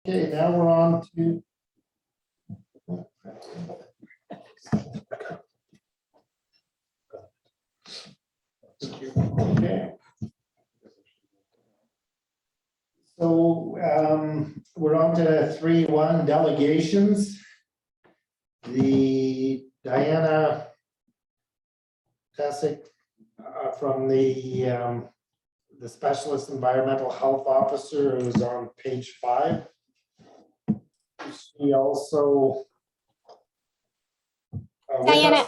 Okay, now we're on to. Okay. So we're on to 3.1 delegations. The Diana Tessick from the Specialist Environmental Health Officer, who's on page 5. She also Diana,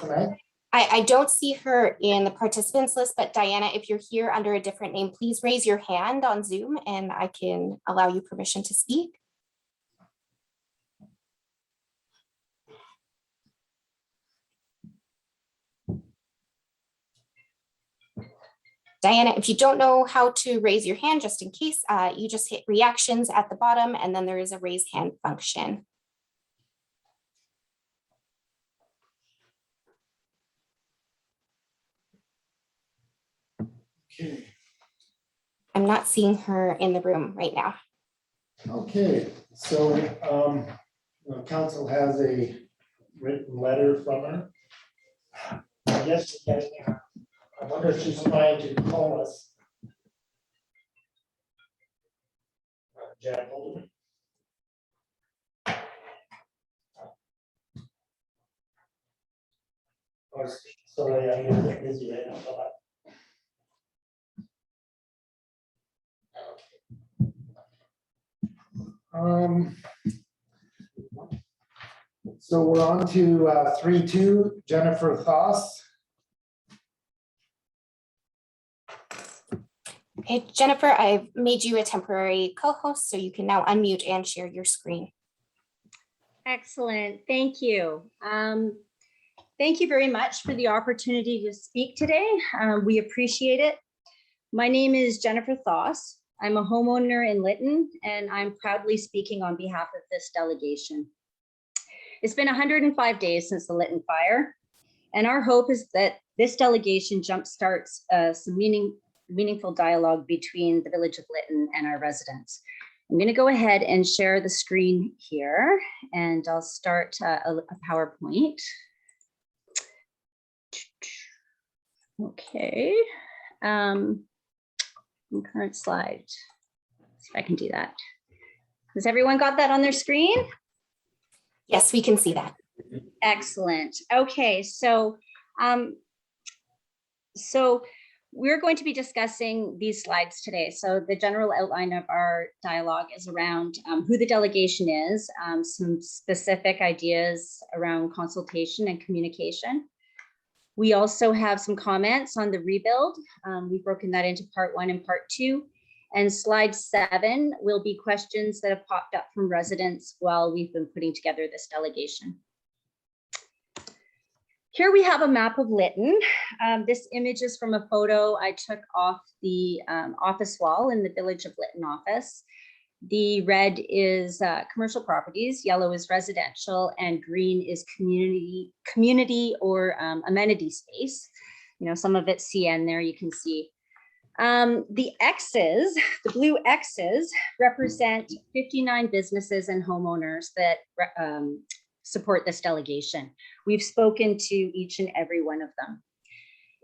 I don't see her in the participants list, but Diana, if you're here under a different name, please raise your hand on Zoom and I can allow you permission to speak. Diana, if you don't know how to raise your hand, just in case, you just hit reactions at the bottom and then there is a raise hand function. Okay. I'm not seeing her in the room right now. Okay, so council has a written letter from her. I guess I wonder if she's trying to call us. Jack, hold it. Oh, sorry, I'm gonna get busy right now. Bye-bye. So we're on to 3.2, Jennifer Thoss. Okay, Jennifer, I've made you a temporary co-host, so you can now unmute and share your screen. Excellent, thank you. Thank you very much for the opportunity to speak today. We appreciate it. My name is Jennifer Thoss. I'm a homeowner in Lytton, and I'm proudly speaking on behalf of this delegation. It's been 105 days since the Lytton fire, and our hope is that this delegation jumpstarts some meaningful dialogue between the village of Lytton and our residents. I'm going to go ahead and share the screen here, and I'll start a PowerPoint. Okay. Current slide. See if I can do that. Has everyone got that on their screen? Yes, we can see that. Excellent. Okay, so we're going to be discussing these slides today. So the general outline of our dialogue is around who the delegation is, some specific ideas around consultation and communication. We also have some comments on the rebuild. We've broken that into part 1 and part 2. And slide 7 will be questions that have popped up from residents while we've been putting together this delegation. Here we have a map of Lytton. This image is from a photo I took off the office wall in the Village of Lytton office. The red is commercial properties, yellow is residential, and green is community or amenity space. You know, some of it's CN there, you can see. The X's, the blue X's, represent 59 businesses and homeowners that support this delegation. We've spoken to each and every one of them.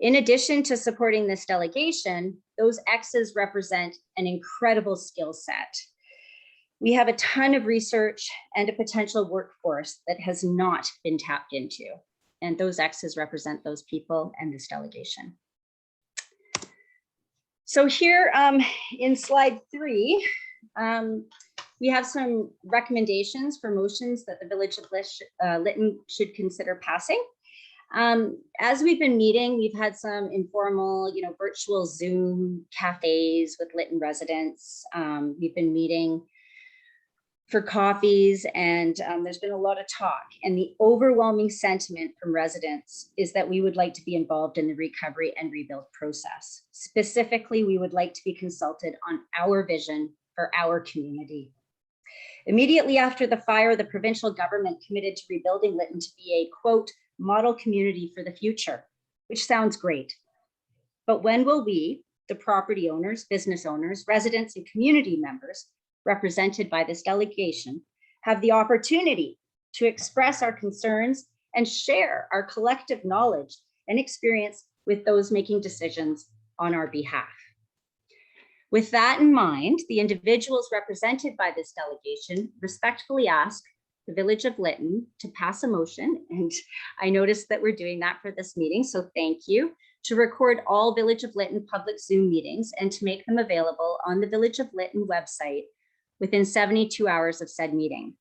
In addition to supporting this delegation, those X's represent an incredible skill set. We have a ton of research and a potential workforce that has not been tapped into, and those X's represent those people and this delegation. So here in slide 3, we have some recommendations for motions that the Village of Lytton should consider passing. As we've been meeting, we've had some informal, virtual Zoom cafes with Lytton residents. We've been meeting for coffees, and there's been a lot of talk. And the overwhelming sentiment from residents is that we would like to be involved in the recovery and rebuild process. Specifically, we would like to be consulted on our vision for our community. Immediately after the fire, the provincial government committed to rebuilding Lytton to be a, quote, model community for the future, which sounds great. But when will we, the property owners, business owners, residents, and community members, represented by this delegation have the opportunity to express our concerns and share our collective knowledge and experience with those making decisions on our behalf. With that in mind, the individuals represented by this delegation respectfully ask the Village of Lytton to pass a motion, and I noticed that we're doing that for this meeting, so thank you, to record all Village of Lytton public Zoom meetings and to make them available on the Village of Lytton website within 72 hours of said meeting.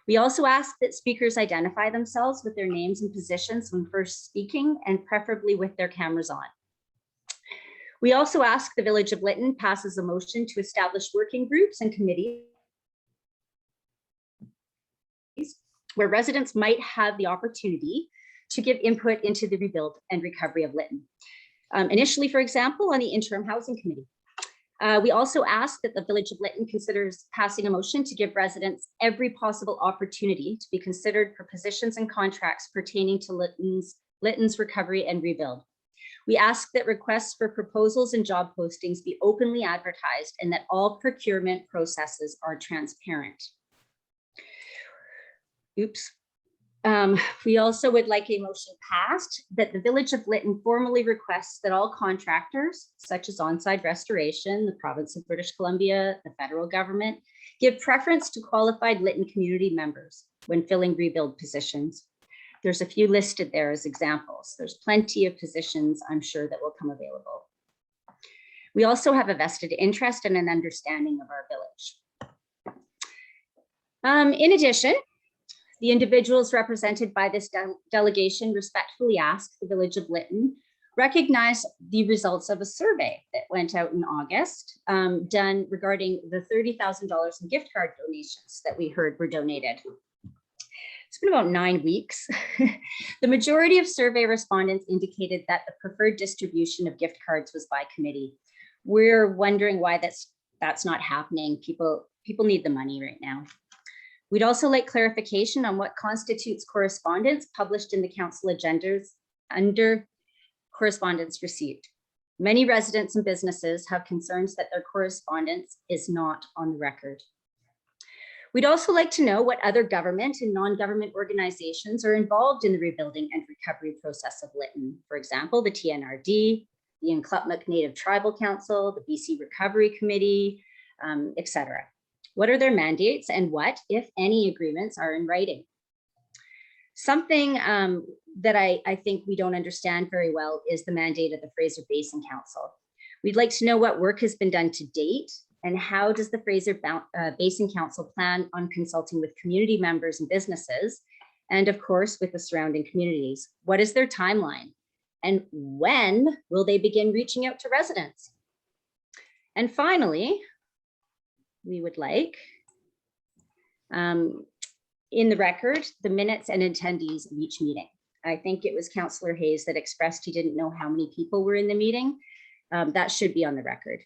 We also ask that speakers identify themselves with their names and positions when first speaking, and preferably with their cameras on. We also ask the Village of Lytton passes a motion to establish working groups and committees where residents might have the opportunity to give input into the rebuild and recovery of Lytton. Initially, for example, on the interim housing committee. We also ask that the Village of Lytton considers passing a motion to give residents every possible opportunity to be considered for positions and contracts pertaining to Lytton's recovery and rebuild. We ask that requests for proposals and job postings be openly advertised and that all procurement processes are transparent. We also would like a motion passed that the Village of Lytton formally requests that all contractors, such as on-site restoration, the province of British Columbia, the federal government, give preference to qualified Lytton community members when filling rebuild positions. There's a few listed there as examples. There's plenty of positions I'm sure that will come available. We also have a vested interest and an understanding of our village. In addition, the individuals represented by this delegation respectfully ask the Village of Lytton recognize the results of a survey that went out in August, done regarding the $30,000 in gift card donations that we heard were donated. It's been about 9 weeks. The majority of survey respondents indicated that the preferred distribution of gift cards was by committee. We're wondering why that's not happening. People need the money right now. We'd also like clarification on what constitutes correspondence published in the council agendas under correspondence received. Many residents and businesses have concerns that their correspondence is not on the record. We'd also like to know what other government and non-government organizations are involved in the rebuilding and recovery process of Lytton. For example, the TNRD, the Untitled Native Tribal Council, the BC Recovery Committee, etc. What are their mandates and what, if any, agreements are in writing? Something that I think we don't understand very well is the mandate of the Fraser Basin Council. We'd like to know what work has been done to date and how does the Fraser Basin Council plan on consulting with community members and businesses, and of course with the surrounding communities. What is their timeline? And when will they begin reaching out to residents? And finally, we would like, in the record, the minutes and attendees of each meeting. I think it was Councillor Hayes that expressed he didn't know how many people were in the meeting. That should be on the record.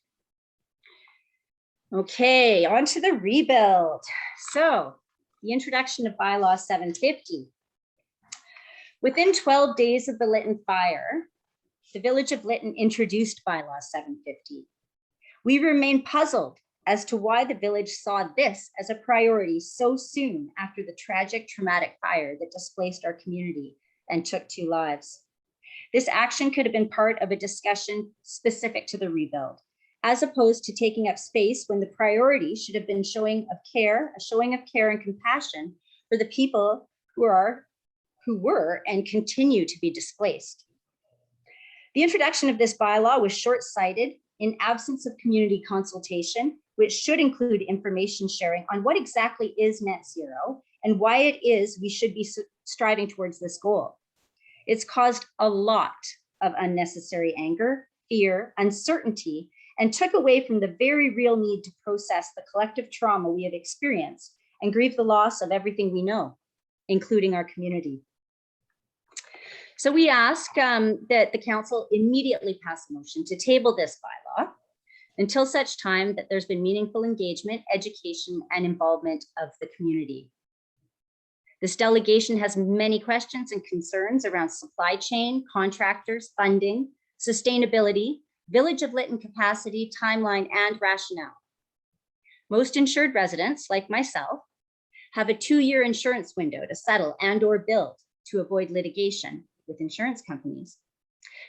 Okay, on to the rebuild. So the introduction of Bylaw 750. Within 12 days of the Lytton fire, the Village of Lytton introduced Bylaw 750. We remain puzzled as to why the village saw this as a priority so soon after the tragic, traumatic fire that displaced our community and took 2 lives. This action could have been part of a discussion specific to the rebuild, as opposed to taking up space when the priority should have been a showing of care and compassion for the people who were and continue to be displaced. The introduction of this bylaw was short-sighted in absence of community consultation, which should include information sharing on what exactly is net zero and why it is we should be striving towards this goal. It's caused a lot of unnecessary anger, fear, uncertainty, and took away from the very real need to process the collective trauma we have experienced and grieve the loss of everything we know, including our community. So we ask that the council immediately pass a motion to table this bylaw until such time that there's been meaningful engagement, education, and involvement of the community. This delegation has many questions and concerns around supply chain, contractors, funding, sustainability, Village of Lytton capacity, timeline, and rationale. Most insured residents, like myself, have a 2-year insurance window to settle and or build to avoid litigation with insurance companies.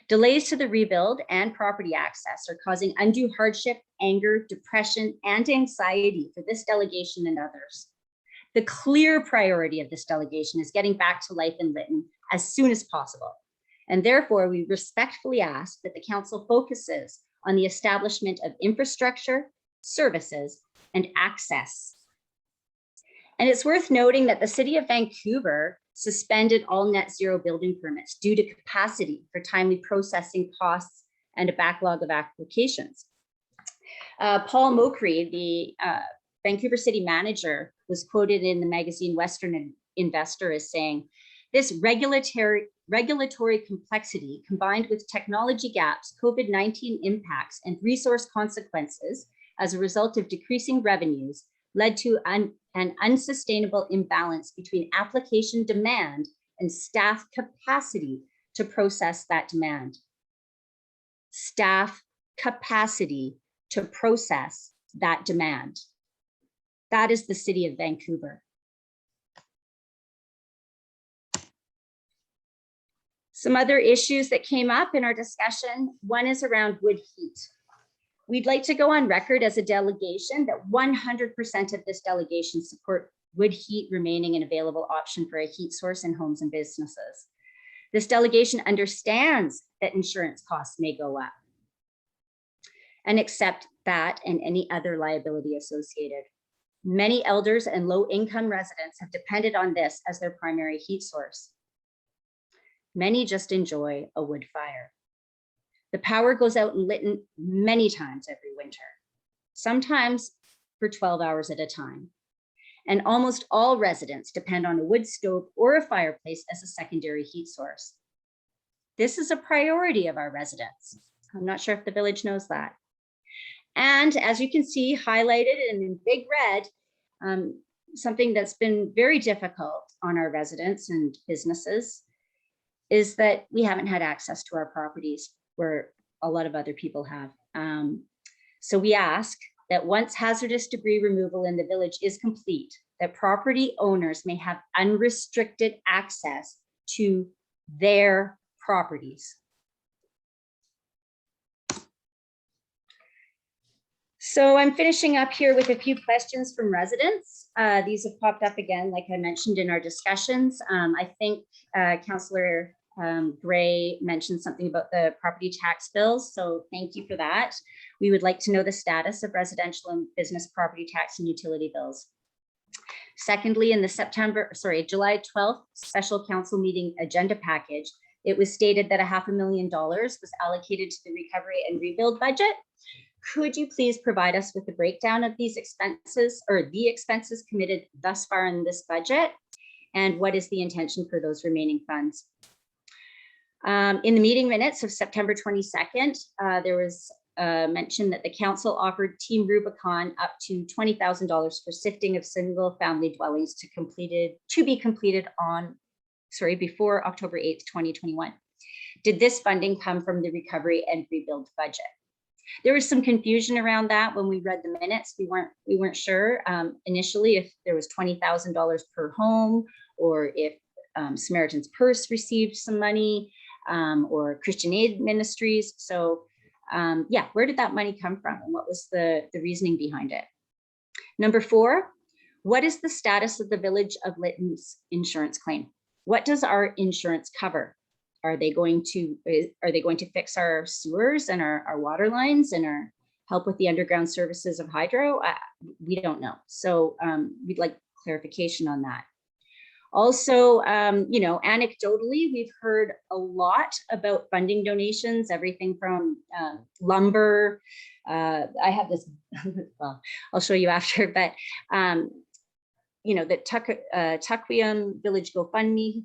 Delays to the rebuild and property access are causing undue hardship, anger, depression, and anxiety for this delegation and others. The clear priority of this delegation is getting back to life in Lytton as soon as possible. And therefore, we respectfully ask that the council focuses on the establishment of infrastructure, services, and access. And it's worth noting that the City of Vancouver suspended all net zero building permits due to capacity for timely processing costs and a backlog of applications. Paul Mokry, the Vancouver City manager, was quoted in the magazine Western Investor as saying, "This regulatory complexity combined with technology gaps, COVID-19 impacts, and resource consequences as a result of decreasing revenues led to an unsustainable imbalance between application demand and staff capacity to process that demand." Staff capacity to process that demand. That is the City of Vancouver. Some other issues that came up in our discussion, one is around wood heat. We'd like to go on record as a delegation that 100% of this delegation support wood heat remaining an available option for a heat source in homes and businesses. This delegation understands that insurance costs may go up and accept that and any other liability associated. Many elders and low-income residents have depended on this as their primary heat source. Many just enjoy a wood fire. The power goes out in Lytton many times every winter, sometimes for 12 hours at a time. And almost all residents depend on a wood stove or a fireplace as a secondary heat source. This is a priority of our residents. I'm not sure if the village knows that. And as you can see highlighted and in big red, something that's been very difficult on our residents and businesses is that we haven't had access to our properties where a lot of other people have. So we ask that once hazardous debris removal in the village is complete, that property owners may have unrestricted access to their properties. So I'm finishing up here with a few questions from residents. These have popped up again, like I mentioned in our discussions. I think Councillor Gray mentioned something about the property tax bills, so thank you for that. We would like to know the status of residential and business property tax and utility bills. Secondly, in the July 12th special council meeting agenda package, it was stated that $500,000 was allocated to the recovery and rebuild budget. Could you please provide us with a breakdown of these expenses or the expenses committed thus far in this budget? And what is the intention for those remaining funds? In the meeting minutes of September 22nd, there was mention that the council offered Team Rubicon up to $20,000 for sifting of single family dwellings to be completed before October 8th, 2021. Did this funding come from the recovery and rebuild budget? There was some confusion around that when we read the minutes. We weren't sure initially if there was $20,000 per home, or if Samaritan's Purse received some money, or Christian Aid Ministries. So yeah, where did that money come from and what was the reasoning behind it? Number 4, what is the status of the Village of Lytton's insurance claim? What does our insurance cover? Are they going to fix our sewers and our water lines and help with the underground services of hydro? We don't know. So we'd like clarification on that. Also, anecdotally, we've heard a lot about funding donations, everything from lumber. I have this, well, I'll show you after, but the Tuckwim Village GoFundMe,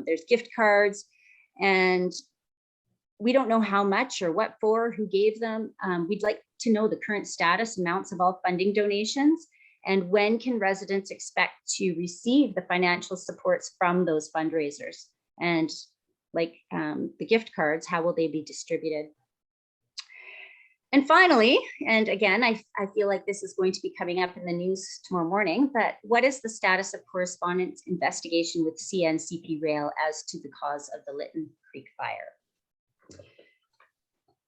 there's gift cards, and we don't know how much or what for, who gave them. We'd like to know the current status amounts of all funding donations, and when can residents expect to receive the financial supports from those fundraisers? And like the gift cards, how will they be distributed? And finally, and again, I feel like this is going to be coming up in the news tomorrow morning, but what is the status of correspondence investigation with CNCP Rail as to the cause of the Lytton Creek fire?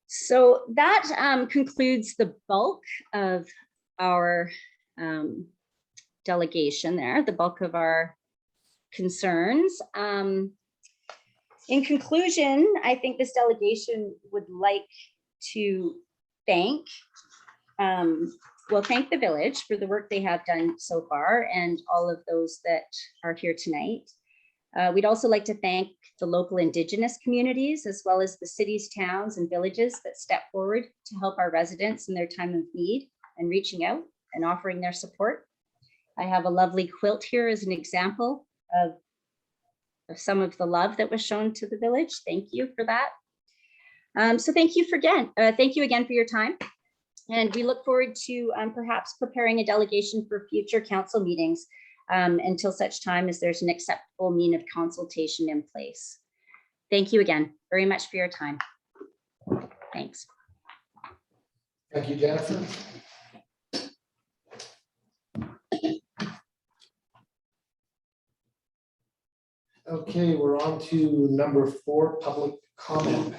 So that concludes the bulk of our delegation there, the bulk of our concerns. In conclusion, I think this delegation would like to thank the village for the work they have done so far and all of those that are here tonight. We'd also like to thank the local Indigenous communities, as well as the cities, towns, and villages that step forward to help our residents in their time of need and reaching out and offering their support. I have a lovely quilt here as an example of some of the love that was shown to the village. Thank you for that. So thank you again for your time. And we look forward to perhaps preparing a delegation for future council meetings until such time as there's an acceptable mean of consultation in place. Thank you again very much for your time. Thanks. Thank you, Jennifer. Okay, we're on to number 4, public comment.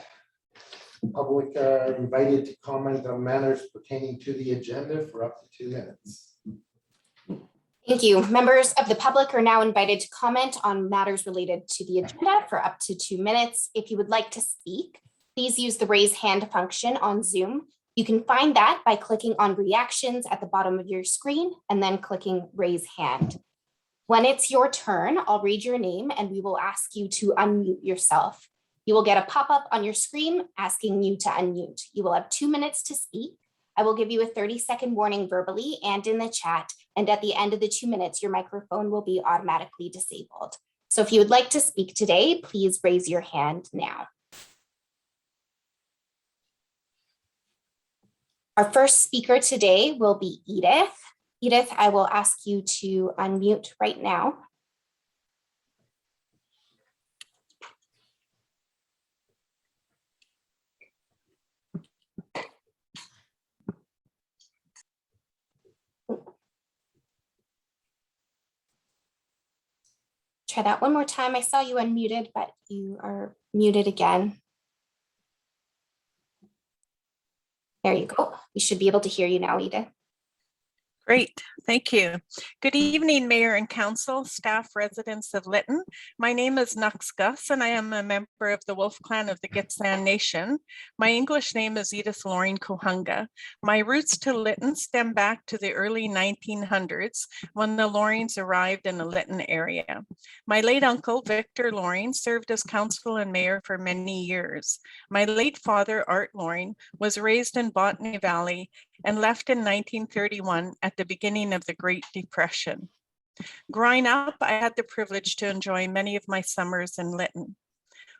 Public are invited to comment on matters pertaining to the agenda for up to 2 minutes. Thank you. Members of the public are now invited to comment on matters related to the agenda for up to 2 minutes. If you would like to speak, please use the raise hand function on Zoom. You can find that by clicking on reactions at the bottom of your screen and then clicking raise hand. When it's your turn, I'll read your name and we will ask you to unmute yourself. You will get a pop-up on your screen asking you to unmute. You will have 2 minutes to speak. I will give you a 30-second warning verbally and in the chat. And at the end of the 2 minutes, your microphone will be automatically disabled. So if you would like to speak today, please raise your hand now. Our first speaker today will be Edith. Edith, I will ask you to unmute right now. Try that one more time. I saw you unmuted, but you are muted again. There you go. We should be able to hear you now, Edith. Great, thank you. Good evening, Mayor and Council, staff, residents of Litton. My name is Nux Gus, and I am a member of the Wolf Clan of the Gitxsan Nation. My English name is Edith Loring Kohunga. My roots to Litton stem back to the early 1900s when the Lorings arrived in the Litton area. My late uncle, Victor Loring, served as council and mayor for many years. My late father, Art Loring, was raised in Botany Valley and left in 1931 at the beginning of the Great Depression. Growing up, I had the privilege to enjoy many of my summers in Lytton.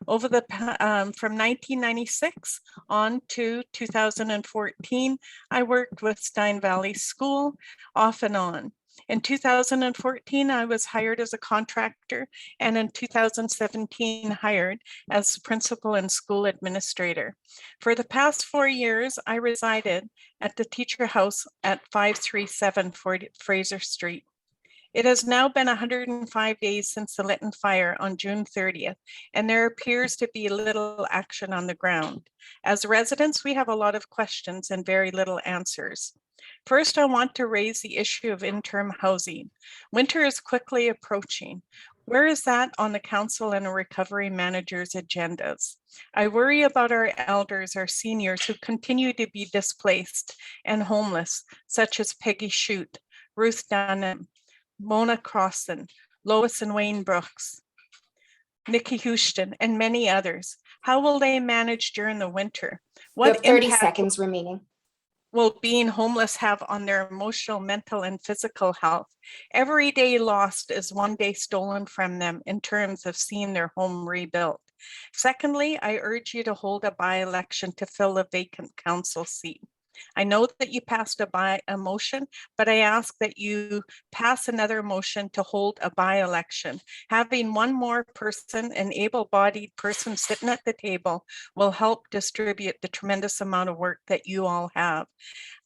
From 1996 on to 2014, I worked with Stein Valley School off and on. In 2014, I was hired as a contractor, and in 2017, hired as principal and school administrator. For the past 4 years, I resided at the teacher house at 537 Fraser Street. It has now been 105 days since the Lytton fire on June 30th, and there appears to be little action on the ground. As residents, we have a lot of questions and very little answers. First, I want to raise the issue of interim housing. Winter is quickly approaching. Where is that on the council and recovery manager's agendas? I worry about our elders, our seniors who continue to be displaced and homeless, such as Peggy Shute, Ruth Dunham, Mona Crossan, Lois and Wayne Brooks, Nikki Houston, and many others. How will they manage during the winter? What 30 seconds remaining. Will being homeless have on their emotional, mental, and physical health? Every day lost is one day stolen from them in terms of seeing their home rebuilt. Secondly, I urge you to hold a by-election to fill a vacant council seat. I know that you passed a motion, but I ask that you pass another motion to hold a by-election. Having one more person, an able-bodied person sitting at the table, will help distribute the tremendous amount of work that you all have.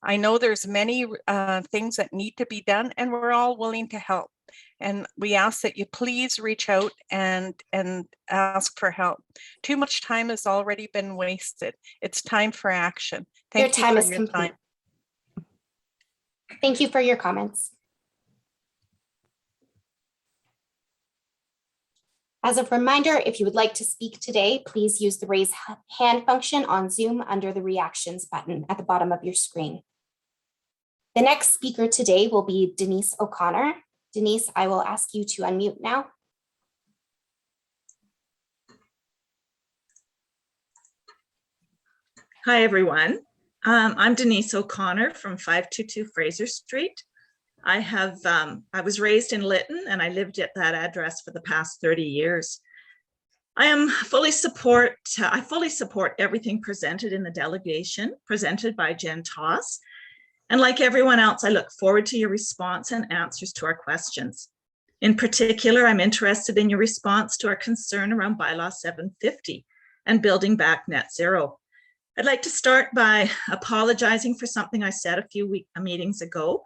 I know there's many things that need to be done, and we're all willing to help. And we ask that you please reach out and ask for help. Too much time has already been wasted. It's time for action. Thank you Your time for is your complete. time. Thank you for your comments. As a reminder, if you would like to speak today, please use the raise hand function on Zoom under the reactions button at the bottom of your screen. The next speaker today will be Denise O'Connor. Denise, I will ask you to unmute now. Hi, everyone. I'm Denise O'Connor from 522 Fraser Street. I was raised in Lytton and I lived at that address for the past 30 years. I fully support everything presented in the delegation presented by Jen Toss. And like everyone else, I look forward to your response and answers to our questions. In particular, I'm interested in your response to our concern around Bylaw 750 and building back net zero. I'd like to start by apologizing for something I said a few meetings ago.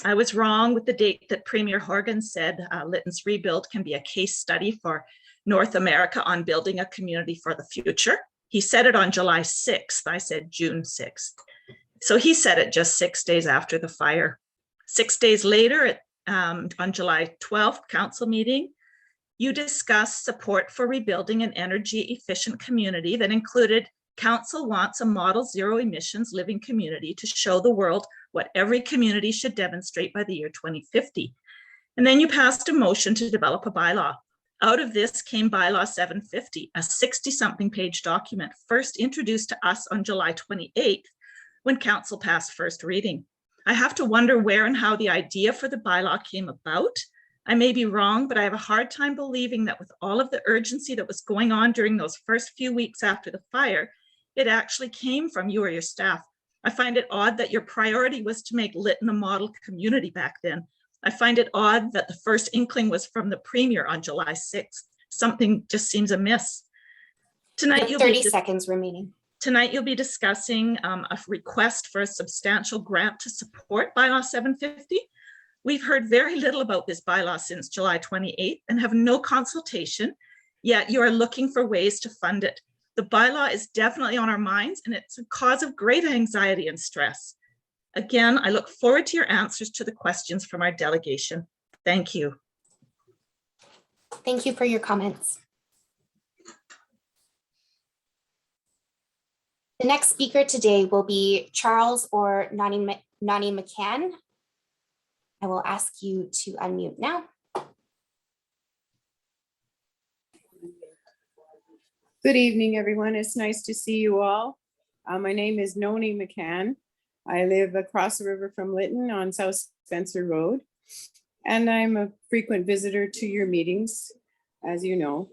I was wrong with the date that Premier Horgan said Lytton's rebuild can be a case study for North America on building a community for the future. He said it on July 6th. I said June 6th. So he said it just 6 days after the fire. 6 days later, on July 12th council meeting, you discussed support for rebuilding an energy efficient community that included council wants a model zero emissions living community to show the world what every community should demonstrate by the year 2050. And then you passed a motion to develop a bylaw. Out of this came Bylaw 750, a 60-something page document first introduced to us on July 28th when council passed first reading. I have to wonder where and how the idea for the bylaw came about. I may be wrong, but I have a hard time believing that with all of the urgency that was going on during those first few weeks after the fire, it actually came from you or your staff. I find it odd that your priority was to make Lytton a model community back then. I find it odd that the first inkling was from the Premier on July 6th. Something just seems amiss. Tonight, 30 seconds remaining. Tonight, you'll be discussing a request for a substantial grant to support Bylaw 750. We've heard very little about this bylaw since July 28th and have no consultation, yet you are looking for ways to fund it. The bylaw is definitely on our minds and it's a cause of great anxiety and stress. Again, I look forward to your answers to the questions from our delegation. Thank you. Thank you for your comments. The next speaker today will be Charles or Nani McCann. I will ask you to unmute now. Good evening, everyone. It's nice to see you all. My name is Noni McCann. I live across the river from Lytton on South Spencer Road, and I'm a frequent visitor to your meetings, as you know.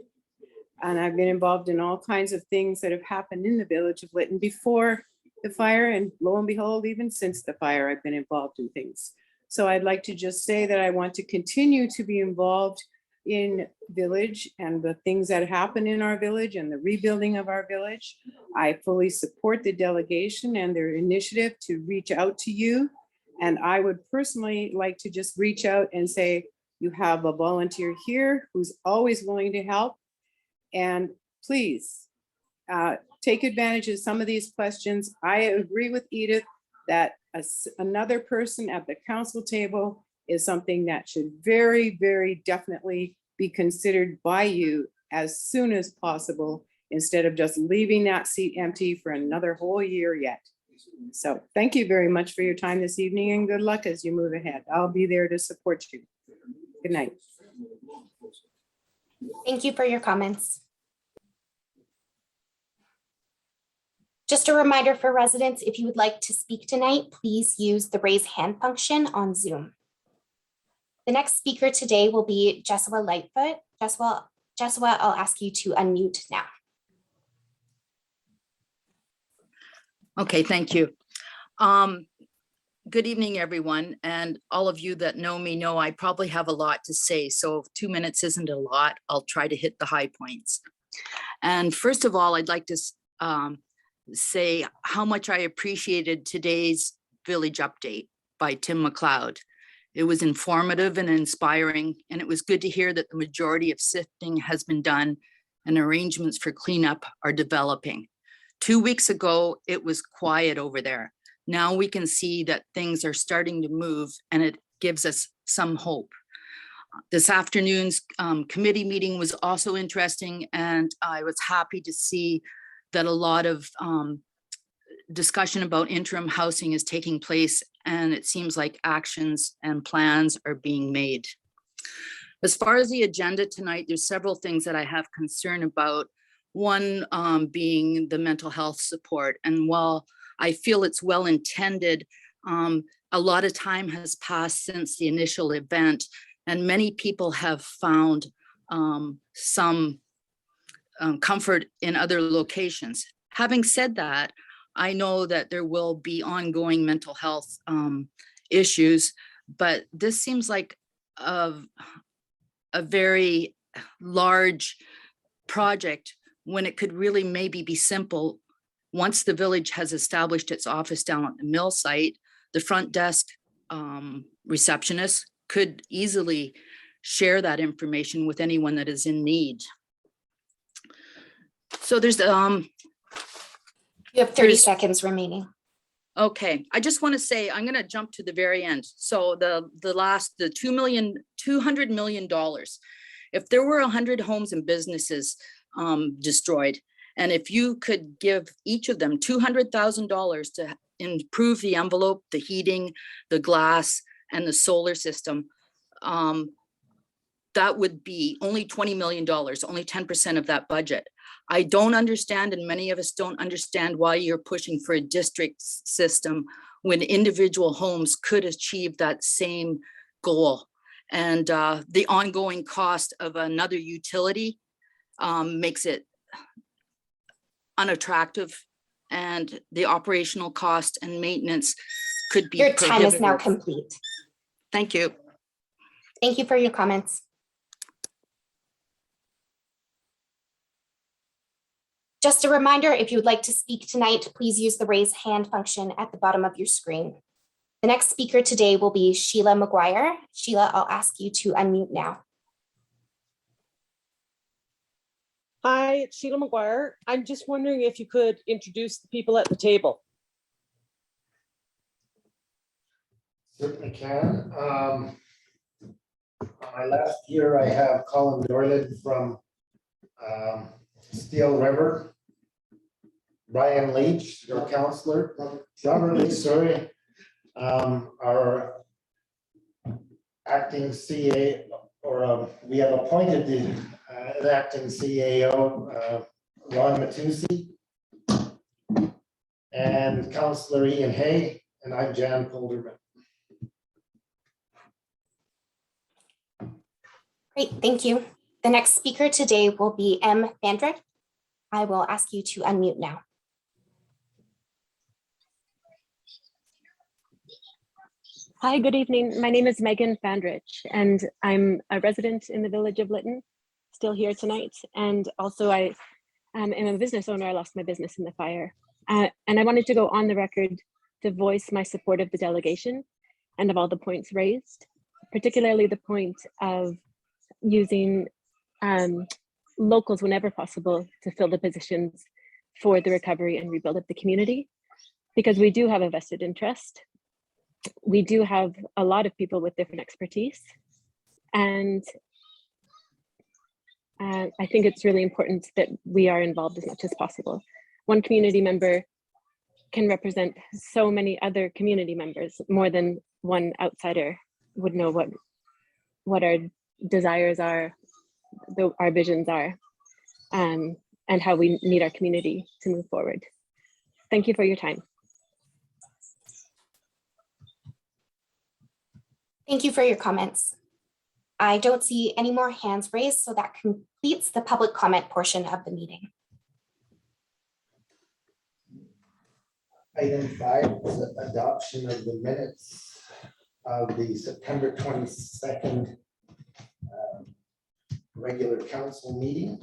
And I've been involved in all kinds of things that have happened in the village of Lytton before the fire, and lo and behold, even since the fire, I've been involved in things. So I'd like to just say that I want to continue to be involved in village and the things that happen in our village and the rebuilding of our village. I fully support the delegation and their initiative to reach out to you. And I would personally like to just reach out and say, you have a volunteer here who's always willing to help. And please take advantage of some of these questions. I agree with Edith that another person at the council table is something that should very, very definitely be considered by you as soon as possible, instead of just leaving that seat empty for another whole year yet. So thank you very much for your time this evening and good luck as you move ahead. I'll be there to support you. Good night. Thank you for your comments. Just a reminder for residents, if you would like to speak tonight, please use the raise hand function on Zoom. The next speaker today will be Jesua Lightfoot. Jesua, I'll ask you to unmute now. Okay, thank you. Good evening, everyone. And all of you that know me know I probably have a lot to say. So if 2 minutes isn't a lot, I'll try to hit the high points. And first of all, I'd like to say how much I appreciated today's village update by Tim McLeod. It was informative and inspiring, and it was good to hear that the majority of sifting has been done and arrangements for cleanup are developing. 2 weeks ago, it was quiet over there. Now we can see that things are starting to move, and it gives us some hope. This afternoon's committee meeting was also interesting, and I was happy to see that a lot of discussion about interim housing is taking place, and it seems like actions and plans are being made. As far as the agenda tonight, there's several things that I have concern about. One being the mental health support. And while I feel it's well intended, a lot of time has passed since the initial event, and many people have found some comfort in other locations. Having said that, I know that there will be ongoing mental health issues, but this seems like a very large project when it could really maybe be simple. Once the village has established its office down at the mill site, the front desk receptionist could easily share that information with anyone that is in need. So there's You have 30 seconds remaining. okay, I just want to say, I'm going to jump to the very end. So the $200 million. If there were 100 homes and businesses destroyed, and if you could give each of them $200,000 to improve the envelope, the heating, the glass, and the solar system, that would be only $20 million, only 10% of that budget. I don't understand, and many of us don't understand, why you're pushing for a district system when individual homes could achieve that same goal. And the ongoing cost of another utility makes it unattractive, and the operational cost and maintenance could be Your time is now prohibitive. complete. Thank you. Thank you for your comments. Just a reminder, if you would like to speak tonight, please use the raise hand function at the bottom of your screen. The next speaker today will be Sheila Mcguire. Sheila, I'll ask you to unmute now. Hi, it's Sheila Mcguire. I'm just wondering if you could introduce the people at the table. Certainly can. On my left here, I have Colin Dorland from Steel River. Brian Leach, our counselor, Robert Leach, sorry. Our acting CA, or we have appointed an acting CAO, Ron Matusi, and Councillor Ian Hay, and I'm Jan Polderman. Great, thank you. The next speaker today will be M. Vandrick. I will ask you to unmute now. Hi, good evening. My name is Megan Fandrich, and I'm a resident in the village of Litton, still here tonight. And also I am a business owner. I lost my business in the fire. And I wanted to go on the record to voice my support of the delegation and of all the points raised, particularly the point of using locals whenever possible to fill the positions for the recovery and rebuild of the community, because we do have a vested interest. We do have a lot of people with different expertise, and I think it's really important that we are involved as much as possible. One community member can represent so many other community members. More than one outsider would know what our desires are, our visions are, and how we need our community to move forward. Thank you for your time. Thank you for your comments. I don't see any more hands raised, so that completes the public comment portion of the meeting. Item 5 is the adoption of the minutes of the September 22nd regular council meeting.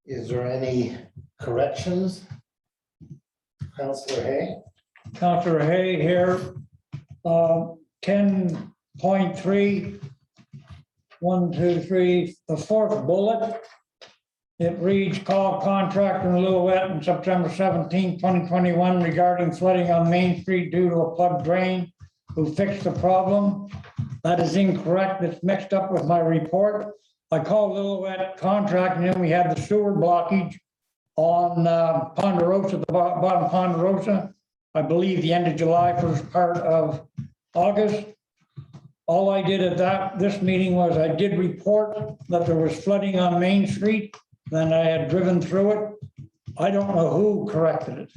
Is there any corrections? Councillor Hay? Councillor Hay here. 10.3, 1, 2, 3, the fourth bullet. It reads, call contractor in Lillooet on September 17, 2021 regarding flooding on Main Street due to a plugged drain. Who fixed the problem? That is incorrect. It's mixed up with my report. I called Lillooet contract and then we had the sewer blockage on Ponderosa, the bottom Ponderosa. I believe the end of July, first part of August. All I did at this meeting was I did report that there was flooding on Main Street. Then I had driven through it. I don't know who corrected it.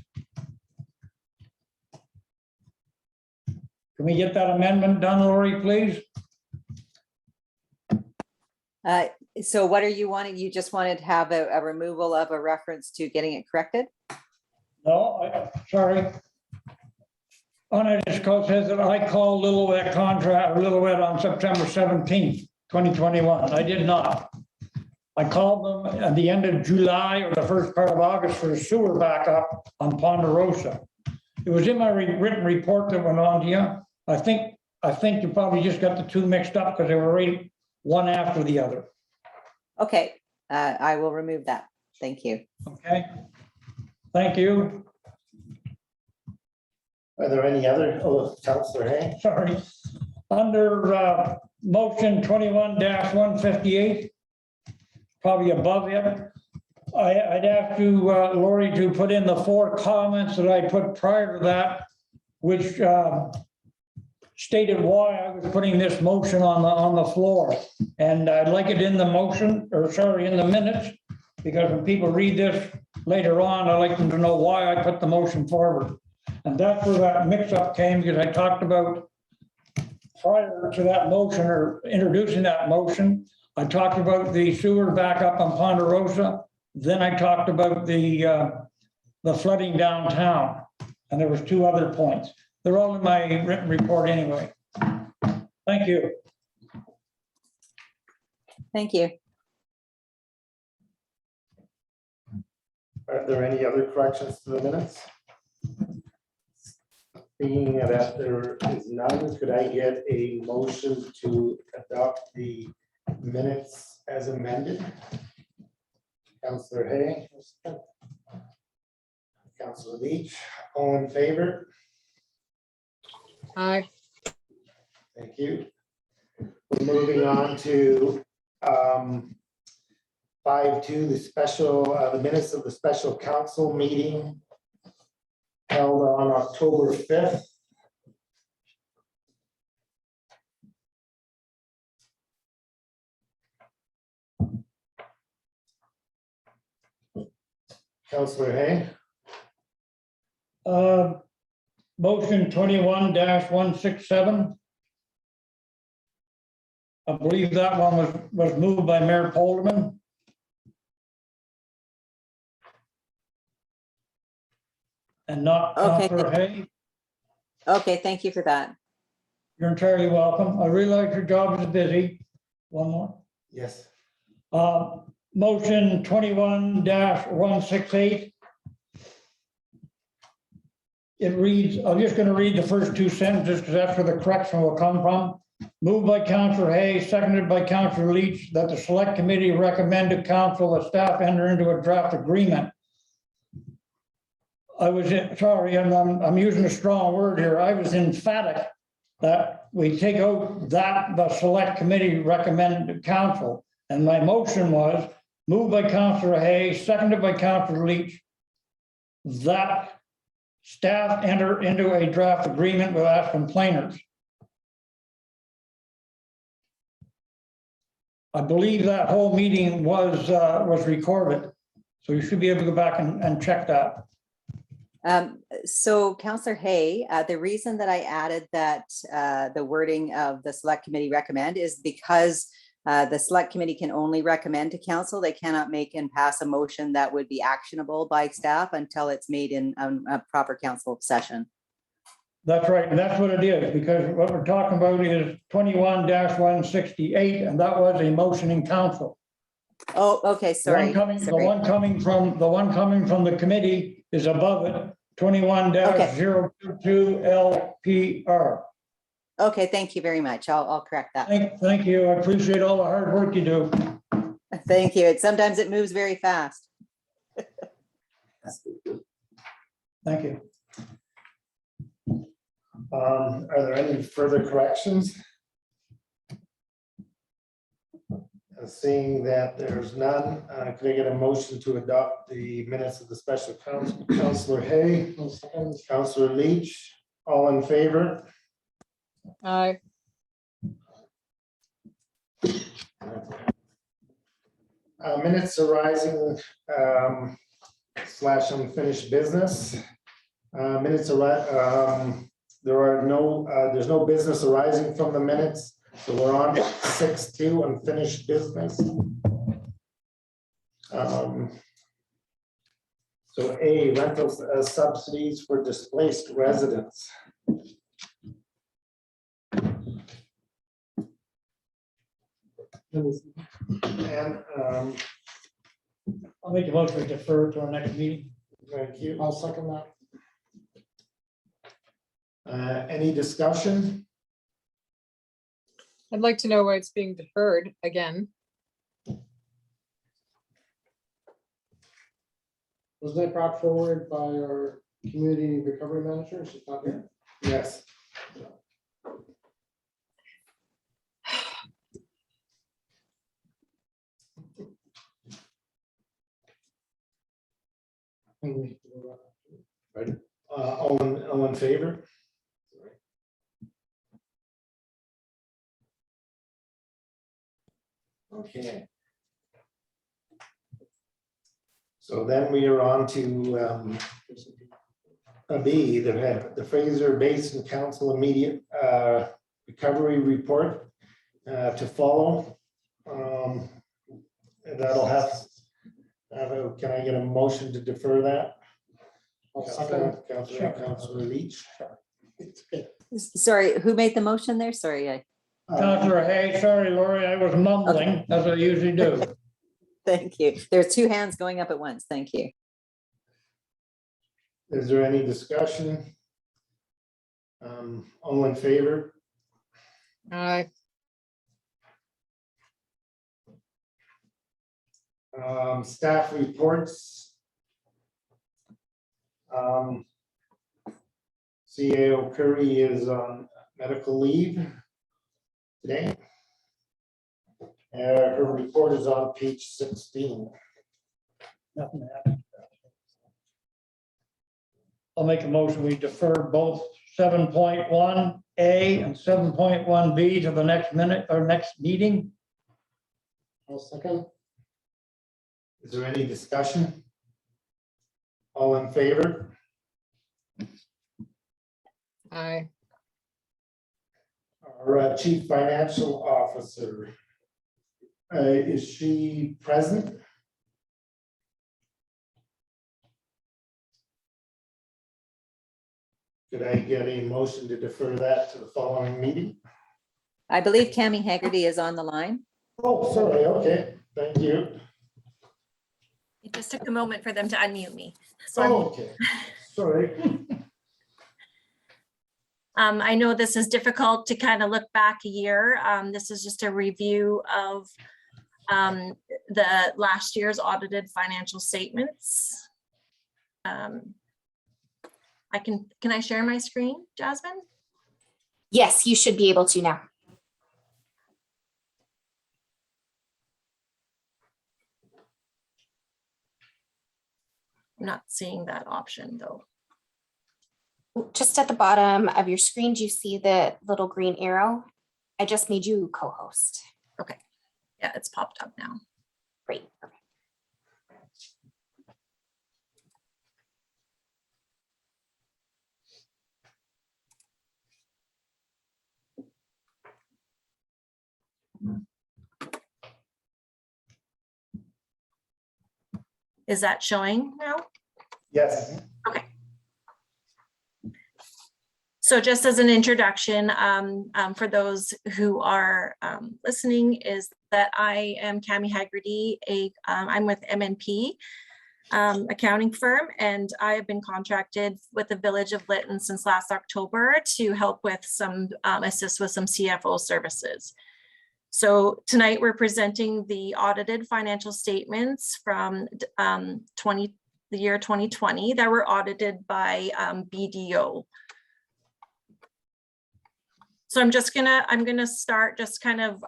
Can we get that amendment done, Lori, please? So what are you wanting? You just wanted to have a removal of a reference to getting it corrected? No, sorry. On it, it says that I called Lillooet on September 17th, 2021. I did not. I called them at the end of July or the first part of August for a sewer backup on Ponderosa. It was in my written report that went on to you. I think you probably just got the two mixed up because they were right one after the other. Okay, I will remove that. Thank you. Okay. Thank you. Are there any other, Councillor Hay? Sorry. Under motion 21-158, probably above it, I'd ask you, Lori, to put in the 4 comments that I put prior to that, which stated why I was putting this motion on the floor. And I'd like it in the motion, or sorry, in the minutes, because when people read this later on, I'd like them to know why I put the motion forward. And that's where that mix-up came, because I talked about prior to that motion or introducing that motion, I talked about the sewer backup on Ponderosa. Then I talked about the flooding downtown, and there was 2 other points. They're all in my written report anyway. Thank you. Thank you. Are there any other corrections to the minutes? Being that there is none, could I get a motion to adopt the minutes as amended? Councillor Hay. Councillor Leach, all in favor? Aye. Thank you. We're moving on to 5.2, the minutes of the special council meeting held on October 5th. Councillor Hay. Motion 21-167. I believe that one was moved by Mayor Polderman. And not Councillor Hay. Okay, thank you for that. You're entirely welcome. I realize your job is busy. One more. Yes. Motion 21-168. It reads, I'm just going to read the first 2 sentences because that's where the correction will come from. Moved by Councillor Hay, seconded by Councillor Leach, that the select committee recommend to council that staff enter into a draft agreement. I was sorry, and I'm using a strong word here. I was emphatic that we take out that the select committee recommended to council. And my motion was moved by Councillor Hay, seconded by Councillor Leach, that staff enter into a draft agreement with us complainers. I believe that whole meeting was recorded, so you should be able to go back and check that. So Councillor Hay, the reason that I added that the wording of the select committee recommend is because The select committee can only recommend to council. They cannot make and pass a motion that would be actionable by staff until it's made in a proper council session. That's right, and that's what it is, because what we're talking about is 21-168, and that was a motion in council. Oh, okay, sorry. The one coming from the committee is above it, 21-022 LPR. Okay, thank you very much. I'll correct that. Thank you. I appreciate all the hard work you do. Thank you. Sometimes it moves very fast. Thank you. Are there any further corrections? Seeing that there's none, could I get a motion to adopt the minutes of the special council? Councillor Hay, Councillor Leach, all in favor? Aye. Minutes arising / unfinished business. Minutes there's no business arising from the minutes. So we're on 6.2 unfinished business. So A, rental subsidies for displaced residents. And I'll make a motion to defer to our next meeting. thank you. I'll second that. Any discussion? I'd like to know why it's being deferred again. Was that brought forward by our community recovery managers? Yes. All in favor? Okay. So then we are on to B, the Fraser Basin Council immediate recovery report to follow. That'll have, can I get a motion to defer that? Councillor Leach. Sorry, who made the motion there? Sorry. Councillor Hay, sorry, Lori, I was mumbling as I usually do. Thank you. There's two hands going up at once. Thank you. Is there any discussion? All in favor? Aye. Staff reports. CAO Curry is on medical leave today. Her report is on page 16. Nothing to add. I'll make a motion, we defer both 7.1A and 7.1B to the next next meeting. I'll second. Is there any discussion? All in favor? Aye. Our chief financial officer, is she present? Could I get a motion to defer that to the following meeting? I believe Cammie Haggerty is on the line. Oh, sorry. Okay, thank you. It just took a moment for them to unmute me. Oh, okay, sorry. I know this is difficult to kind of look back a year. This is just a review of the last year's audited financial statements. Can I share my screen, Jasmine? Yes, you should be able to now. I'm not seeing that option though. Just at the bottom of your screen, do you see the little green arrow? I just made you co-host. Okay. Yeah, it's popped up now. Great. Perfect. Is that showing now? Yes. Okay. So just as an introduction, for those who are listening, is that I am Cami Haggerty. I'm with MNP accounting firm, and I have been contracted with the Village of Lytton since last October to help with some, assist with some CFO services. So tonight we're presenting the audited financial statements from the year 2020 that were audited by BDO. So I'm gonna start just kind of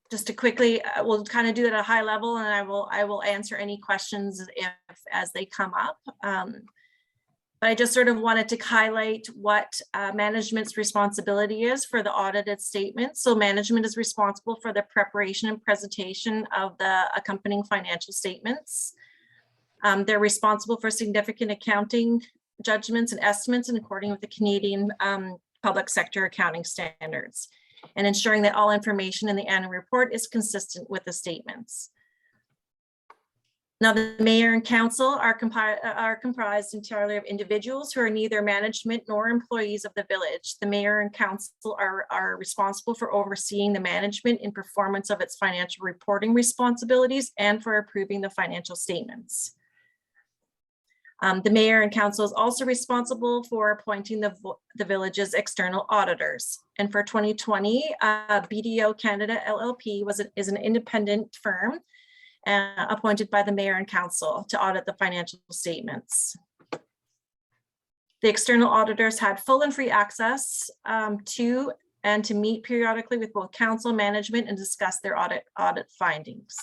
just to quickly, we'll kind of do it at a high level, and I will answer any questions as they come up. But I just sort of wanted to highlight what management's responsibility is for the audited statements. So management is responsible for the preparation and presentation of the accompanying financial statements. They're responsible for significant accounting judgments and estimates in accordance with the Canadian public sector accounting standards, and ensuring that all information in the annual report is consistent with the statements. Now, the mayor and council are comprised entirely of individuals who are neither management nor employees of the village. The mayor and council are responsible for overseeing the management in performance of its financial reporting responsibilities and for approving the financial statements. The mayor and council is also responsible for appointing the village's external auditors. And for 2020, BDO Canada LLP is an independent firm appointed by the mayor and council to audit the financial statements. The external auditors had full and free access to meet periodically with both council management and discuss their audit findings.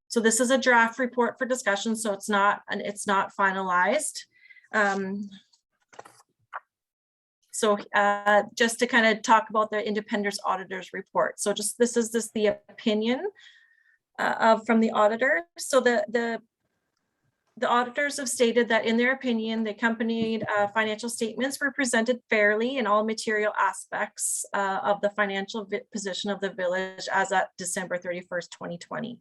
So this is a draft report for discussion, so it's not finalized. Just to kind of talk about the independent auditors report. So this is the opinion from the auditor. So the auditors have stated that in their opinion, the accompanied financial statements were presented fairly in all material aspects of the financial position of the village as at December 31st, 2020.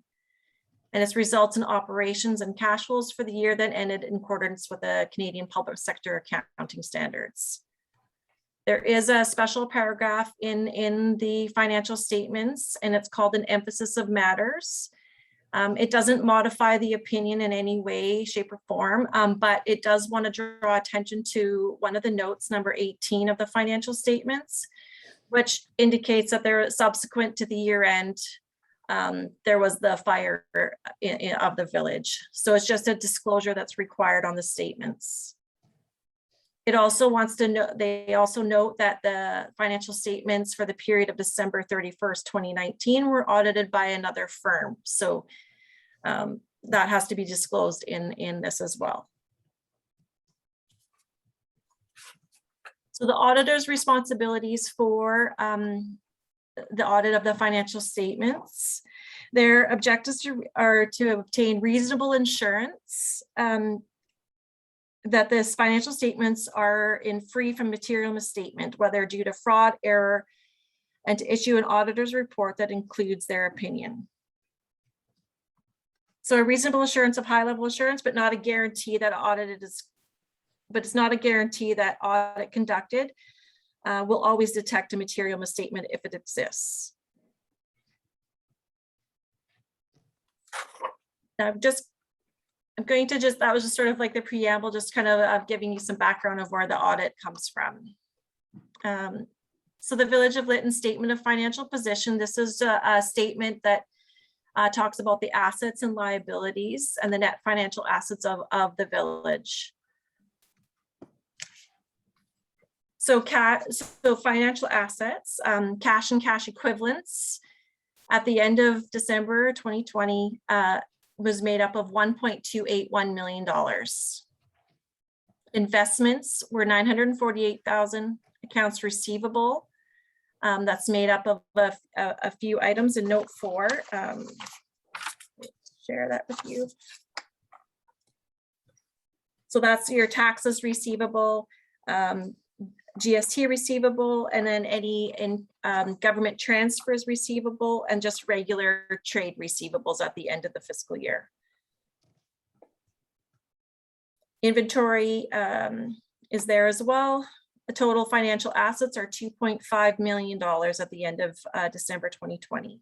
And its results in operations and cash flows for the year that ended in accordance with the Canadian public sector accounting standards. There is a special paragraph in the financial statements, and it's called an emphasis of matters. It doesn't modify the opinion in any way, shape, or form, but it does want to draw attention to one of the notes, number 18 of the financial statements, which indicates that they're subsequent to the year end. There was the fire of the village. So it's just a disclosure that's required on the statements. It also wants to know, they also note that the financial statements for the period of December 31st, 2019 were audited by another firm. So that has to be disclosed in this as well. So the auditor's responsibilities for the audit of the financial statements. Their objectives are to obtain reasonable assurance that this financial statements are free from material misstatement, whether due to fraud, error, and to issue an auditor's report that includes their opinion. So a reasonable assurance of high level assurance, but not a guarantee that it's not a guarantee that audit conducted will always detect a material misstatement if it exists. That was just sort of like the preamble, just kind of giving you some background of where the audit comes from. So the Village of Lytton Statement of Financial Position, this is a statement that talks about the assets and liabilities and the net financial assets of the village. So financial assets, cash and cash equivalents at the end of December 2020 was made up of $1.281 million. Investments were $948,000. Accounts receivable, that's made up of a few items in note 4. Share that with you. So that's your taxes receivable, GST receivable, and then any government transfers receivable, and just regular trade receivables at the end of the fiscal year. Inventory is there as well. The total financial assets are $2.5 million at the end of December 2020.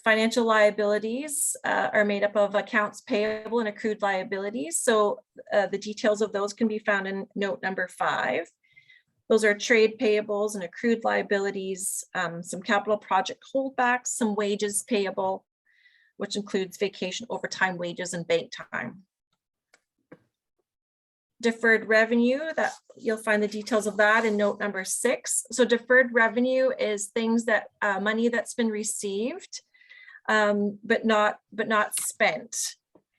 Financial liabilities are made up of accounts payable and accrued liabilities. So the details of those can be found in note number 5. Those are trade payables and accrued liabilities, some capital project holdbacks, some wages payable, which includes vacation, overtime wages, and bank time. Deferred revenue, that you'll find the details of that in note number 6. So deferred revenue is things that money that's been received, but not spent.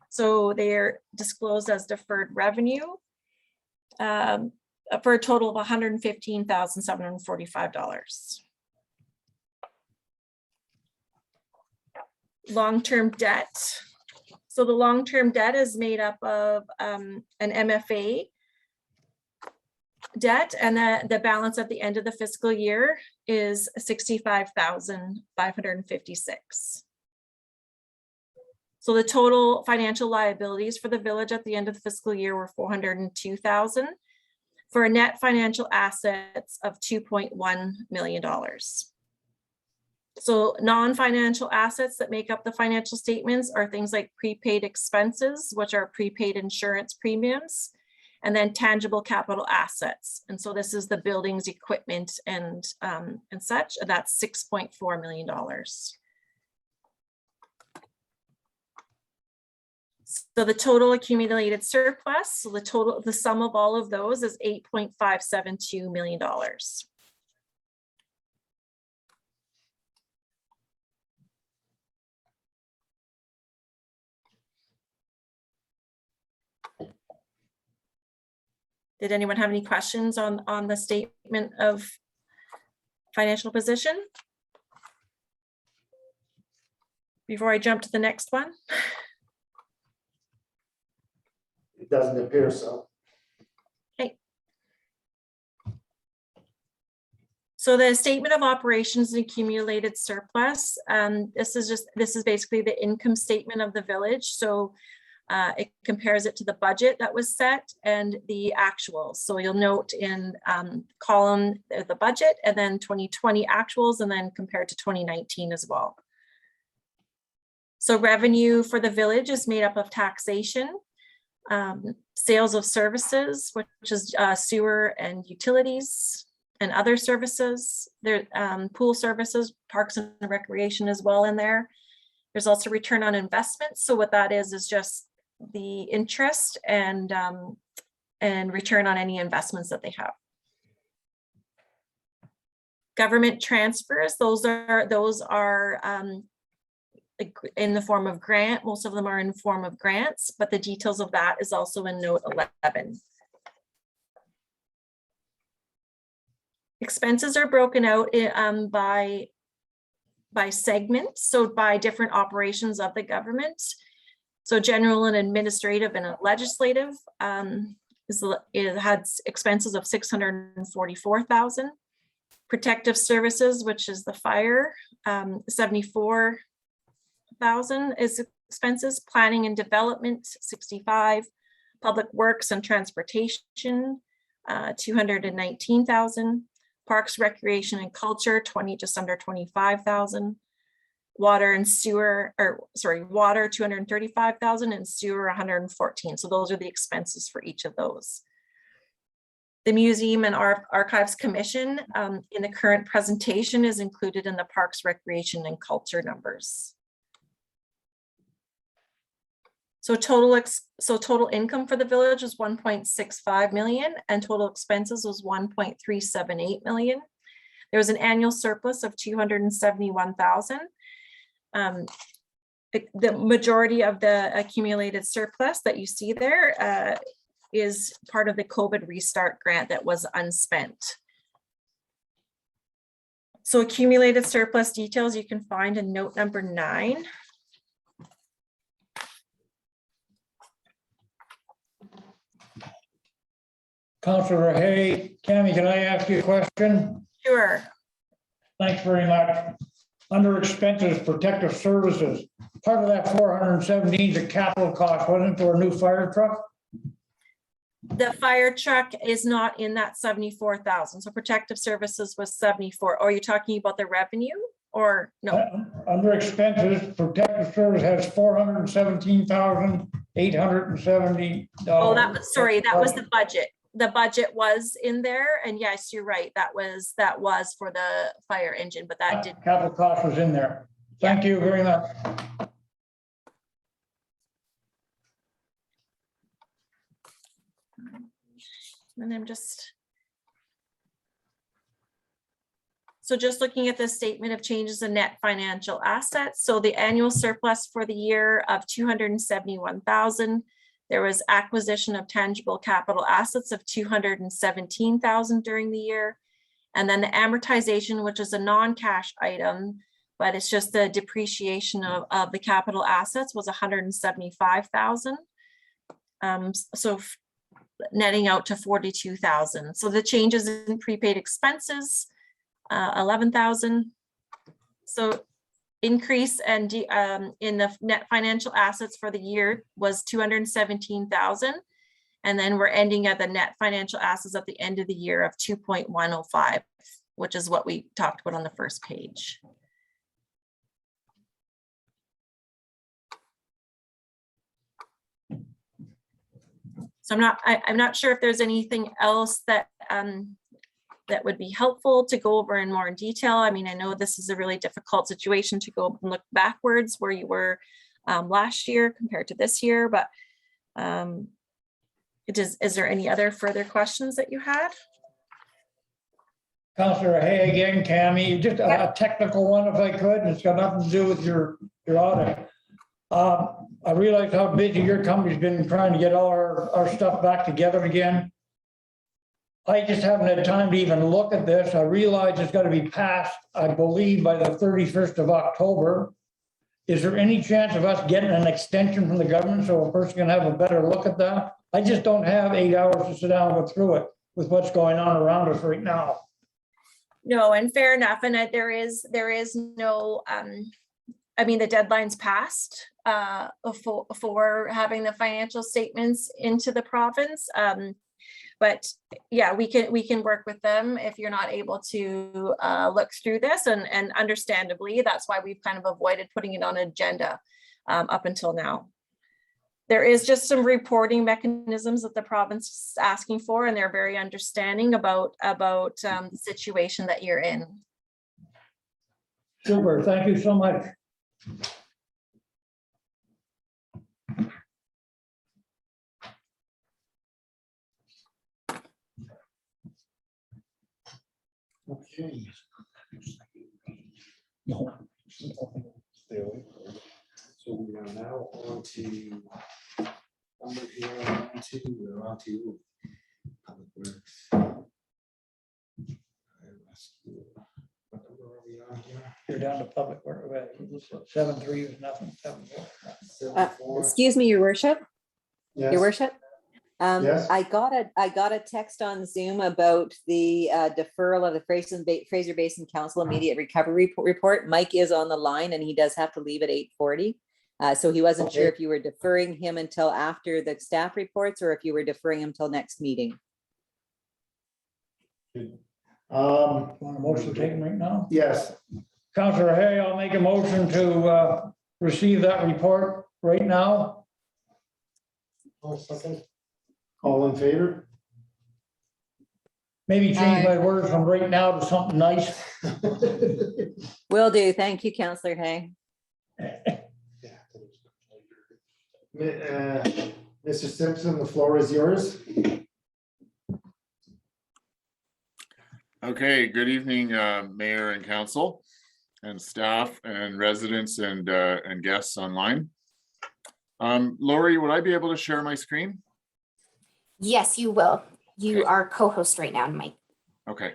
So they're disclosed as deferred revenue for a total of $115,745. Long-term debt. So the long-term debt is made up of an MFA debt, and the balance at the end of the fiscal year is $65,556. So the total financial liabilities for the village at the end of the fiscal year were $402,000 for a net financial assets of $2.1 million. So non-financial assets that make up the financial statements are things like prepaid expenses, which are prepaid insurance premiums, and then tangible capital assets. And so this is the buildings, equipment, and such. And that's $6.4 million. So the total accumulated surplus, so the sum of all of those is $8.572 million. Did anyone have any questions on the statement of financial position? Before I jump to the next one? It doesn't appear so. Okay. So the statement of operations and accumulated surplus, this is basically the income statement of the village. So it compares it to the budget that was set and the actuals. So you'll note in column the budget, and then 2020 actuals, and then compared to 2019 as well. So revenue for the village is made up of taxation, sales of services, which is sewer and utilities and other services. There pool services, parks and recreation as well in there. There's also return on investments. So what that is just the interest and return on any investments that they have. Government transfers, those are in the form of grant. Most of them are in the form of grants, but the details of that is also in note 11. Expenses are broken out by segment, so by different operations of the government. So general and administrative and legislative it had expenses of $644,000. Protective services, which is the fire, $74,000 is expenses. Planning and development, $65,000. Public works and transportation, $219,000. Parks, recreation, and culture, just under $25,000. Water and sewer, water $235,000 and sewer $114,000. So those are the expenses for each of those. The Museum and Archives Commission in the current presentation is included in the Parks, Recreation, and Culture numbers. So total income for the village was 1.65 million, and total expenses was 1.378 million. There was an annual surplus of 271,000. The majority of the accumulated surplus that you see there is part of the COVID restart grant that was unspent. So accumulated surplus details you can find in note number 9. Councillor Hay, Tammy, can I ask you a question? Sure. Thanks very much. Under expenses, protective services, part of that 417 is a capital cost, wasn't it, for a new fire truck? The fire truck is not in that 74,000. So protective services was 74. Or are you talking about the revenue or no? Under expenses, protective service has $417,870. Oh, that was, sorry, that was the budget. The budget was in there, and yes, you're right. That was for the fire engine, but that did. Capital cost was in there. Thank you very much. And I'm just. So just looking at the statement of changes in net financial assets. So the annual surplus for the year of 271,000. There was acquisition of tangible capital assets of 217,000 during the year. And then the amortization, which is a non-cash item, but it's just the depreciation of the capital assets, was 175,000. So netting out to 42,000. So the changes in prepaid expenses, 11,000. So increase and in the net financial assets for the year was 217,000. And then we're ending at the net financial assets at the end of the year of 2.105, which is what we talked about on the first page. So I'm not sure if there's anything else that that would be helpful to go over in more in detail. I mean, I know this is a really difficult situation to go and look backwards where you were last year compared to this year, but is there any other further questions that you had? Councillor Hay again, Cammy, just a technical one if I could, and it's got nothing to do with your audit. I realize how busy your company's been trying to get all our stuff back together again. I just haven't had time to even look at this. I realize it's got to be passed, I believe, by the 31st of October. Is there any chance of us getting an extension from the government so a person can have a better look at that? I just don't have 8 hours to sit down and go through it with what's going on around us right now. No, and fair enough. And there is no, I mean, the deadline's passed for having the financial statements into the province. But yeah, we can work with them if you're not able to look through this, and understandably, that's why we've kind of avoided putting it on an agenda up until now. There is just some reporting mechanisms that the province is asking for, and they're very understanding about the situation that you're in. Super, thank you so much. Okay. So we are now on to we're on to Public Works. What number are we on here? You're down to public work. 7.3 is nothing. 7.4. Excuse me, Your Worship. Yes. Your Worship. Yes. I got a text on Zoom about the deferral of the Fraser Basin Council Immediate Recovery Report. Mike is on the line and he does have to leave at 8:40. So he wasn't sure if you were deferring him until after the staff reports or if you were deferring him till next meeting. Want a motion taken right now? Yes. Councillor Hay, I'll make a motion to receive that report right now. Second. All in favor? Maybe change my words from right now to something nice. Will do. Thank you, Councillor Hay. Mr. Simpson, the floor is yours. Okay, good evening, Mayor and Council and staff and residents and guests online. Lori, would I be able to share my screen? Yes, you will. You are co-host right now, Mike. Okay.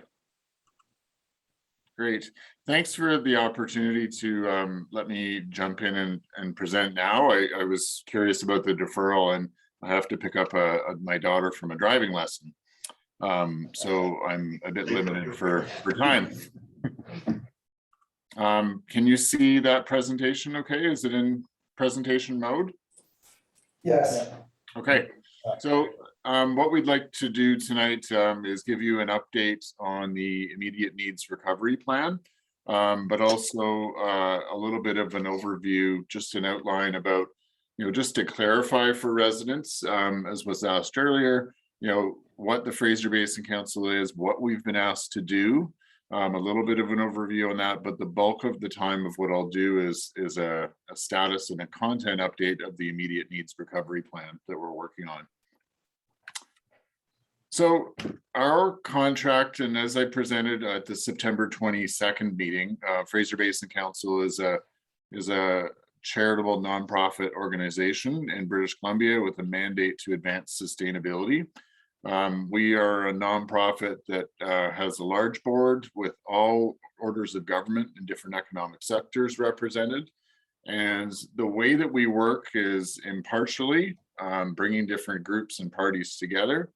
Great. Thanks for the opportunity to let me jump in and present now. I was curious about the deferral and I have to pick up my daughter from a driving lesson. So I'm a bit limited for time. Can you see that presentation okay? Is it in presentation mode? Yes. Okay, so what we'd like to do tonight is give you an update on the immediate needs recovery plan, but also a little bit of an overview, just an outline about, just to clarify for residents, as was asked earlier, what the Fraser Basin Council is, what we've been asked to do, a little bit of an overview on that, but the bulk of the time of what I'll do is a status and a content update of the immediate needs recovery plan that we're working on. So our contract, and as I presented at the September 22nd meeting, Fraser Basin Council is a charitable nonprofit organization in British Columbia with a mandate to advance sustainability. We are a nonprofit that has a large board with all orders of government in different economic sectors represented. And the way that we work is impartially bringing different groups and parties together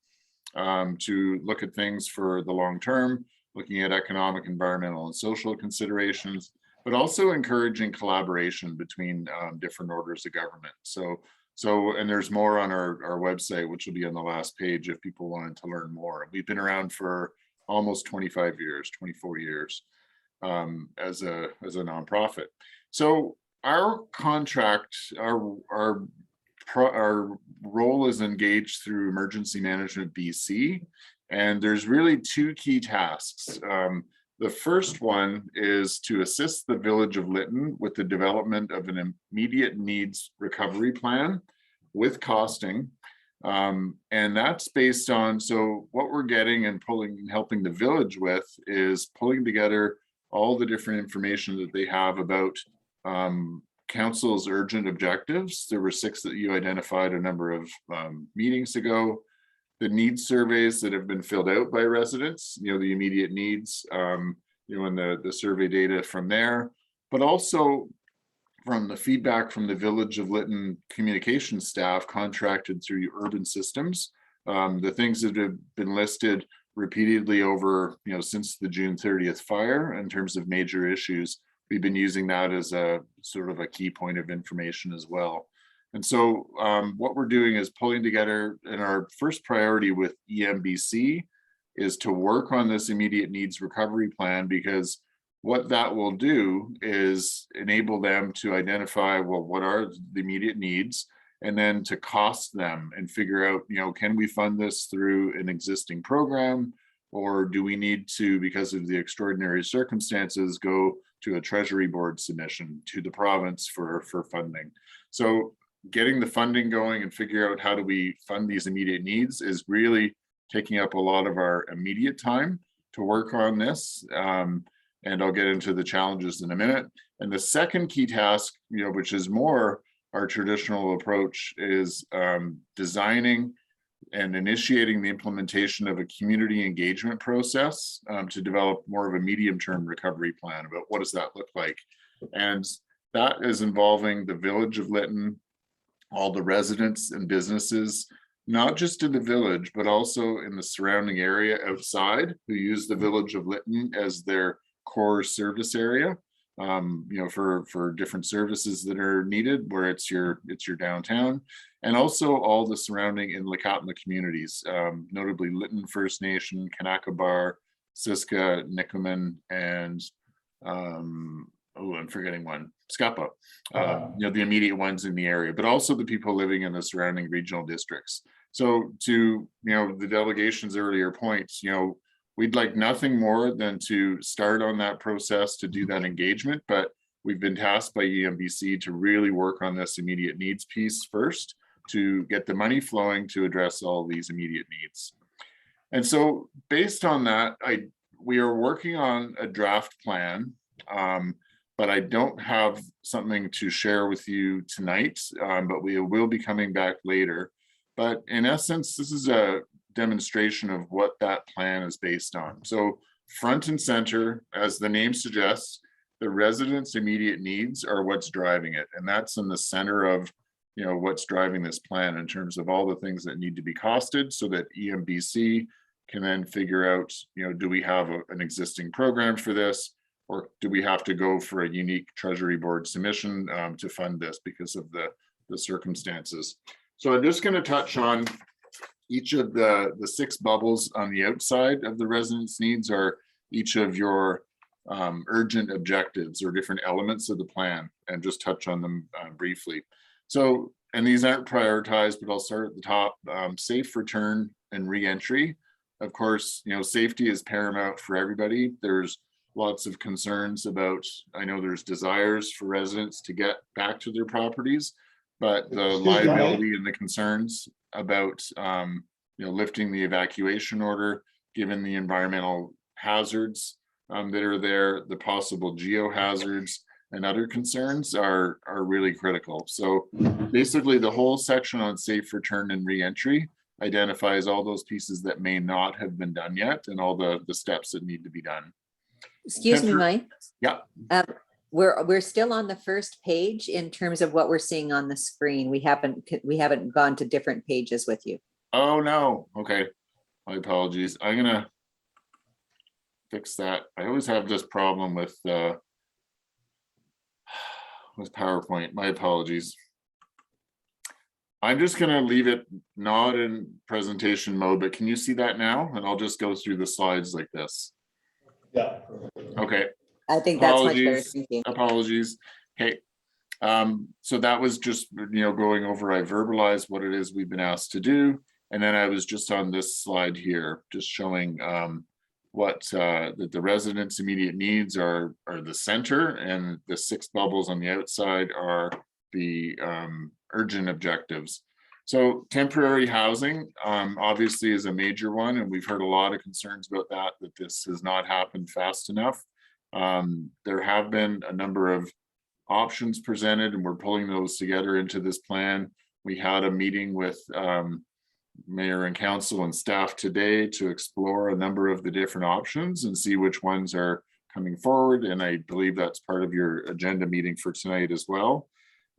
to look at things for the long term, looking at economic, environmental, and social considerations, but also encouraging collaboration between different orders of government. So, and there's more on our website, which will be on the last page if people wanted to learn more. We've been around for almost 25 years, 24 years as a nonprofit. So our contract, our role is engaged through Emergency Management BC, and there's really two key tasks. The first one is to assist the Village of Lytton with the development of an immediate needs recovery plan with costing. And that's based on, so what we're getting and helping the village with is pulling together all the different information that they have about council's urgent objectives. There were 6 that you identified a number of meetings ago. The needs surveys that have been filled out by residents, the immediate needs, and the survey data from there, but also from the feedback from the Village of Lytton communication staff contracted through Urban Systems. The things that have been listed repeatedly over, since the June 30th fire in terms of major issues, we've been using that as a sort of a key point of information as well. And so what we're doing is pulling together, and our first priority with EMBC is to work on this immediate needs recovery plan, because what that will do is enable them to identify, well, what are the immediate needs, and then to cost them and figure out, can we fund this through an existing program, or do we need to, because of the extraordinary circumstances, go to a Treasury Board submission to the province for funding. So getting the funding going and figure out how do we fund these immediate needs is really taking up a lot of our immediate time to work on this. And I'll get into the challenges in a minute. And the second key task, which is more our traditional approach, is designing and initiating the implementation of a community engagement process to develop more of a medium-term recovery plan about what does that look like. And that is involving the Village of Lytton, all the residents and businesses, not just in the village, but also in the surrounding area outside, who use the Village of Lytton as their core service area, for different services that are needed, where it's your downtown, and also all the surrounding in Lakatma communities, notably Lytton First Nation, Kanaka Bar, Siska, Nikuman, and I'm forgetting one, Scapa, the immediate ones in the area, but also the people living in the surrounding regional districts. So to, the delegation's earlier points, we'd like nothing more than to start on that process to do that engagement, but we've been tasked by EMBC to really work on this immediate needs piece first to get the money flowing to address all these immediate needs. And so based on that, we are working on a draft plan, but I don't have something to share with you tonight, but we will be coming back later. But in essence, this is a demonstration of what that plan is based on. So front and center, as the name suggests, the residents' immediate needs are what's driving it. And that's in the center of, what's driving this plan in terms of all the things that need to be costed so that EMBC can then figure out, do we have an existing program for this? or do we have to go for a unique Treasury Board submission to fund this because of the circumstances? So I'm just going to touch on each of the 6 bubbles on the outside of the residents' needs are each of your urgent objectives or different elements of the plan, and just touch on them briefly. So, and these aren't prioritized, but I'll start at the top. Safe return and re-entry. Of course, you know, safety is paramount for everybody. There's lots of concerns about, I know there's desires for residents to get back to their properties, but the liability and the concerns about you know, lifting the evacuation order, given the environmental hazards that are there, the possible geohazards and other concerns are really critical. So basically the whole section on safe return and re-entry identifies all those pieces that may not have been done yet and all the steps that need to be done. Excuse me, Mike. Yeah. We're still on the first page in terms of what we're seeing on the screen. We haven't gone to different pages with you. Oh no. Okay. My apologies. I'm gonna fix that. I always have this problem with PowerPoint. My apologies. I'm just gonna leave it not in presentation mode, but can you see that now? And I'll just go through the slides like this. Yeah. Okay. I think that's much better. Thank you. Apologies. Okay. So that was just, you know, going over, I verbalized what it is we've been asked to do. And then I was just on this slide here, just showing what that the residents' immediate needs are the center, and the 6 bubbles on the outside are the urgent objectives. So temporary housing obviously is a major one, and we've heard a lot of concerns about that this has not happened fast enough. There have been a number of options presented, and we're pulling those together into this plan. We had a meeting with Mayor and Council and staff today to explore a number of the different options and see which ones are coming forward. And I believe that's part of your agenda meeting for tonight as well.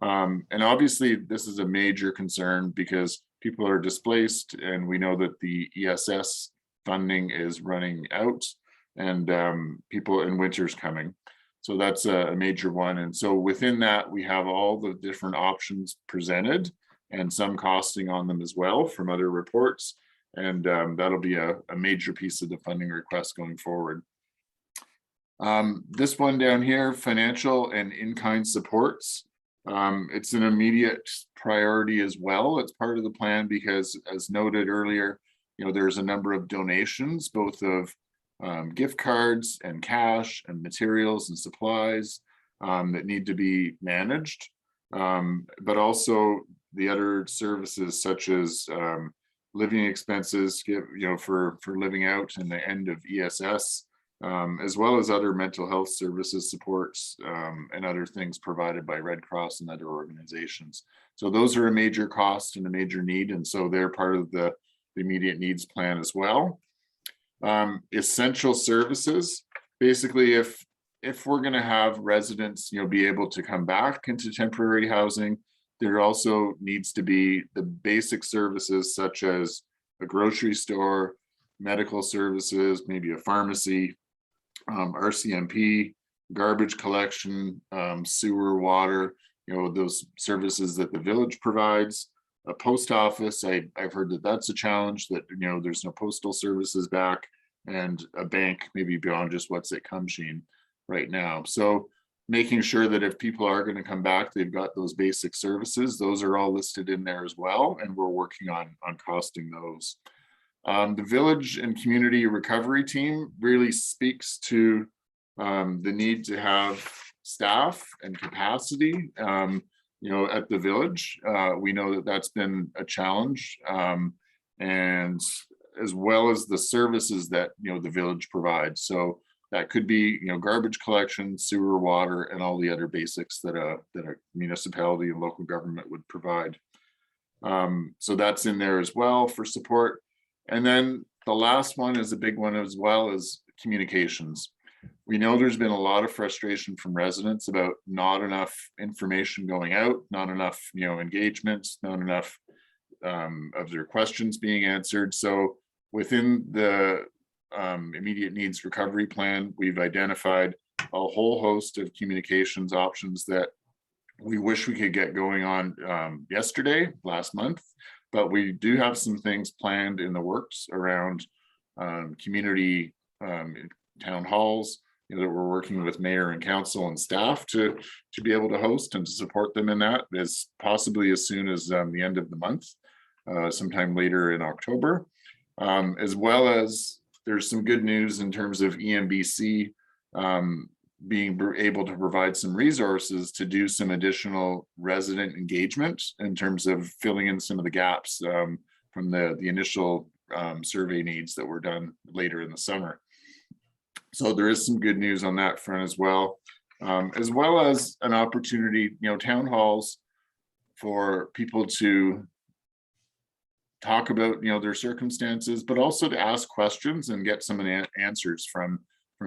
And obviously this is a major concern because people are displaced, and we know that the ESS funding is running out, and people in winter's coming. So that's a major one. And so within that, we have all the different options presented and some costing on them as well from other reports. And that'll be a major piece of the funding request going forward. This one down here, financial and in-kind supports. It's an immediate priority as well. It's part of the plan because, as noted earlier, you know, there's a number of donations, both of gift cards and cash and materials and supplies that need to be managed, but also the other services such as living expenses, you know, for living out in the end of ESS, as well as other mental health services supports and other things provided by Red Cross and other organizations. So those are a major cost and a major need, and so they're part of the immediate needs plan as well. Essential services, basically if we're going to have residents, you know, be able to come back into temporary housing, there also needs to be the basic services such as a grocery store, medical services, maybe a pharmacy, RCMP, garbage collection, sewer, water, you know, those services that the village provides. A post office, I've heard that that's a challenge, that, you know, there's no postal services back, and a bank maybe beyond just what's at Cumsheen right now. So making sure that if people are going to come back, they've got those basic services. Those are all listed in there as well, and we're working on costing those. The village and community recovery team really speaks to the need to have staff and capacity, you know, at the village. We know that that's been a challenge, and as well as the services that, you know, the village provides. So that could be, you know, garbage collection, sewer, water, and all the other basics that a municipality and local government would provide. So that's in there as well for support. And then the last one is a big one as well, is communications. We know there's been a lot of frustration from residents about not enough information going out, not enough, you know, engagements, not enough of their questions being answered. So within the immediate needs recovery plan, we've identified a whole host of communications options that we wish we could get going on last month, but we do have some things planned in the works around community town halls, that we're working with mayor and council and staff to be able to host and to support them in that, as possibly as soon as the end of the month, sometime later in October. As well as there's some good news in terms of EMBC being able to provide some resources to do some additional resident engagement in terms of filling in some of the gaps from the initial survey needs that were done later in the summer. So there is some good news on that front as well as an opportunity, town halls for people to talk about, their circumstances, but also to ask questions and get some answers from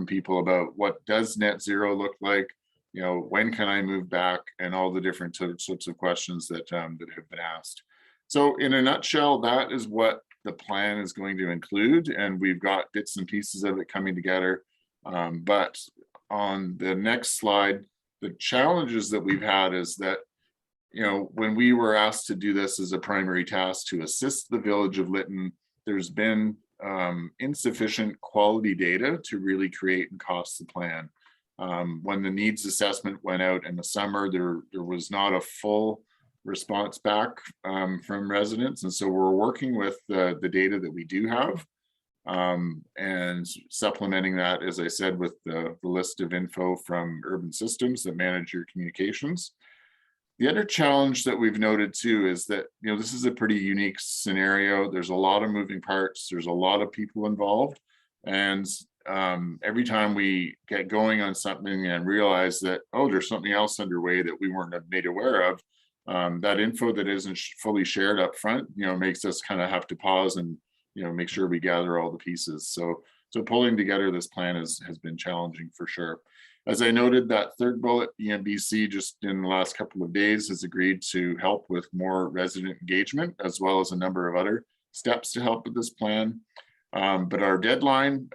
people about what does net zero look like, when can I move back, and all the different sorts of questions that have been asked. So in a nutshell, that is what the plan is going to include, and we've got bits and pieces of it coming together. But on the next slide, the challenges that we've had is that, when we were asked to do this as a primary task to assist the village of Lytton, there's been insufficient quality data to really create and cost the plan. When the needs assessment went out in the summer, there was not a full response back from residents. And so we're working with the data that we do have and supplementing that, as I said, with the list of info from urban systems that manage your communications. The other challenge that we've noted too is that, this is a pretty unique scenario. There's a lot of moving parts. There's a lot of people involved. And every time we get going on something and realize that, oh, there's something else underway that we weren't made aware of, that info that isn't fully shared up front, makes us kind of have to pause and, make sure we gather all the pieces. So pulling together this plan has been challenging for sure. As I noted, that third bullet, EMBC, just in the last couple of days has agreed to help with more resident engagement, as well as a number of other steps to help with this plan. But our deadline,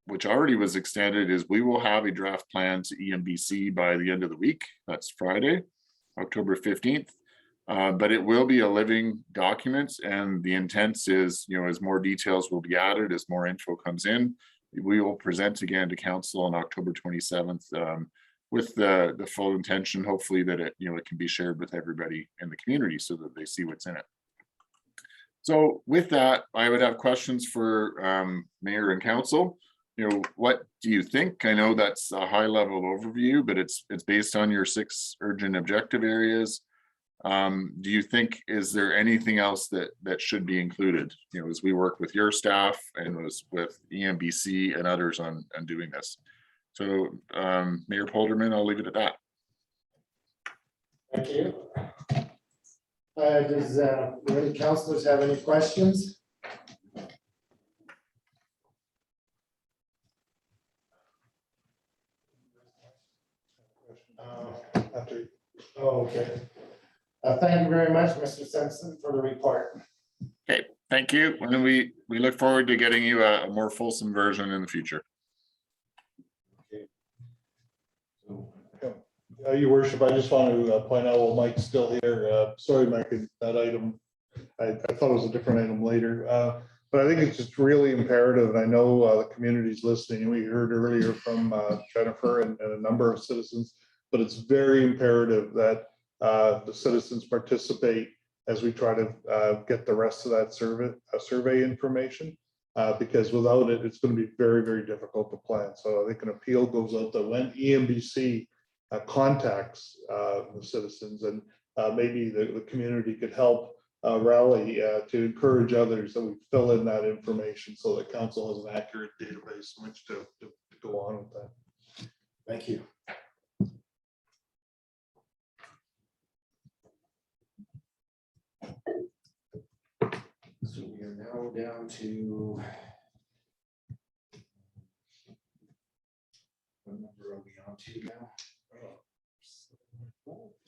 which already was extended, is we will have a draft plan to EMBC by the end of the week. That's Friday, October 15th. But it will be a living document, and the intent is, as more details will be added, as more info comes in, we will present again to council on October 27th with the full intention, hopefully, that it can be shared with everybody in the community so that they see what's in it. So with that, I would have questions for mayor and council. What do you think? I know that's a high level overview, but it's based on your 6 urgent objective areas. Do you think, is there anything else that should be included, as we work with your staff and with EMBC and others on doing this? So Mayor Polderman, I'll leave it at that. Thank you. Does any councilors have any questions? Oh, okay. Thank you very much, Mr. Simpson, for the report. Okay, thank you. And we look forward to getting you a more fulsome version in the future. Your worship, I just want to point out while Mike's still here, sorry, Mike, that item, I thought it was a different item later, but I think it's just really imperative, and I know the community's listening. We heard earlier from Jennifer and a number of citizens, but it's very imperative that the citizens participate as we try to get the rest of that survey information, because without it, it's going to be very, very difficult to plan. So I think an appeal goes out that when EMBC contacts the citizens, and maybe the community could help rally to encourage others that we fill in that information so that council has an accurate database in which to go on with that. Thank you. So we are now down to, what number are we on to now?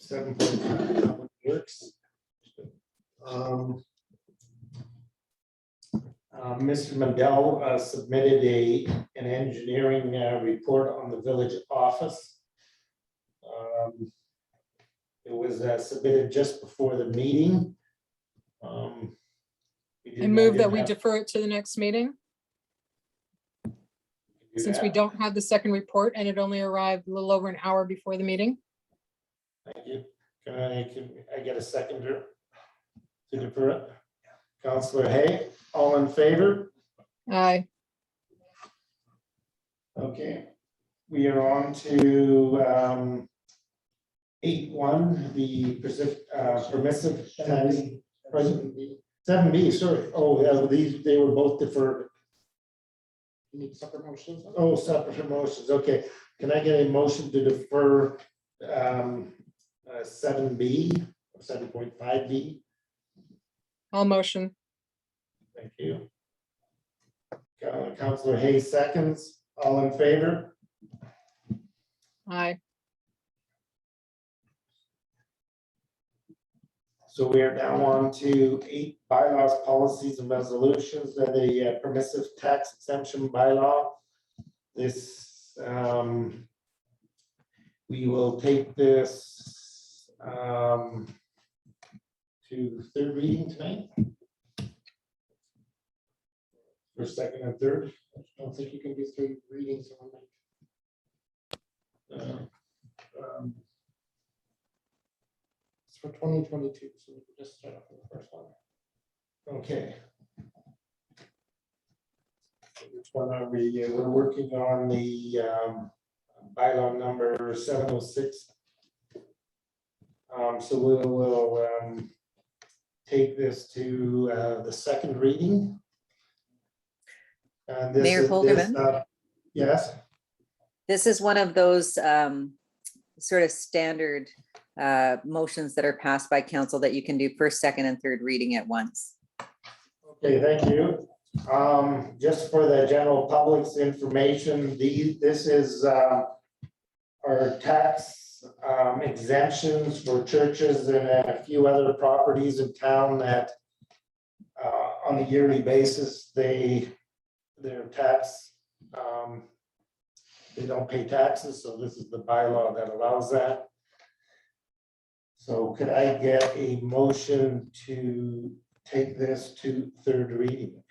7.5 works. Mr. Mandel submitted an engineering report on the village office. It was submitted just before the meeting. I move that we defer it to the next meeting, since we don't have the second report and it only arrived a little over an hour before the meeting. Thank you. Can I get a seconder to defer it? Councillor Hay, all in favor? Aye. Okay, we are on to 8.1, the permissive tax. 7B, sorry. Oh, yeah, they were both deferred. You need separate motions? Oh, separate motions. Okay. Can I get a motion to defer 7B or 7.5B? All motion. Thank you. Councillor Hayes seconds. All in favor? Aye. So we are now on to 8 bylaws, policies, and resolutions, and the permissive tax exemption bylaw. This, we will take this to third reading tonight. For second and third. I don't think you can do 3 readings on that. It's for 2022, so we can just start off with the first one. Okay. Which one are we? We're working on the bylaw number 706. So we'll take this to the second reading. And this Mayor is- this, Holderman? Yes. This is one of those sort of standard motions that are passed by council that you can do first, second, and third reading at once. Okay, thank you. Just for the general public's information, this is our tax exemptions for churches and a few other properties in town that on a yearly basis, their tax, they don't pay taxes, so this is the bylaw that allows that. So could I get a motion to take this to third reading?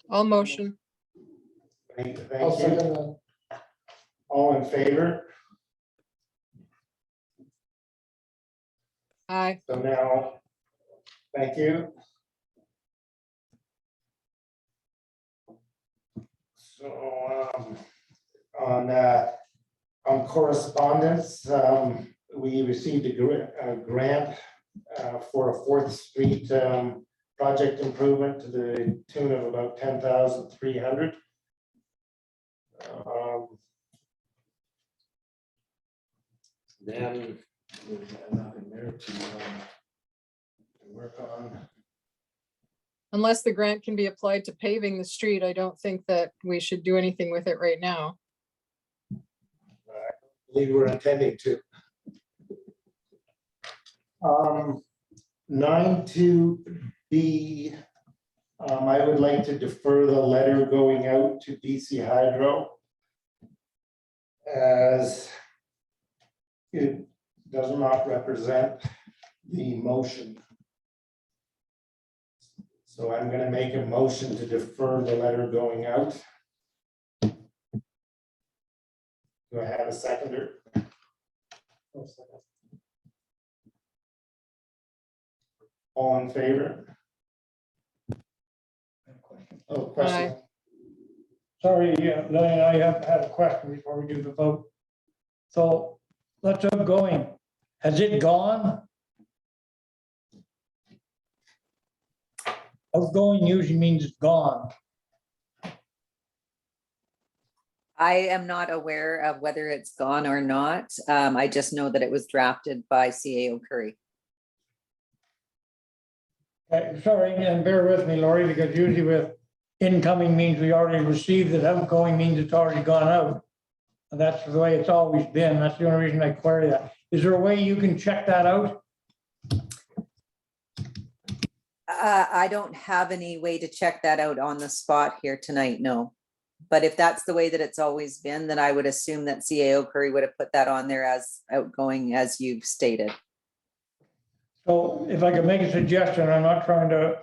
All motion. Thank I'll second you. that. All in favor? Aye. So now, thank you. So on correspondence, we received a grant for a 4th Street project improvement to the tune of about $10,300. Then we've got nothing there to work on. Unless the grant can be applied to paving the street, I don't think that we should do anything with it right now. I believe we're intending to. 9.2B, I would like to defer the letter going out to BC Hydro, as it does not represent the motion. So I'm going to make a motion to defer the letter going out. Do I have a seconder? All in favor? Oh, question. Aye. Sorry, Lillian, I have had a question before we do the vote. So let's get going. Has it gone? Outgoing usually means it's gone. I am not aware of whether it's gone or not. I just know that it was drafted by CAO Curry. Sorry, and bear with me, Laurie, because usually with incoming means we already received it, outgoing means it's already gone out. And that's the way it's always been. That's the only reason I query that. Is there a way you can check that out? I don't have any way to check that out on the spot here tonight, no. But if that's the way that it's always been, then I would assume that CAO Curry would have put that on there as outgoing, as you've stated. So if I could make a suggestion, I'm not trying to,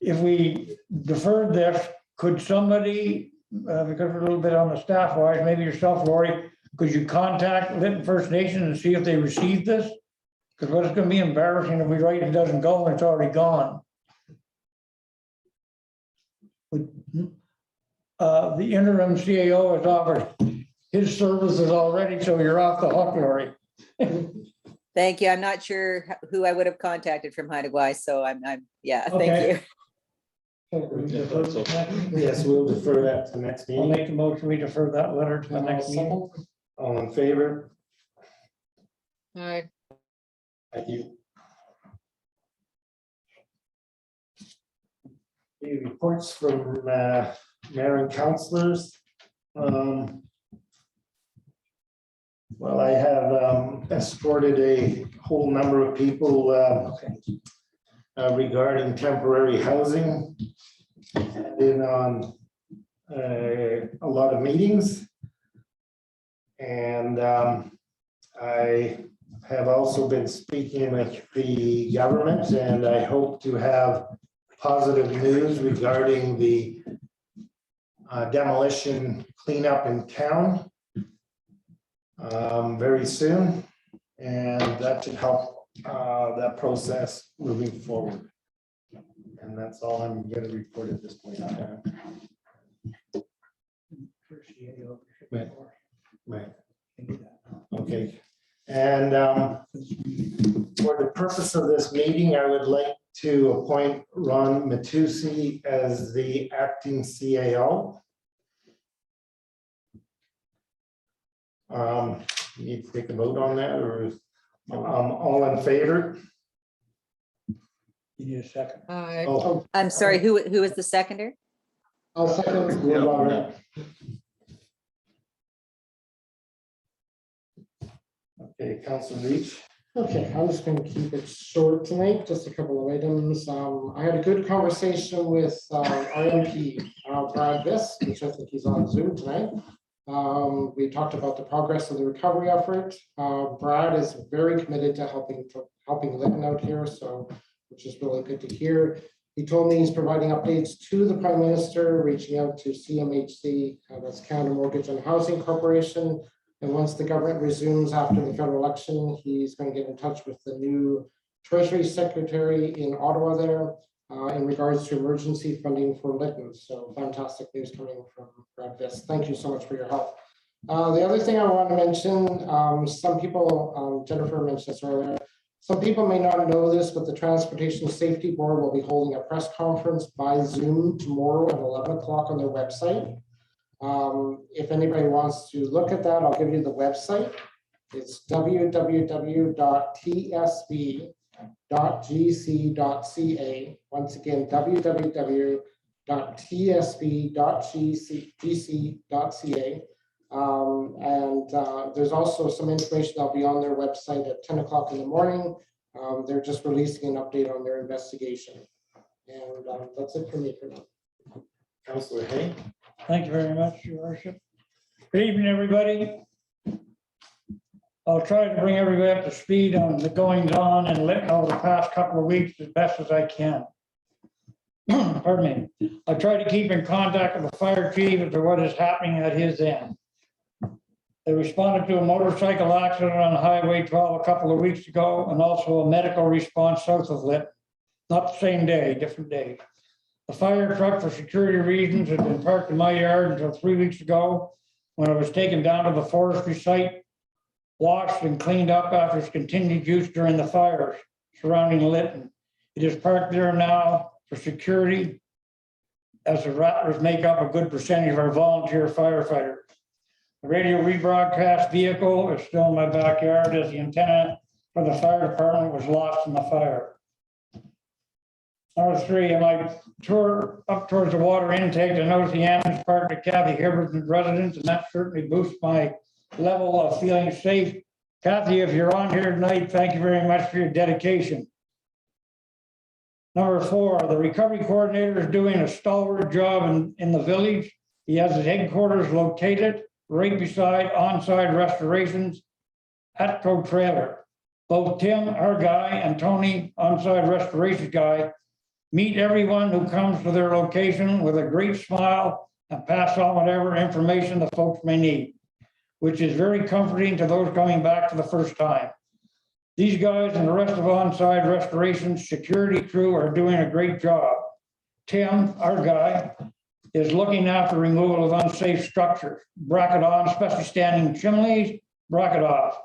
if we deferred this, could somebody, because we're a little bit on the staff wise, maybe yourself, Lori, could you contact Litton First Nation and see if they received this? Because what's going to be embarrassing if we write it doesn't go and it's already gone. The interim CAO has offered his services already, so you're off the hook, Lori. Thank you. I'm not sure who I would have contacted from Haida Gwaii, so I'm, yeah, Okay. thank you. Yes, we'll defer that to the next I'll meeting. make the motion, we defer that letter to the next meeting. All in favor? Aye. Thank you. The reports from mayor and councilors. Well, I have escorted a whole number of people regarding temporary housing. I've been on a lot of meetings. And I have also been speaking with the government, and I hope to have positive news regarding the demolition cleanup in town very soon, and that should help that process moving forward. And that's all I'm going to report at this point in time. Right. Okay. And for the purpose of this meeting, I would like to appoint Ron Matusi as the acting CAO. You need to take a vote on that, or all in favor? You need a second. Aye. Oh, I'm sorry, who is the seconder? I'll second. yeah. Okay, Councilor Leach. Okay, I'm just going to keep it short tonight, just a couple of items. I had a good conversation with our MP, Brad Viss, which I think he's on Zoom tonight. We talked about the progress of the recovery effort. Brad is very committed to helping Litton out here, so which is really good to hear. He told me he's providing updates to the Prime Minister, reaching out to CMHC, that's Canada Mortgage and Housing Corporation. And once the government resumes after the federal election, he's going to get in touch with the new Treasury Secretary in Ottawa there in regards to emergency funding for Litton. So fantastic news coming from Brad Viss. Thank you so much for your help. The other thing I want to mention, some people, Jennifer mentioned this earlier, some people may not know this, but the Transportation Safety Board will be holding a press conference by Zoom tomorrow at 11 o'clock on their website. If anybody wants to look at that, I'll give you the website. It's www.tsb.gc.ca. Once again, www.tsb.gc.ca. There's also some information that'll be on their website at 10 o'clock in the morning. They're just releasing an update on their investigation. And that's it for me for now. Councilor Hay. Thank you very much, Your Worship. Good evening, everybody. I'll try to bring everybody up to speed on the goings on and Litton over the past couple of weeks as best as I can. Pardon me. I try to keep in contact with the fire chief as to what is happening at his end. They responded to a motorcycle accident on Highway 12 a couple of weeks ago, and also a medical response south of Litton. Not the same day, different day. The fire truck, for security reasons, had been parked in my yard until 3 weeks ago, when it was taken down to the forestry site, washed and cleaned up after its continued use during the fires surrounding Litton. It is parked there now for security, as the Rattlers make up a good percentage of our volunteer firefighters. The radio rebroadcast vehicle is still in my backyard, as the antenna for the fire department was lost in the fire. Number 3, in my tour up towards the water intake, I noticed the ambulance parked at Kathy Hibberton's residence, and that certainly boosts my level of feeling safe. Kathy, if you're on here tonight, thank you very much for your dedication. Number 4, the recovery coordinator is doing a stalwart job in the village. He has his headquarters located right beside On-Side Restoration's Atco trailer. Both Tim, our guy, and Tony, On-Side Restoration's guy, meet everyone who comes to their location with a great smile and pass on whatever information the folks may need, which is very comforting to those coming back for the first time. These guys and the rest of On-Side Restoration's security crew are doing a great job. Tim, our guy, is looking after removal of unsafe structures, bracket on, especially standing chimneys, bracket off,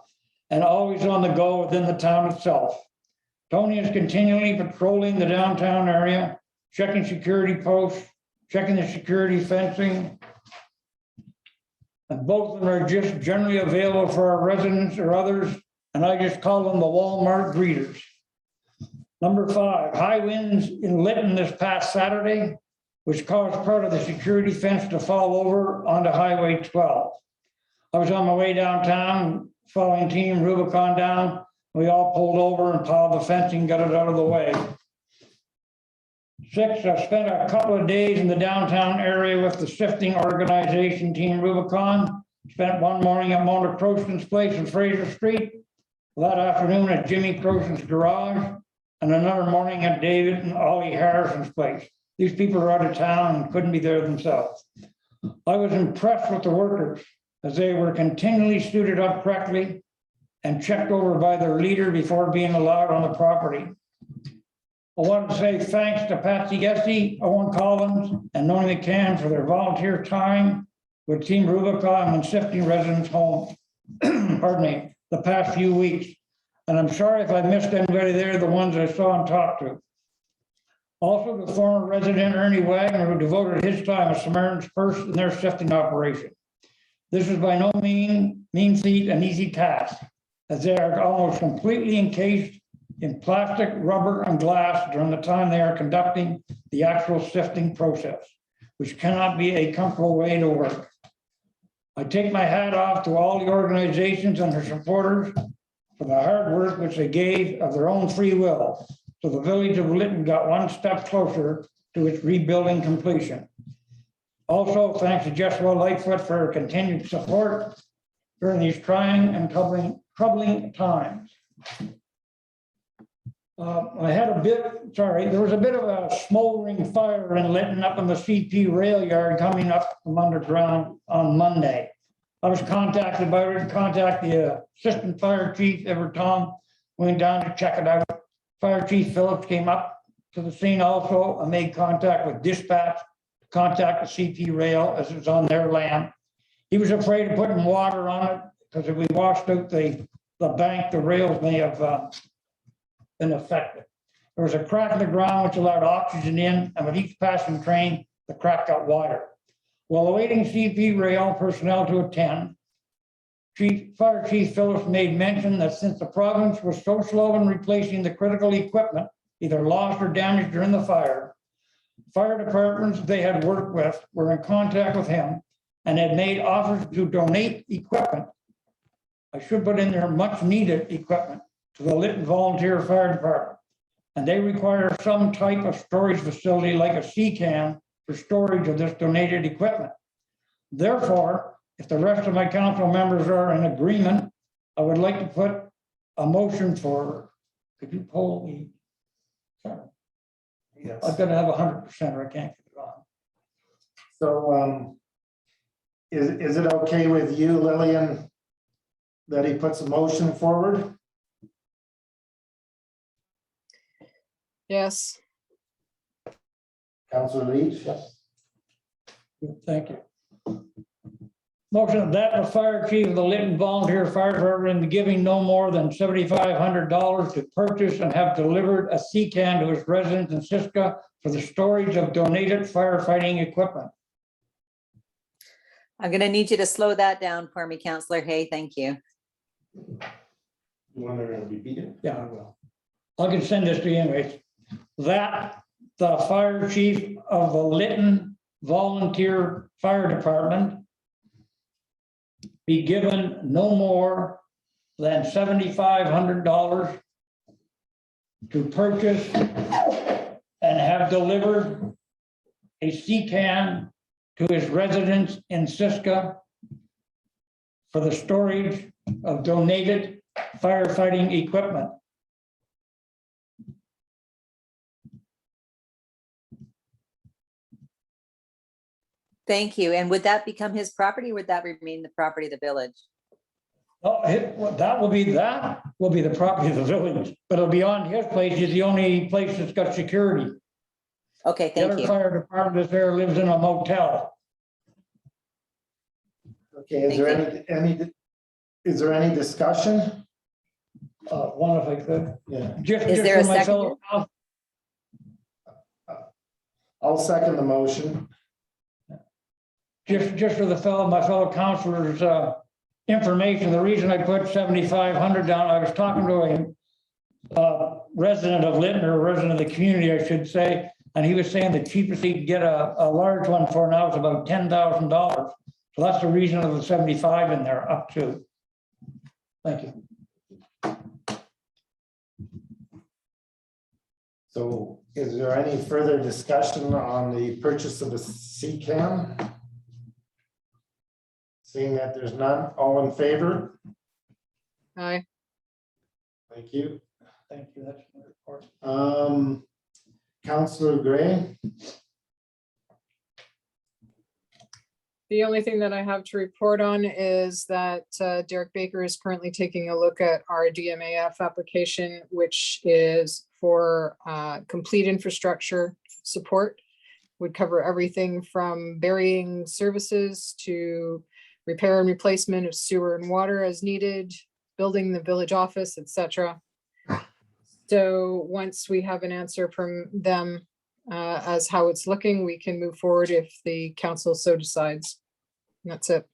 and always on the go within the town itself. Tony is continually patrolling the downtown area, checking security posts, checking the security fencing. And both of them are just generally available for our residents or others, and I just call them the Walmart greeters. Number 5, high winds in Lytton this past Saturday, which caused part of the security fence to fall over onto Highway 12. I was on my way downtown, following Team Rubicon down. We all pulled over and piled the fencing, got it out of the way. 6, I spent a couple of days in the downtown area with the sifting organization, Team Rubicon. Spent one morning at Mona Croston's place in Fraser Street, that afternoon at Jimmy Croston's garage, and another morning at David and Ollie Harrison's place. These people are out of town and couldn't be there themselves. I was impressed with the workers as they were continually suited up correctly and checked over by their leader before being allowed on the property. I want to say thanks to Patsy Gessie, Owen Collins, and Noni McCann for their volunteer time with Team Rubicon when sifting residents home, pardon me, the past few weeks. And I'm sorry if I missed anybody there, the ones I saw and talked to. Also, the former resident Ernie Wagner, who devoted his time as Samaritan's Purse in their sifting operation. This is by no mean feat an easy task, as they are almost completely encased in plastic, rubber, and glass during the time they are conducting the actual sifting process, which cannot be a comfortable way to work. I take my hat off to all the organizations and their supporters for the hard work which they gave of their own free will. So the village of Lytton got one step closer to its rebuilding completion. Also, thanks to Joshua Lightfoot for her continued support during these trying and troubling times. There was a bit of a smoldering fire in Lytton up in the CP rail yard coming up from underground on Monday. I was contacted about it, contacted the assistant fire chief, Everett Tom, went down to check it out. Fire Chief Phillips came up to the scene also and made contact with dispatch, contact the CP rail as it was on their land. He was afraid of putting water on it because if we washed out the bank, the rails may have been affected. There was a crack in the ground which allowed oxygen in, and with each passing train, the crack got wider. While awaiting CP rail personnel to attend, Fire Chief Phillips made mention that since the province was so slow in replacing the critical equipment, either lost or damaged during the fire departments they had worked with were in contact with him and had made offers to donate equipment. I should put in there much needed equipment to the Lytton Volunteer Fire Department. And they require some type of storage facility like a C-can for storage of this donated equipment. Therefore, if the rest of my council members are in agreement, I would like to put a motion forward. Could you poll me? Sorry. Yes. I've got to have 100% or I can't get it on. So is it okay with you, Lillian, that he puts a motion forward? Yes. Councilor Leach, yes. Thank you. Motion that the fire chief of the Lytton Volunteer Fire Department be giving no more than $7,500 to purchase and have delivered a C-can to his residence in Siska for the storage of donated firefighting equipment. I'm going to need you to slow that down for me, Councillor Hay. Thank you. You want to repeat it? Yeah, I will. I can send this to you anyways. That the fire chief of the Lytton Volunteer Fire Department be given no more than $7,500 to purchase have delivered a C-can to his residence in Siska for the storage of donated firefighting equipment. Thank you. And would that become his property or would that remain the property of the village? Oh, that will be the property of the village, but it'll be on his place. He's the only place that's got security. Okay, The thank other you. fire department that's there lives in a motel. Okay, is there any discussion? One if I could. Yeah. Is there a for my second? fellow- I'll second the motion. Just for my fellow councilors, information, the reason I put 7,500 down, I was talking to a resident of Litton, or a resident of the community, I should say, and he was saying the cheapest he could get a large one for now is about $10,000. So that's the reason of the 75 in there up to. Thank you. So is there any further discussion on the purchase of the C-CAM? Seeing that there's none, all in favor? Aye. Thank you. Thank you. That's my report. Councillor Gray? The only thing that I have to report on is that Derek Baker is currently taking a look at our DMAF application, which is for complete infrastructure support. Would cover everything from burying services to repair and replacement of sewer and water as needed, building the village office, etc. So once we have an answer from them as how it's looking, we can move forward if the council so decides. And that's it.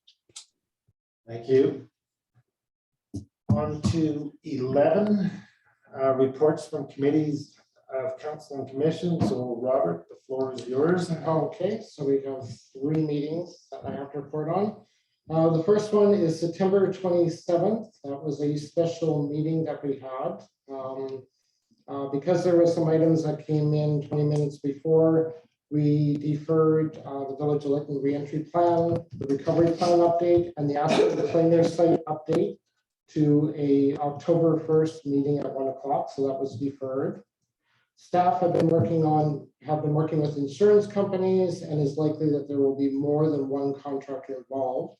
Thank you. On to 11, reports from committees of council and commission. So Robert, the floor is yours. Okay, so we have 3 meetings that I have to report on. The first one is September 27th. That was a special meeting that we had. Because there were some items that came in 20 minutes before, we deferred the Village of Litton reentry plan, the recovery plan update, and the Aspen Plainer site update to a October 1st meeting at 1 o'clock. So that was deferred. Staff have been working with insurance companies, and it's likely that there will be more than one contractor involved.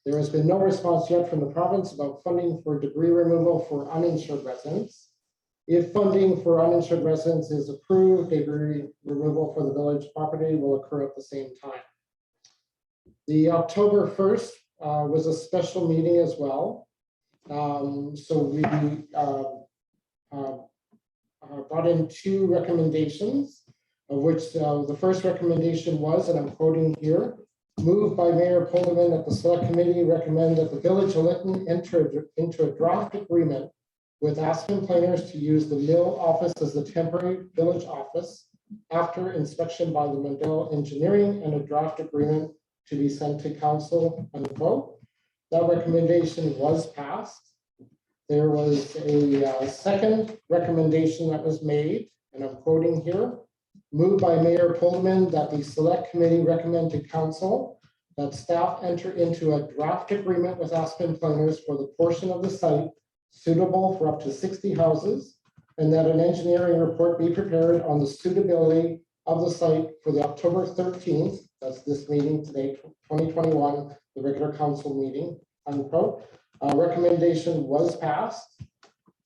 There has been no response yet from the province about funding for debris removal for uninsured residents. If funding for uninsured residents is approved, debris removal for the village property will occur at the same time. The October 1st was a special meeting as well. So we brought in 2 recommendations, of which the first recommendation was, and I'm quoting here, moved by Mayor Polderman that the select committee recommend that the Village of Litton enter into a draft agreement with Aspen Planers to use the mill office as the temporary village office after inspection by the Mendel Engineering, and a draft agreement to be sent to council, unquote. That recommendation was passed. There was a second recommendation that was made, and I'm quoting here, moved by Mayor Pullman that the select committee recommend to council that staff enter into a draft agreement with Aspen Planners for the portion of the site suitable for up to 60 houses, and that an engineering report be prepared on the suitability of the site for the October 13th, that's this meeting today, 2021, the regular council meeting, unquote. Recommendation was passed.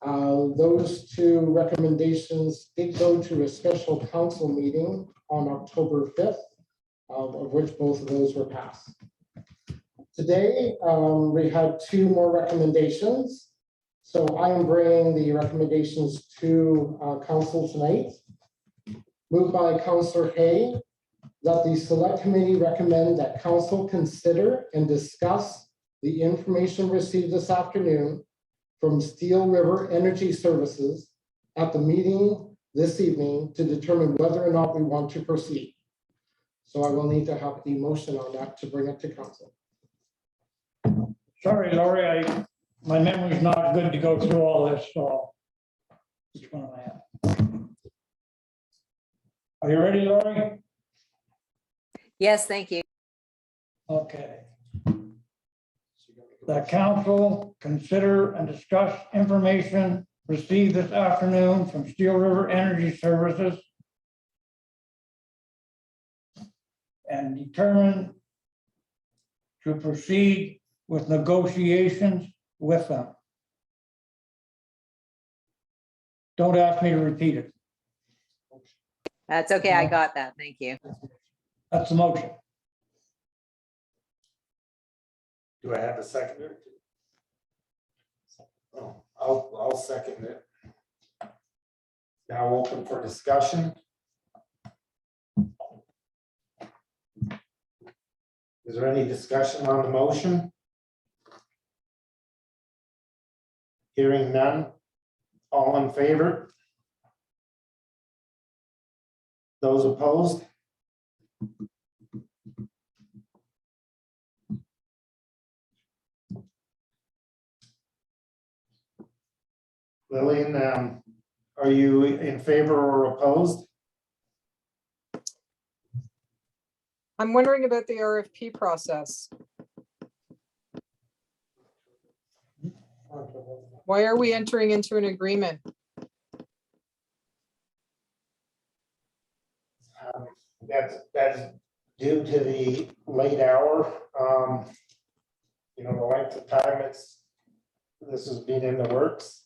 Those 2 recommendations did go to a special council meeting on October 5th, of which both of those were passed. Today, we had 2 more recommendations. So I am bringing the recommendations to council tonight. Moved by Councillor Hay that the select committee recommend that council consider and discuss the information received this afternoon from Steel River Energy Services at the meeting this evening to determine whether or not we want to proceed. So I will need to have a motion on that to bring it to council. Sorry, Laurie, my memory's not good to go through all this, so. Which one am I at? Are you ready, Lori? Yes, thank you. Okay. The council consider and discuss information received this afternoon from Steel River Energy Services and determine to proceed with negotiations with them. Don't ask me to repeat it. That's okay. I got that. Thank you. That's the motion. Do I have a seconder? Oh, I'll second it. Now open for discussion. Is there any discussion on the motion? Hearing none. All in favor? Those opposed? Lillian, are you in favor or opposed? I'm wondering about the RFP process. Why are we entering into an agreement? That's due to the late hour. You know, the length of time this has been in the works.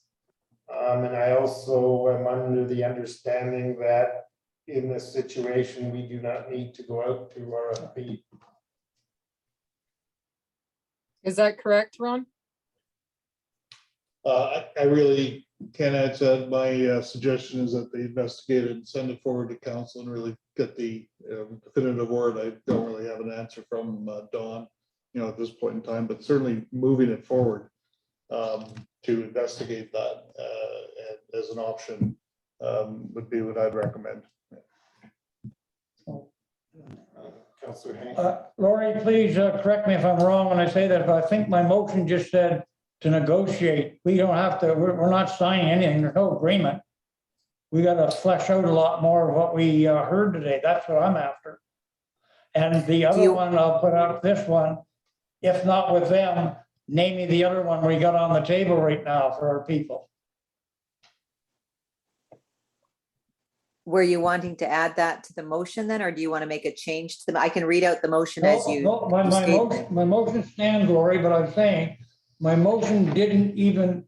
And I also am under the understanding that in this situation, we do not need to go out to RFP. Is that correct, Ron? I really can't answer that. My suggestion is that they investigate it and send it forward to council and really get the definitive word. I don't really have an answer from Dawn, you know, at this point in time, but certainly moving it forward to investigate that as an option would be what I'd recommend. Councillor Hank. Lori, please correct me if I'm wrong when I say that, but I think my motion just said to negotiate. We don't have to, we're not signing anything, there's no agreement. We got to flesh out a lot more of what we heard today. That's what I'm after. And the other one, I'll put up this one, if not with them, name me the other one we got on the table right now for our people. Were you wanting to add that to the motion then, or do you want to make a change to them? I can read out the motion as you. No, my motion stands, Lori, but I'm saying my motion didn't even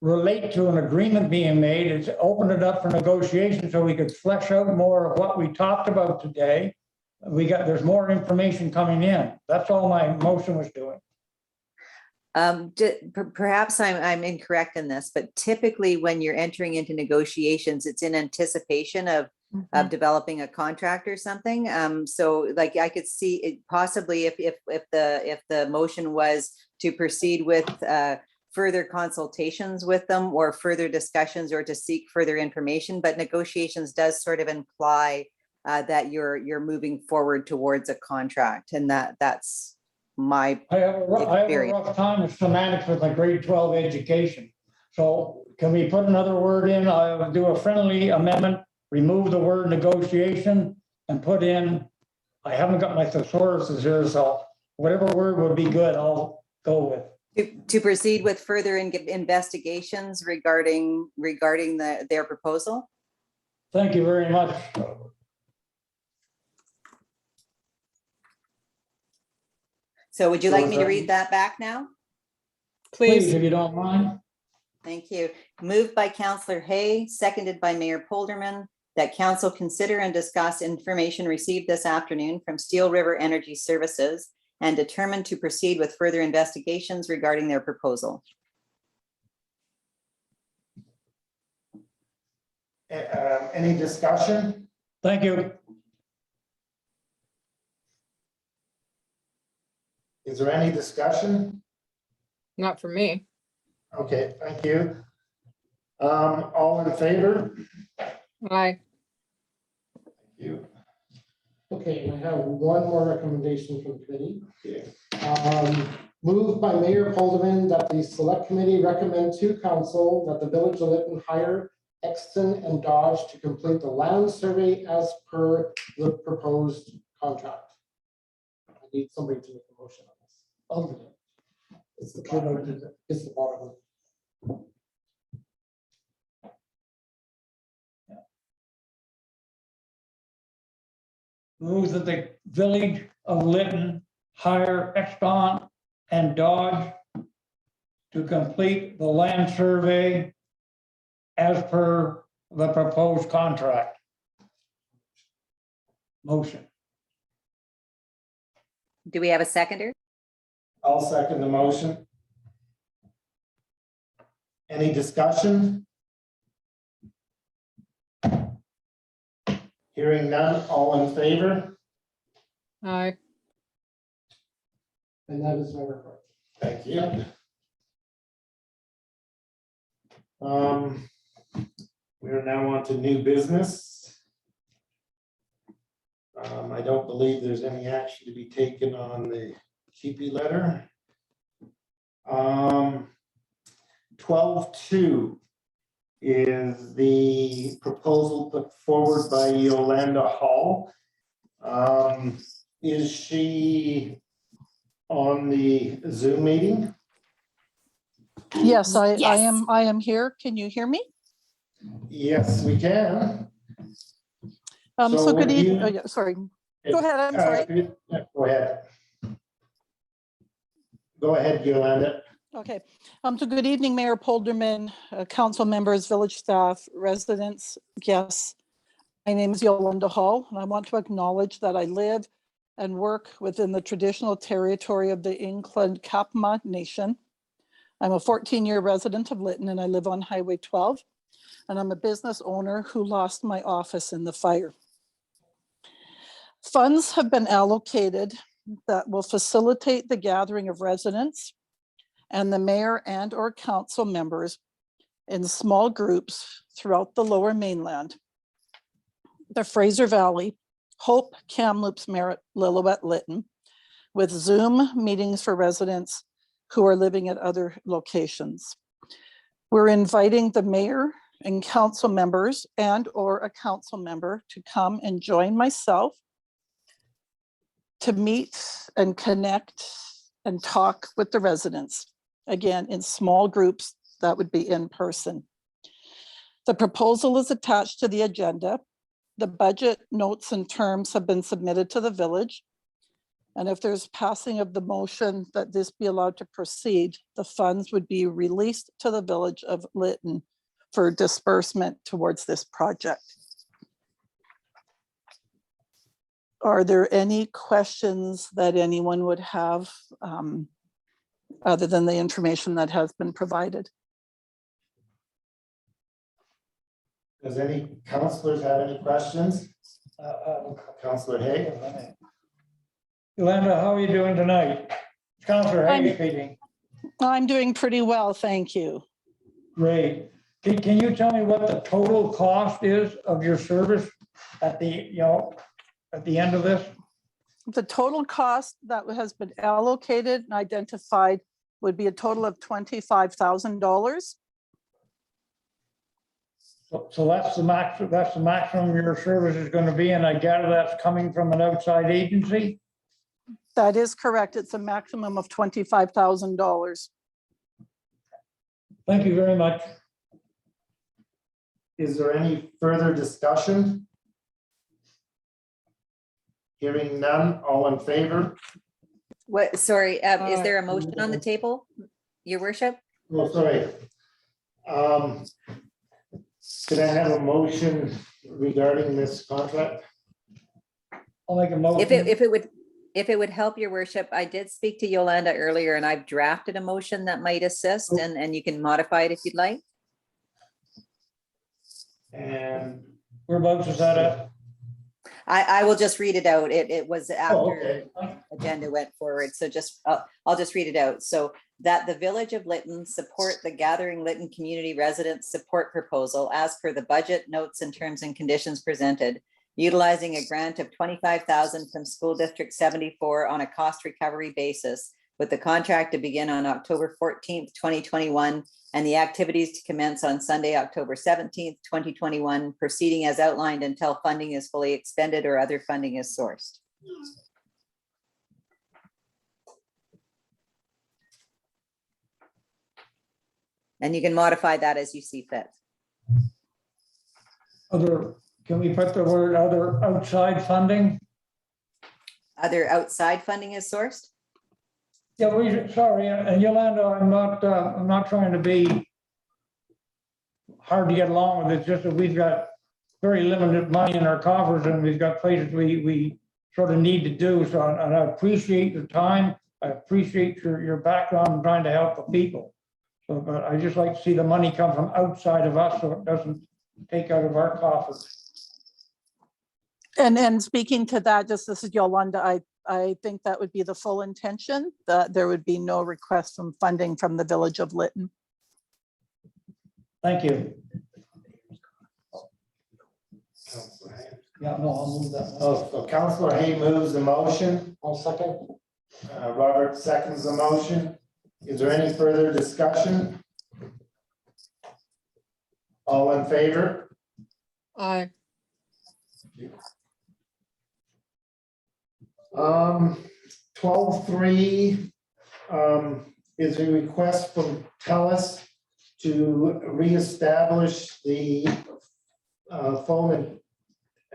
relate to an agreement being made. It's opened it up for negotiation so we could flesh out more of what we talked about today. There's more information coming in. That's all my motion was doing. Perhaps I'm incorrect in this, but typically when you're entering into negotiations, it's in anticipation of developing a contract or something. So like I could see it possibly if the motion was to proceed with further consultations with them or further discussions or to seek further information, but negotiations does sort of imply that you're moving forward towards a contract, and that's my I have a rough time with semantics with my grade 12 education. So can we put another word in? I will do a friendly amendment, remove the word negotiation and put in, I haven't got my thesauruses here, so whatever word would be good, I'll go with. To proceed with further investigations regarding their proposal. Thank you very much. So would you like me to read that back now? Please, if you don't mind. Thank you. Moved by Councillor Hay, seconded by Mayor Polderman, that council consider and discuss information received this afternoon from Steel River Energy Services and determine to proceed with further investigations regarding their proposal. Any discussion? Thank you. Is there any discussion? Not for me. Okay, thank you. All in favor? Aye. Thank you. Okay, I have one more recommendation from the committee. Okay. Moved by Mayor Polderman that the select committee recommend to council that the village of Lytton hire Exton and Dodge to complete the land survey as per the proposed contract. I need somebody to make a motion on this. It's the bottom. It's the bottom. Move that the village of Lytton hire Exton and Dodge to complete the land survey as per the proposed contract. Motion. Do we have a seconder? I'll second the motion. Any discussion? Hearing none, all in favor? Aye. And that is my report. Thank you. We are now on to new business. I don't believe there's any action to be taken on the KP letter. 12.2 is the proposal put forward by Yolanda Hall. Is she on the Zoom meeting? Yes, I Yes. am here. Can you hear me? Yes, we can. So So good would evening. you- Yeah, sorry. Go ahead, I'm sorry. Go ahead. Go ahead, Yolanda. Okay. So good evening, Mayor Polderman, council members, village staff, residents, guests. My name is Yolanda Hall, and I want to acknowledge that I live and work within the traditional territory of the Inclin-Kapama Nation. I'm a 14-year resident of Lytton, and I live on Highway 12, and I'm a business owner who lost my office in the fire. Funds have been allocated that will facilitate the gathering of residents and the mayor and or council members in small groups throughout the Lower Mainland, the Fraser Valley, Hope, Kamloops, Merritt, Lillooet, Lytton, with Zoom meetings for residents who are living at other locations. We're inviting the mayor and council members and or a council member to come and join myself to meet and connect and talk with the residents. Again, in small groups, that would be in person. The proposal is attached to the agenda. The budget notes and terms have been submitted to the village. And if there's passing of the motion that this be allowed to proceed, the funds would be released to the village of Lytton for disbursement towards this project. Are there any questions that anyone would have other than the information that has been provided? Does any councilors have any questions? Councilor Hay? Yolanda, how are you doing tonight? Councilor Hay speaking. I'm doing pretty well, thank you. Great. Can you tell me what the total cost is of your service at the, at the end of this? The total cost that has been allocated and identified would be a total of $25,000. So that's the maximum your service is going to be, and I gather that's coming from an outside agency? That is correct. It's a maximum of $25,000. Thank you very much. Is there any further discussion? Hearing none, all in favor? What, sorry, is there a motion on the table, your worship? Oh, sorry. Could I have a motion regarding this contract? I'll make a motion. If it would help your worship, I did speak to Yolanda earlier and I've drafted a motion that might assist and you can modify it if you'd like. And whereabouts is that at? I will just read it out. It was after okay. agenda went forward. So just, I'll just read it out. So that the Village of Lytton support the Gathering Lytton Community Residents Support Proposal as per the budget notes and terms and conditions presented, utilizing a grant of $25,000 from School District 74 on a cost recovery basis with the contract to begin on October 14th, 2021, and the activities to commence on Sunday, October 17th, 2021, proceeding as outlined until funding is fully expended or other funding is sourced. And you can modify that as you see fit. Other, can we put the word other outside funding? Other outside funding is sourced? Yeah, sorry, and Yolanda, I'm not trying to be hard to get along with. It's just that we've got very limited money in our coffers and we've got places we sort of need to do. So, and I appreciate your time. I appreciate your background in trying to help the people. So, but I just like to see the money come from outside of us so it doesn't take out of our coffers. And speaking to that, just this is Yolanda, I think that would be the full intention, that there would be no request from funding from the Village of Lytton. Thank you. Yeah, no, I'll move that. Oh, so Councillor Hay moves the motion. I'll second. Robert seconds the motion. Is there any further discussion? All in favor? Aye. 12.3 is a request from TELUS to reestablish the phone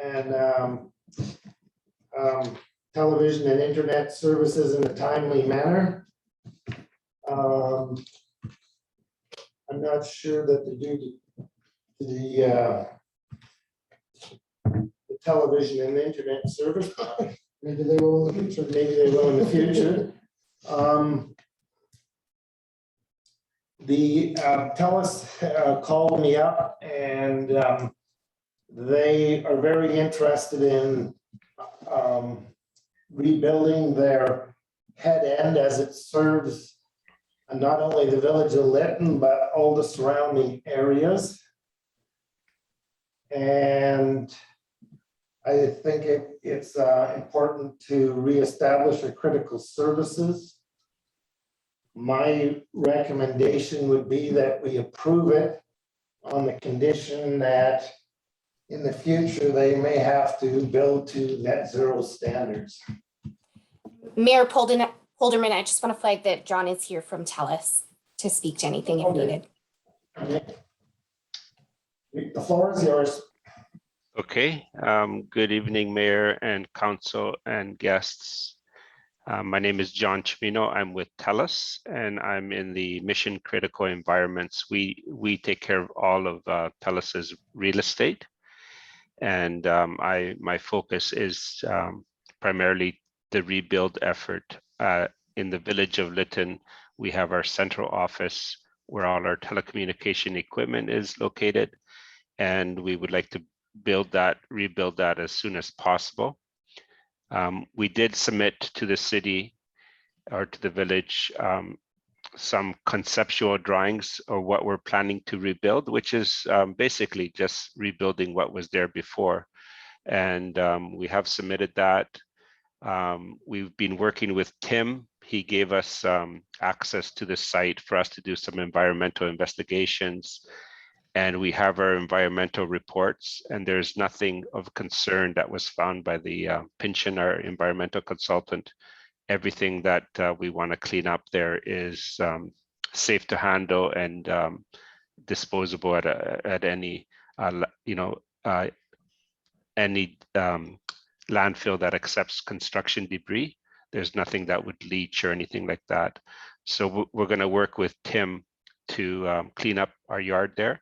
and television and internet services in a timely manner. I'm not sure that the television and internet service. Maybe they will in the future. Maybe they will in the future. The TELUS called me up and they are very interested in rebuilding their head end as it serves not only the village of Litton, but all the surrounding areas. And I think it's important to reestablish our critical services. My recommendation would be that we approve it on the condition that in the future, they may have to build to net zero standards. Mayor Polderman, I just want to flag that John is here from TELUS to speak to anything if needed. The floor is yours. Okay, good evening, Mayor and Council and guests. My name is John Chimino. I'm with TELUS and I'm in the mission critical environments. We take care of all of TELUS's real estate. And my focus is primarily the rebuild effort. In the village of Litton, we have our central office where all our telecommunication equipment is located. And we would like to rebuild that as soon as possible. We did submit to the city or to the village some conceptual drawings or what we're planning to rebuild, which is basically just rebuilding what was there before. And we have submitted that. We've been working with Tim. He gave us access to the site for us to do some environmental investigations. And we have our environmental reports, and there's nothing of concern that was found by the Pynchon, our environmental consultant. Everything that we want to clean up there is safe to handle and disposable at any landfill that accepts construction debris. There's nothing that would leach or anything like that. So we're going to work with Tim to clean up our yard there.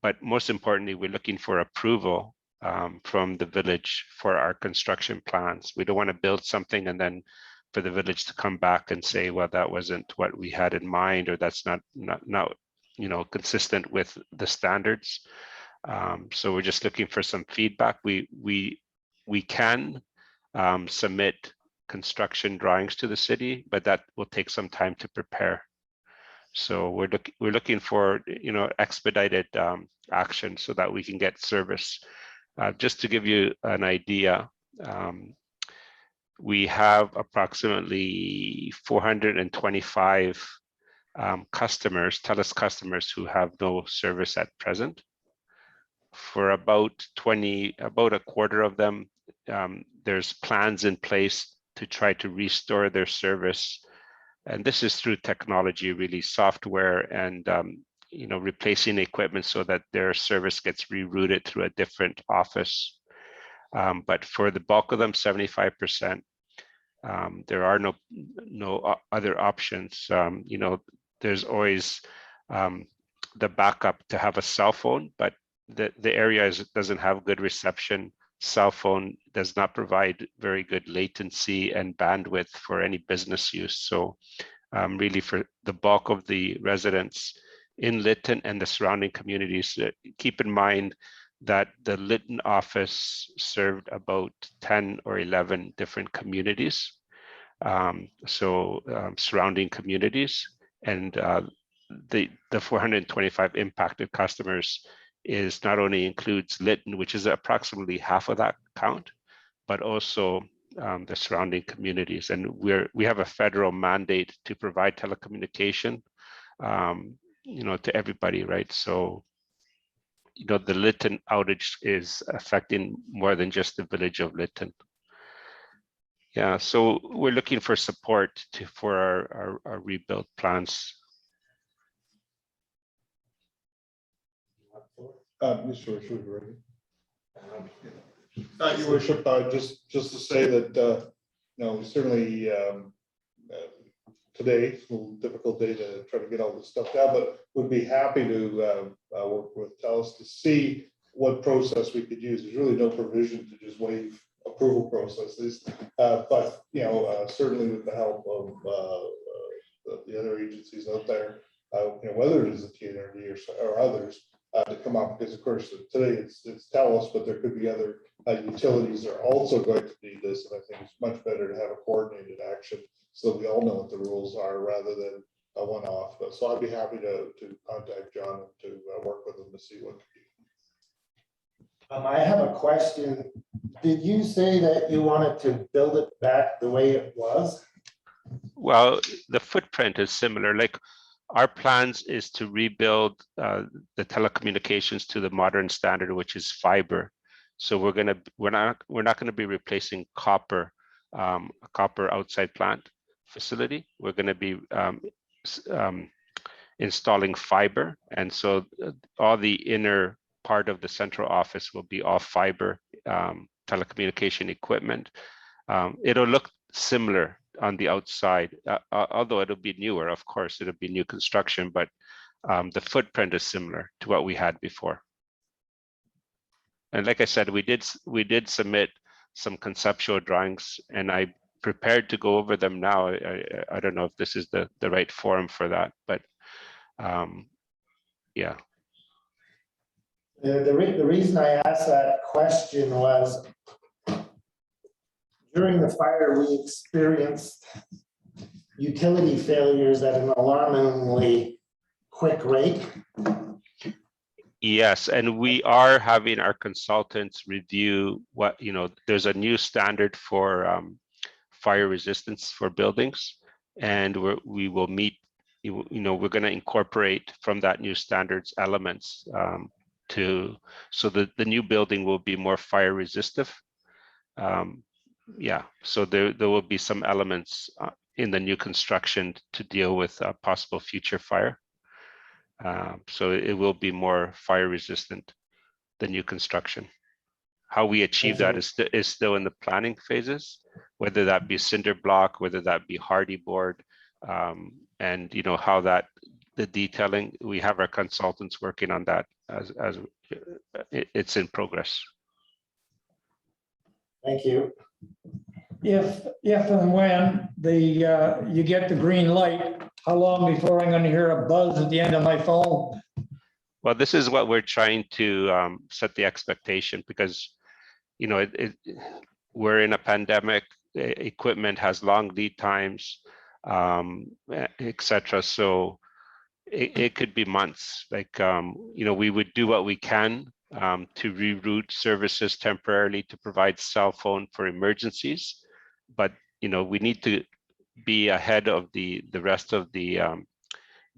But most importantly, we're looking for approval from the village for our construction plans. We don't want to build something and then for the village to come back and say, well, that wasn't what we had in mind, or that's not consistent with the standards. So we're just looking for some feedback. We can submit construction drawings to the city, but that will take some time to prepare. So we're looking for expedited action so that we can get service. Just to give you an idea, We have approximately 425 customers, TELUS customers who have no service at present. For about a quarter of them, there's plans in place to try to restore their service. And this is through technology, really software and replacing equipment so that their service gets rerouted through a different office. But for the bulk of them, 75%, there are no other options. There's always the backup to have a cell phone, but the area doesn't have good reception. Cell phone does not provide very good latency and bandwidth for any business use. So really for the bulk of the residents in Lytton and the surrounding communities, keep in mind that the Lytton office served about 10 or 11 different communities, surrounding communities, and the 425 impacted customers is not only includes Lytton, which is approximately half of that count, but also the surrounding communities. And we have a federal mandate to provide telecommunication, to everybody, right? So, the Lytton outage is affecting more than just the village of Lytton. Yeah, so we're looking for support for our rebuild plans. Mr. Worship, Your Worship, just to say that we certainly today it's a little difficult day to try to get all this stuff down, but would be happy to work with TELUS to see what process we could use. There's really no provision to just waive approval processes, but certainly with the help of the other agencies out there, whether it is the TNRD or others, to come up, because of course today it's TELUS, but there could be other utilities that are also going to need this, and I think it's much better to have a coordinated action so that we all know what the rules are rather than a one-off. So I'd be happy to contact John and to work with him to see what. I have a question. Did you say that you wanted to build it back the way it was? Well, the footprint is similar. Like our plans is to rebuild the telecommunications to the modern standard, which is fiber. So we're not going to be replacing copper, a copper outside plant facility. We're going to be installing fiber, and so all the inner part of the central office will be all fiber telecommunication equipment. It'll look similar on the outside, although it'll be newer. Of course, it'll be new construction, but the footprint is similar to what we had before. And like I said, we did submit some conceptual drawings, and I prepared to go over them now. I don't know if this is the right forum for that, but yeah. The reason I asked that question was during the fire, we experienced utility failures at an alarmingly quick rate. Yes, and we are having our consultants review what, there's a new standard for fire resistance for buildings, and we will meet, we're going to incorporate from that new standards elements so that the new building will be more fire resistive. Yeah, so there will be some elements in the new construction to deal with possible future fire. So it will be more fire resistant, the new construction. How we achieve that is still in the planning phases, whether that be cinder block, whether that be hardy board, and how the detailing, we have our consultants working on that as it's in progress. Thank you. If and when you get the green light, how long before I'm going to hear a buzz at the end of my phone? Well, this is what we're trying to set the expectation, because we're in a pandemic, equipment has long lead times, etc. So it could be months. Like we would do what we can to reroute services temporarily to provide cell phone for emergencies. but we need to be ahead of the rest of the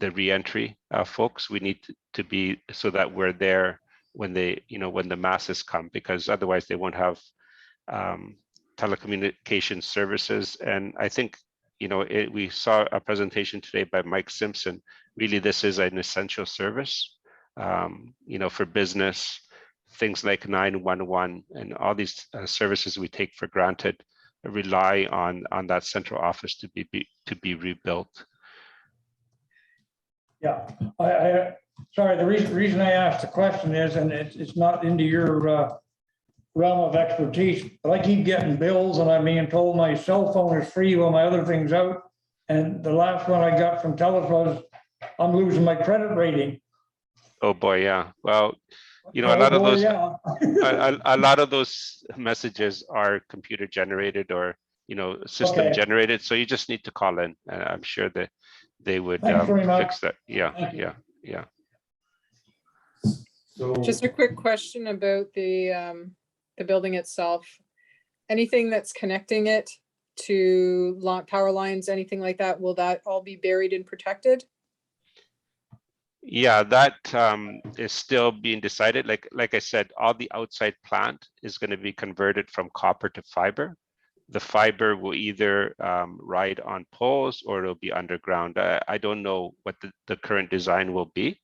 reentry folks. We need to be so that we're there when when the masses come, because otherwise they won't have telecommunication services. And I think we saw a presentation today by Mike Simpson. Really, this is an essential service, for business. Things like 911 and all these services we take for granted rely on that central office to be rebuilt. Yeah, sorry, the reason I asked the question is, and it's not into your realm of expertise, but I keep getting bills and I'm being told my cell phone is free while my other thing's out. And the last one I got from TELUS was, I'm losing my credit rating. Oh boy, yeah. Well, a lot of those, yeah. a lot of those messages are computer generated or system generated. So you just need to call in, and I'm sure that they would fix that. Yeah. So Just a quick question about the building itself. Anything that's connecting it to power lines, anything like that, will that all be buried and protected? Yeah, that is still being decided. Like I said, all the outside plant is going to be converted from copper to fiber. The fiber will either ride on poles or it'll be underground. I don't know what the current design will be.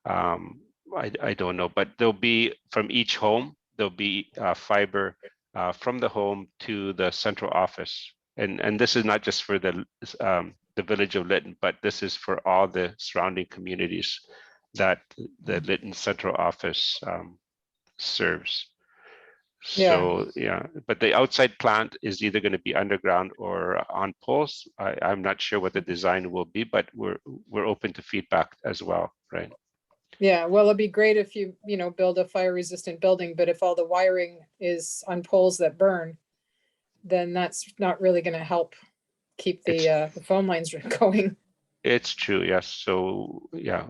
I don't know, but there'll be from each home, there'll be fiber from the home to the central office. And this is not just for the village of Lytton, but this is for all the surrounding communities that the Lytton central office serves. So yeah, but the outside plant is either going to be underground or on poles. I'm not sure what the design will be, but we're open to feedback as well, right? Yeah, well, it'd be great if you build a fire resistant building, but if all the wiring is on poles that burn, then that's not really going to help keep the phone lines going. It's true, yes. So yeah,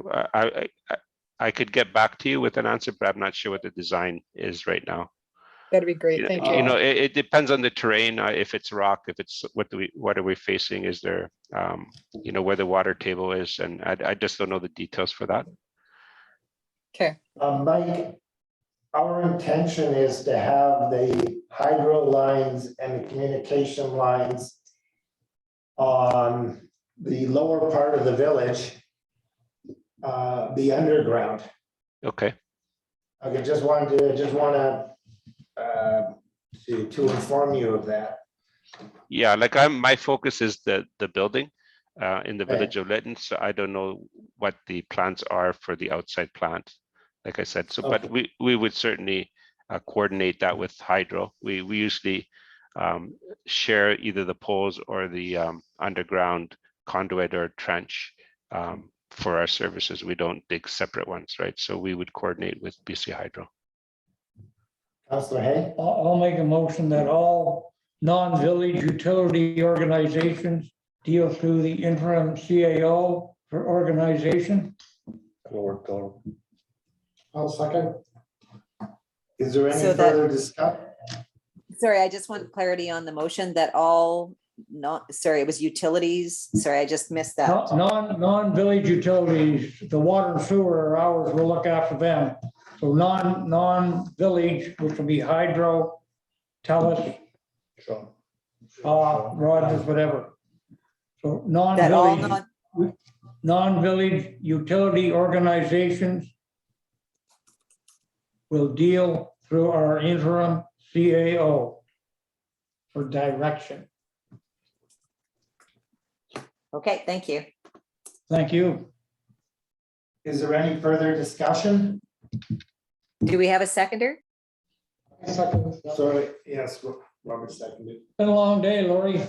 I could get back to you with an answer, but I'm not sure what the design is right now. That'd be great. Thank you. It depends on the terrain. If it's rock, if it's what are we facing? Is there where the water table is, and I just don't know the details for that. Okay. Mike, our intention is to have the hydro lines and the communication lines on the lower part of the village, the underground. Okay. Okay, just want to inform you of that. Yeah, my focus is the building in the village of Litton, so I don't know what the plans are for the outside plant, like I said. So, but we would certainly coordinate that with hydro. We usually share either the poles or the underground conduit or trench for our services. We don't dig separate ones, right? So we would coordinate with BC Hydro. Councillor Hay? I'll make a motion that all non-village utility organizations deal through the interim CAO for organization. I'll second. Is there any So that- further discussion? Sorry, I just want clarity on the motion that all it was utilities. Sorry, I just missed that. Non-village utilities, the water and sewer are ours, we'll look after them. So non-village, which will be hydro, TELUS, Rogers, whatever. So non-village utility organizations will deal through our interim CAO for direction. Okay, thank you. Thank you. Is there any further discussion? Do we have a seconder? Second. Sorry, yes, Robert seconded. Been a long day, Lori.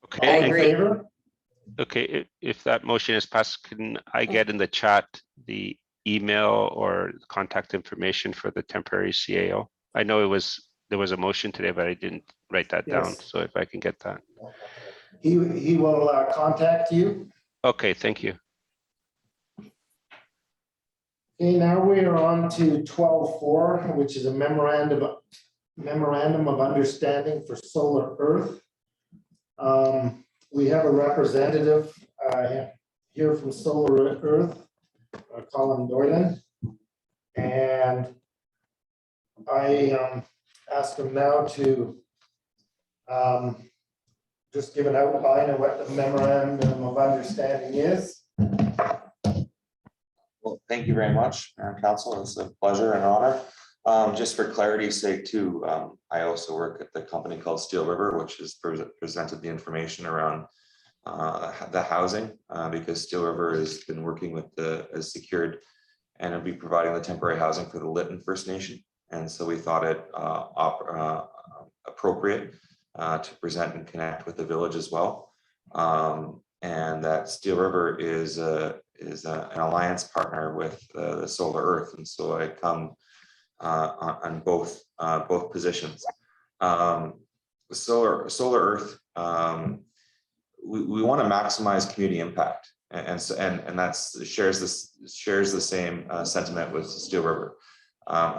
Okay. I agree. Okay, if that motion is passed, can I get in the chat the email or contact information for the temporary CAO? I know there was a motion today, but I didn't write that down. So if I can get that. He will contact you. Okay, thank you. Okay, now we are on to 12.4, which is a memorandum memorandum of understanding for Solar Earth. We have a representative here from Solar Earth, Colin Doylan. And I asked him now to just give an outline of what the memorandum of understanding is. Well, thank you very much, Council. It's a pleasure and honor. Just for clarity's sake too, I also work at the company called Steel River, which has presented the information around the housing, because Steel River has been working with has secured and will be providing the temporary housing for the Litton First Nation. And so we thought it appropriate to present and connect with the village as well. And that Steel River is an alliance partner with the Solar Earth. And so I come on both positions. Solar Earth, we want to maximize community impact, and that's shares the same sentiment with Steel River.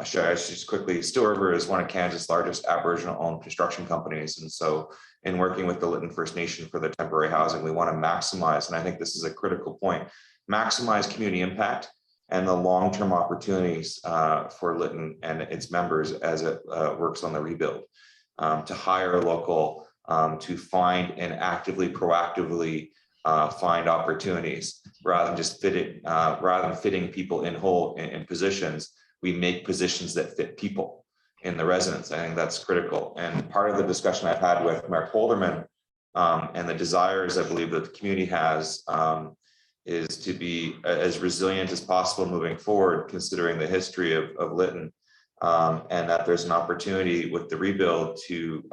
Just quickly, Steel River is one of Canada's largest Aboriginal-owned construction companies, and so in working with the Litton First Nation for the temporary housing, we want to maximize, and I think this is a critical point, maximize community impact and the long-term opportunities for Litton and its members as it works on the rebuild, to hire local, to find and actively, proactively find opportunities rather than just fitting people in positions. We make positions that fit people in the residents. I think that's critical. And part of the discussion I've had with Mayor Polderman and the desires I believe that the community has is to be as resilient as possible moving forward, considering the history of Litton, and that there's an opportunity with the rebuild to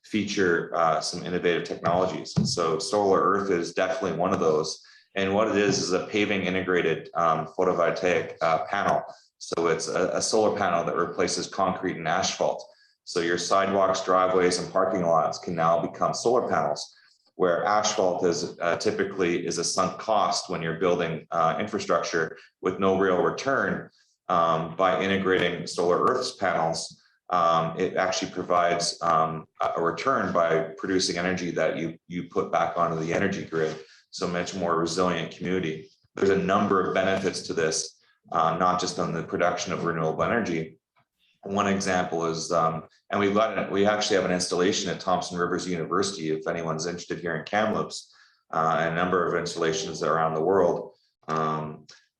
feature some innovative technologies. And so Solar Earth is definitely one of those. And what it is a paving integrated photovoltaic panel. So it's a solar panel that replaces concrete and asphalt. So your sidewalks, driveways, and parking lots can now become solar panels, where asphalt is typically a sunk cost when you're building infrastructure with no real return. By integrating Solar Earth's panels, it actually provides a return by producing energy that you put back onto the energy grid. So much more resilient community. There's a number of benefits to this. Not just on the production of renewable energy. One example is, and we actually have an installation at Thompson Rivers University, if anyone's interested here in Kamloops, a number of installations around the world,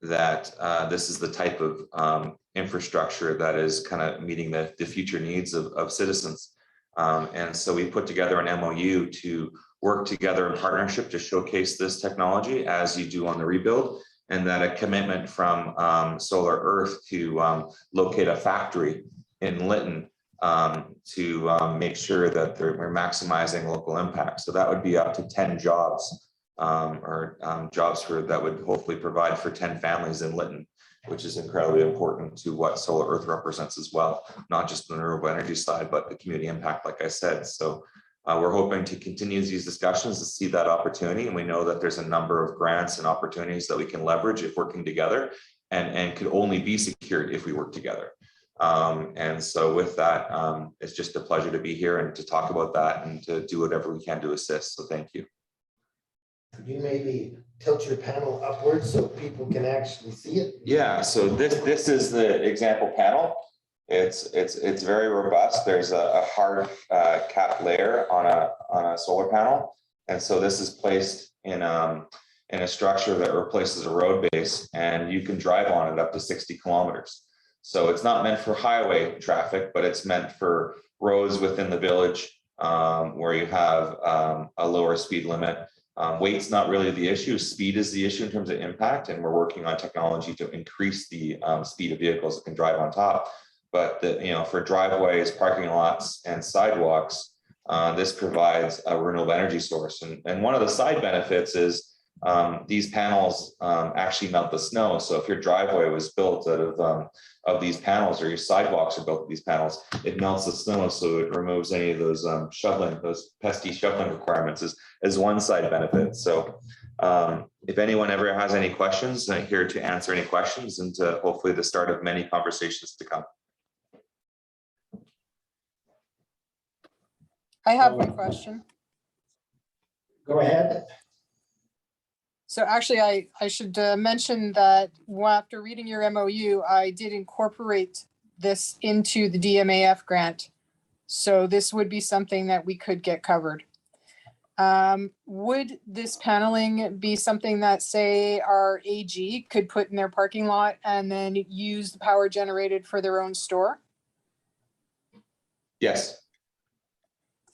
that this is the type of infrastructure that is kind of meeting the future needs of citizens. And so we put together an MOU to work together in partnership to showcase this technology as you do on the rebuild. And that a commitment from Solar Earth to locate a factory in Litton to make sure that we're maximizing local impact. So that would be up to 10 jobs jobs that would hopefully provide for 10 families in Litton, which is incredibly important to what Solar Earth represents as well, not just the renewable energy side, but the community impact, like I said. So we're hoping to continue these discussions to see that opportunity. And we know that there's a number of grants and opportunities that we can leverage if working together and could only be secured if we work together. And so with that, it's just a pleasure to be here and to talk about that and to do whatever we can to assist. So thank you. Could you maybe tilt your panel upwards so people can actually see it? Yeah, so this is the example panel. It's very robust. There's a hard cap layer on a solar panel, and so this is placed in a structure that replaces a road base, and you can drive on it up to 60 kilometers. So it's not meant for highway traffic, but it's meant for roads within the village where you have a lower speed limit. Weight's not really the issue. Speed is the issue in terms of impact, and we're working on technology to increase the speed of vehicles that can drive on top. But for driveways, parking lots, and sidewalks, this provides a renewable energy source. And one of the side benefits is these panels actually melt the snow. So if your driveway was built out of these panels, or your sidewalks are built with these panels, it melts the snow, so it removes any of those those pesky shoveling requirements as one side benefit. So if anyone ever has any questions, I'm here to answer any questions and to hopefully the start of many conversations to come. I have a question. Go ahead. So actually, I should mention that after reading your MOU, I did incorporate this into the DMAF grant. So this would be something that we could get covered. Would this paneling be something that, say, our AG could put in their parking lot and then use the power generated for their own store? Yes.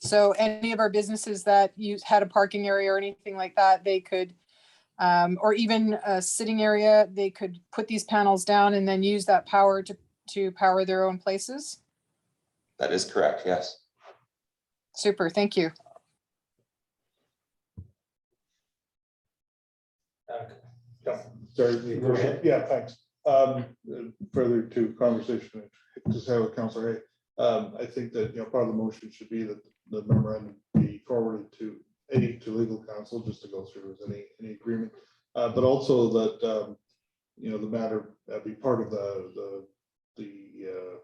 So any of our businesses that had a parking area or anything like that, they could, or even a sitting area, they could put these panels down and then use that power to power their own places? That is correct, yes. Super, thank you. Sorry, Go ahead. yeah, thanks. Further to conversation, just have a counselor. I think that, part of the motion should be that the memorandum be forwarded to legal counsel, just to go through as any agreement. But also that, the matter be part of the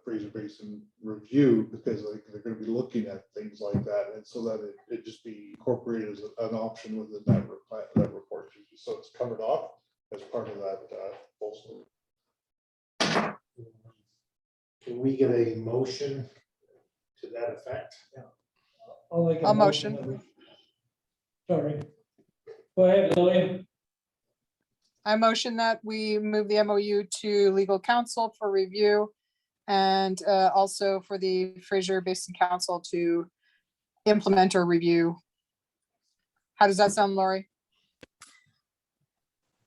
Fraser Basin review, because they're going to be looking at things like that, and so that it just be incorporated as an option within that report, so it's covered off as part of that also. Can we get a motion to that effect? I'll motion. Sorry. Go ahead, Lillian. I motion that we move the MOU to legal counsel for review and also for the Fraser Basin Council to implement or review. How does that sound, Lori?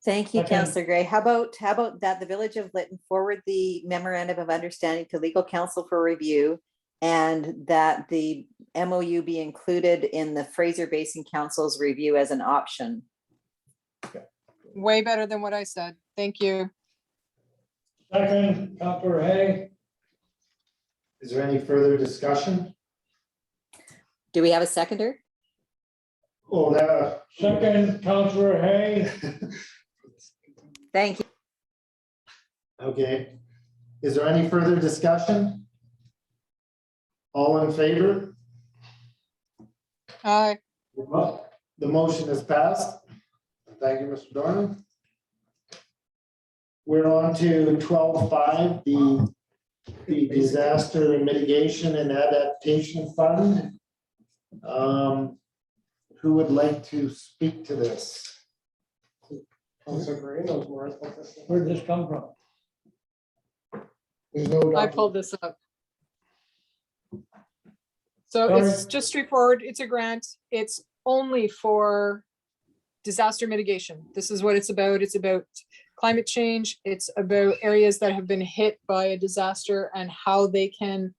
Thank you, Okay. Councillor Gray. How about that the Village of Lytton forward the memorandum of understanding to legal counsel for review, and that the MOU be included in the Fraser Basin Council's review as an option? Way better than what I said. Thank you. Second, Councillor Hay. Is there any further discussion? Do we have a seconder? Oh, Second, Councillor Hay. Thank you. okay. Is there any further discussion? All in favor? Aye. The motion is passed. Thank you, Mr. Dornan. We're on to 12.5, the Disaster Mitigation and Adaptation Fund. Who would like to speak to this? Councillor Gray knows more about this. Where'd this come from? There's no I document. pulled this up. So it's just straightforward. It's a grant. It's only for disaster mitigation. This is what it's about. It's about climate change. It's about areas that have been hit by a disaster and how they can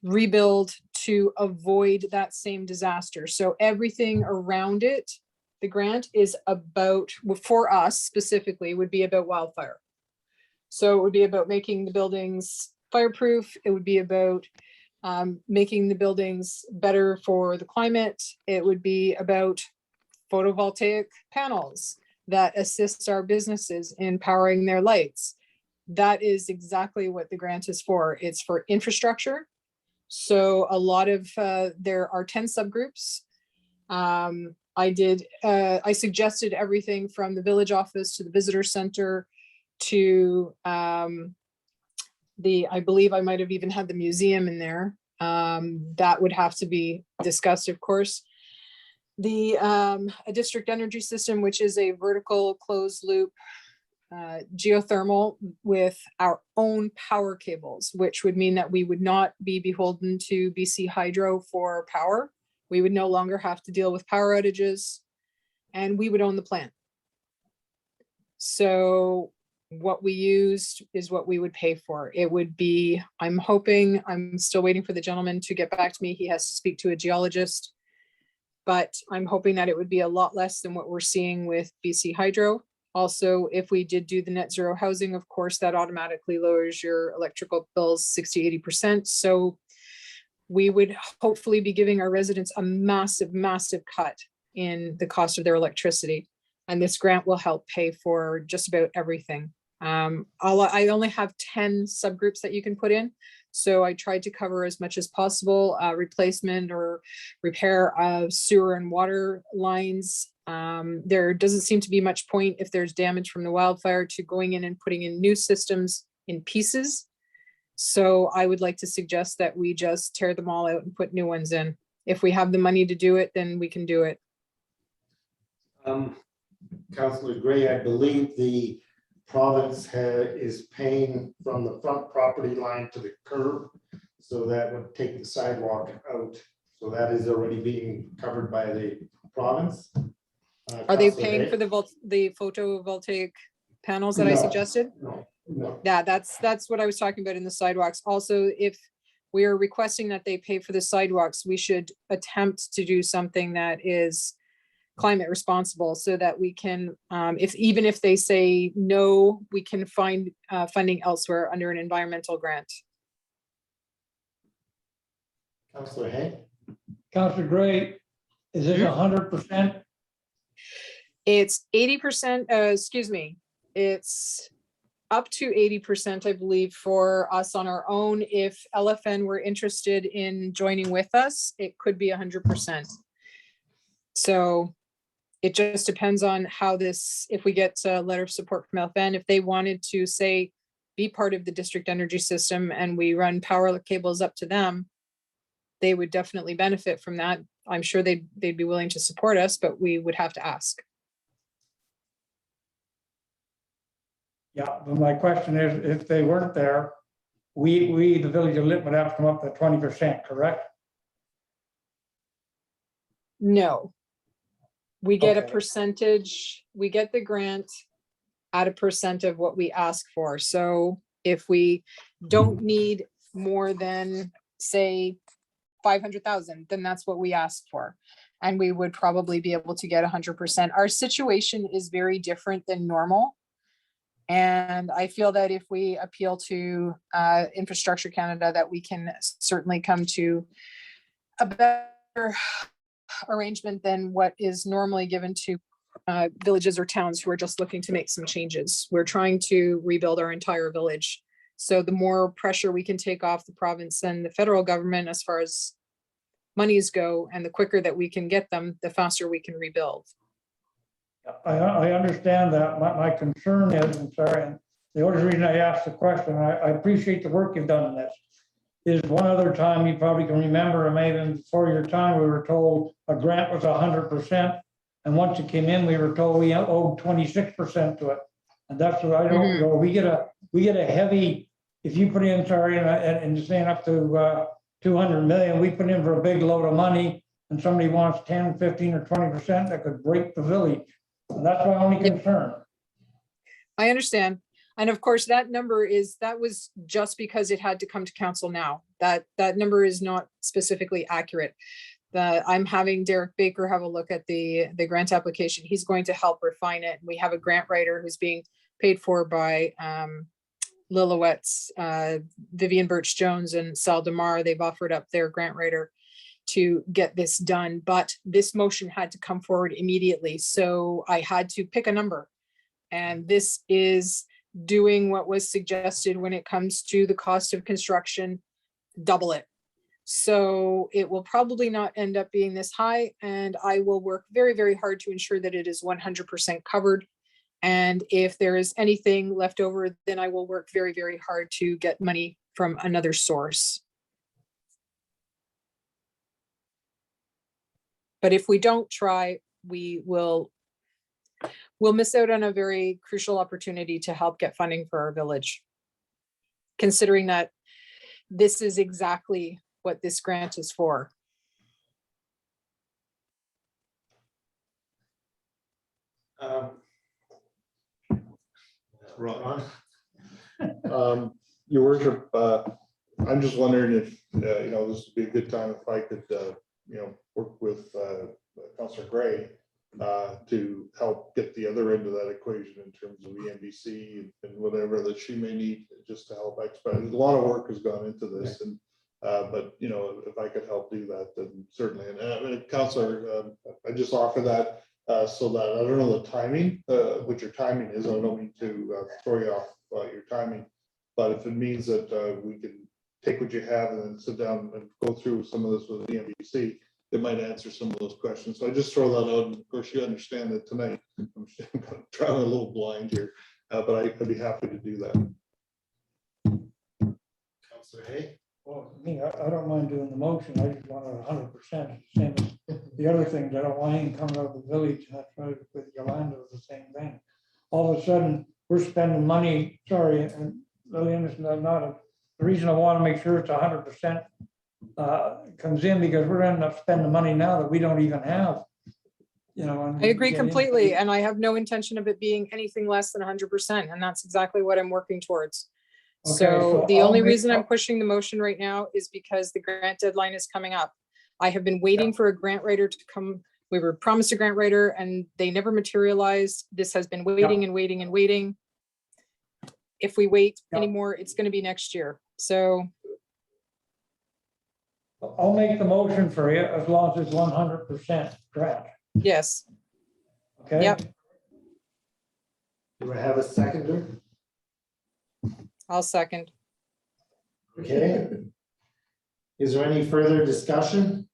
rebuild to avoid that same disaster. So everything around it, the grant is about, for us specifically, would be about wildfire. So it would be about making the buildings fireproof. It would be about making the buildings better for the climate. It would be about photovoltaic panels that assists our businesses in powering their lights. That is exactly what the grant is for. It's for infrastructure. So a lot of, there are 10 subgroups. I suggested everything from the village office to the visitor center to I believe I might have even had the museum in there. That would have to be discussed, of course. A district energy system, which is a vertical closed loop geothermal with our own power cables, which would mean that we would not be beholden to BC Hydro for power. We would no longer have to deal with power outages, and we would own the plant. So what we used is what we would pay for. It would be, I'm hoping, I'm still waiting for the gentleman to get back to me. He has to speak to a geologist, but I'm hoping that it would be a lot less than what we're seeing with BC Hydro. Also, if we did do the net zero housing, of course, that automatically lowers your electrical bills 60–80%. So we would hopefully be giving our residents a massive, massive cut in the cost of their electricity. And this grant will help pay for just about everything. I only have 10 subgroups that you can put in. So I tried to cover as much as possible, replacement or repair of sewer and water lines. There doesn't seem to be much point if there's damage from the wildfire to going in and putting in new systems in pieces. So I would like to suggest that we just tear them all out and put new ones in. If we have the money to do it, then we can do it. Councillor Gray, I believe the province is paying from the front property line to the curb. So that would take the sidewalk out. So that is already being covered by the province. Are they Councillor paying Hay? for the photovoltaic panels that I No, suggested? No. Yeah, that's what I was talking about in the sidewalks. Also, if we are requesting that they pay for the sidewalks, we should attempt to do something that is climate responsible so that we can, even if they say no, we can find funding elsewhere under an environmental grant. Councillor Hay? Councillor Gray, is this 100%? It's 80%, excuse me, it's up to 80%, I believe, for us on our own. If LFN were interested in joining with us, it could be 100%. So it just depends on how this, if we get a letter of support from LFN, if they wanted to say, be part of the district energy system and we run power cables up to them, they would definitely benefit from that. I'm sure they'd be willing to support us, but we would have to ask. Yeah, but my question is, if they weren't there, we, the village of Lytton would have to come up with 20%, correct? No. We get a Okay. percentage, we get the grant at a percent of what we ask for. So if we don't need more than, say, 500,000, then that's what we ask for. And we would probably be able to get 100%. Our situation is very different than normal. And I feel that if we appeal to Infrastructure Canada, that we can certainly come to a better arrangement than what is normally given to villages or towns who are just looking to make some changes. We're trying to rebuild our entire village. So the more pressure we can take off the province and the federal government as far as monies go, and the quicker that we can get them, the faster we can rebuild. I understand that. My concern is, I'm sorry, and the only reason I asked the question, I appreciate the work you've done in this, is one other time you probably can remember, or maybe before your time, we were told a grant was 100%. And once it came in, we were told we owed 26% to it. And that's what I don't know. We get a heavy, if you put in, sorry, and you're saying up to 200 million, we put in for a big load of money and somebody wants 10, 15 or 20%, that could break the village. And that's my only concern. I understand. And of course, that number that was just because it had to come to council now. That number is not specifically accurate. I'm having Derek Baker have a look at the grant application. He's going to help refine it. We have a grant writer who's being paid for by Lillowette's, Vivian Birch Jones and Sal Damar. They've offered up their grant writer to get this done, but this motion had to come forward immediately. So I had to pick a number. And this is doing what was suggested when it comes to the cost of construction, double it. So it will probably not end up being this high, and I will work very, very hard to ensure that it is 100% covered. And if there is anything left over, then I will work very, very hard to get money from another source. But if we don't try, we'll miss out on a very crucial opportunity to help get funding for our village. Considering that this is exactly what this grant is for. Ron. Your worship, I'm just wondering if, this would be a good time if I could, work with Councillor Gray to help get the other end of that equation in terms of the NBC and whatever that she may need, just to help expedite. A lot of work has gone into this, and but if I could help do that, then certainly. And Councillor, I just offer that so that I don't know the timing, what your timing is. I don't mean to throw you off your timing, but if it means that we can take what you have and then sit down and go through some of this with the NBC, they might answer some of those questions. So I just throw that out. And of course, you understand that tonight I'm trying a little blind here, but I'd be happy to do that. Councillor Hay? Well, me, I don't mind doing the motion. I just want it 100%. Same as the other things. I don't want anything coming out of the village. And that's right with Yolanda was the same thing. All of a sudden, we're spending money. Sorry, and Lillian is not the reason I want to make sure it's 100% comes in, because we're ending up spending money now that we don't even have. You know, and I agree get completely, into- and I have no intention of it being anything less than 100%, and that's exactly what I'm working towards. Okay, So the I'll only make- reason I'm pushing the motion right now is because the grant deadline is coming up. I have been waiting for a grant writer to come. We were promised a grant writer and they never materialized. This has been waiting and waiting and waiting. If we wait anymore, it's going to be next year. So I'll make the motion for you as long as it's 100% grant. yes. Okay. Yep. Do I have a seconder? I'll second. Okay. Is there any further discussion?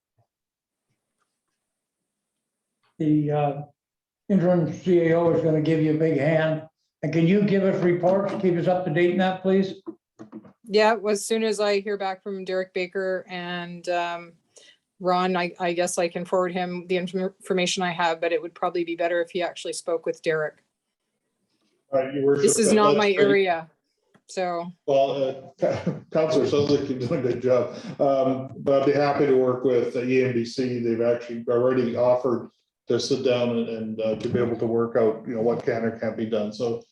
The interim CAO is going to give you a big hand. And can you give us reports, keep us up to date in that, please? Yeah, as soon as I hear back from Derek Baker and Ron, I guess I can forward him the information I have, but it would probably be better if he actually spoke with Derek. Your worship, This is not that's my great. area, so. Well, Councillor, sounds like you're doing a good job. But I'd be happy to work with ENBC. They've actually already offered to sit down and to be able to work out, you know, what can or can't be done. So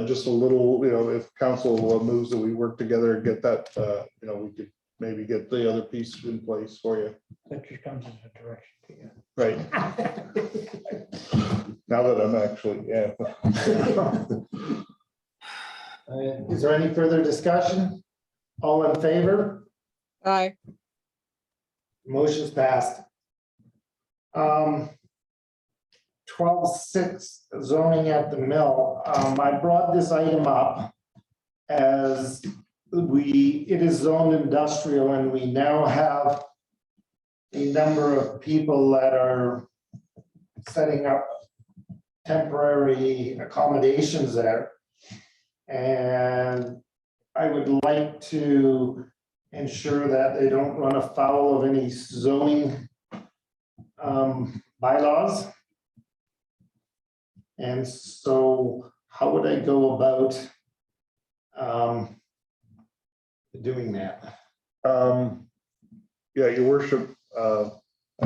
just a little, you know, if council moves that we work together and get that, you know, we could maybe get the other piece in place for you. That just comes as a direction to you. Right. Now that I'm actually, yeah. Is there any further discussion? All in favor? Aye. Motion's passed. 12.6 zoning at the mill. I brought this item up as it is zoned industrial, and we now have a number of people that are setting up temporary accommodations there. And I would like to ensure that they don't run afoul of any zoning bylaws. And so how would I go about doing that? Yeah, your worship, I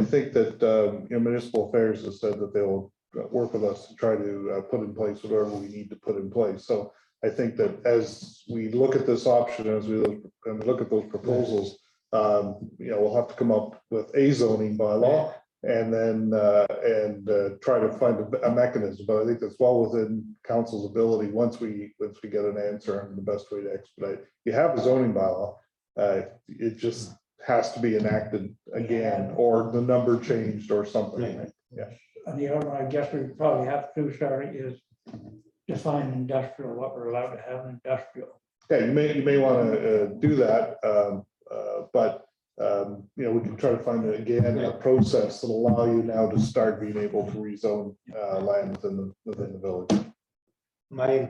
think that municipal affairs has said that they'll work with us to try to put in place whatever we need to put in place. So I think that as we look at this option, as we look at those proposals, we'll have to come up with a zoning bylaw and then try to find a mechanism. But I think that's well within council's ability once we get an answer on the best way to expedite. You have a zoning bylaw, it just has to be enacted again, or the number changed or something. Right? Yeah. And the other one, I guess we probably have to start is define industrial, what we're allowed to have in industrial. Yeah, you may want to do that, but we can try to find again a process that allow you now to start being able to rezone land within the village. My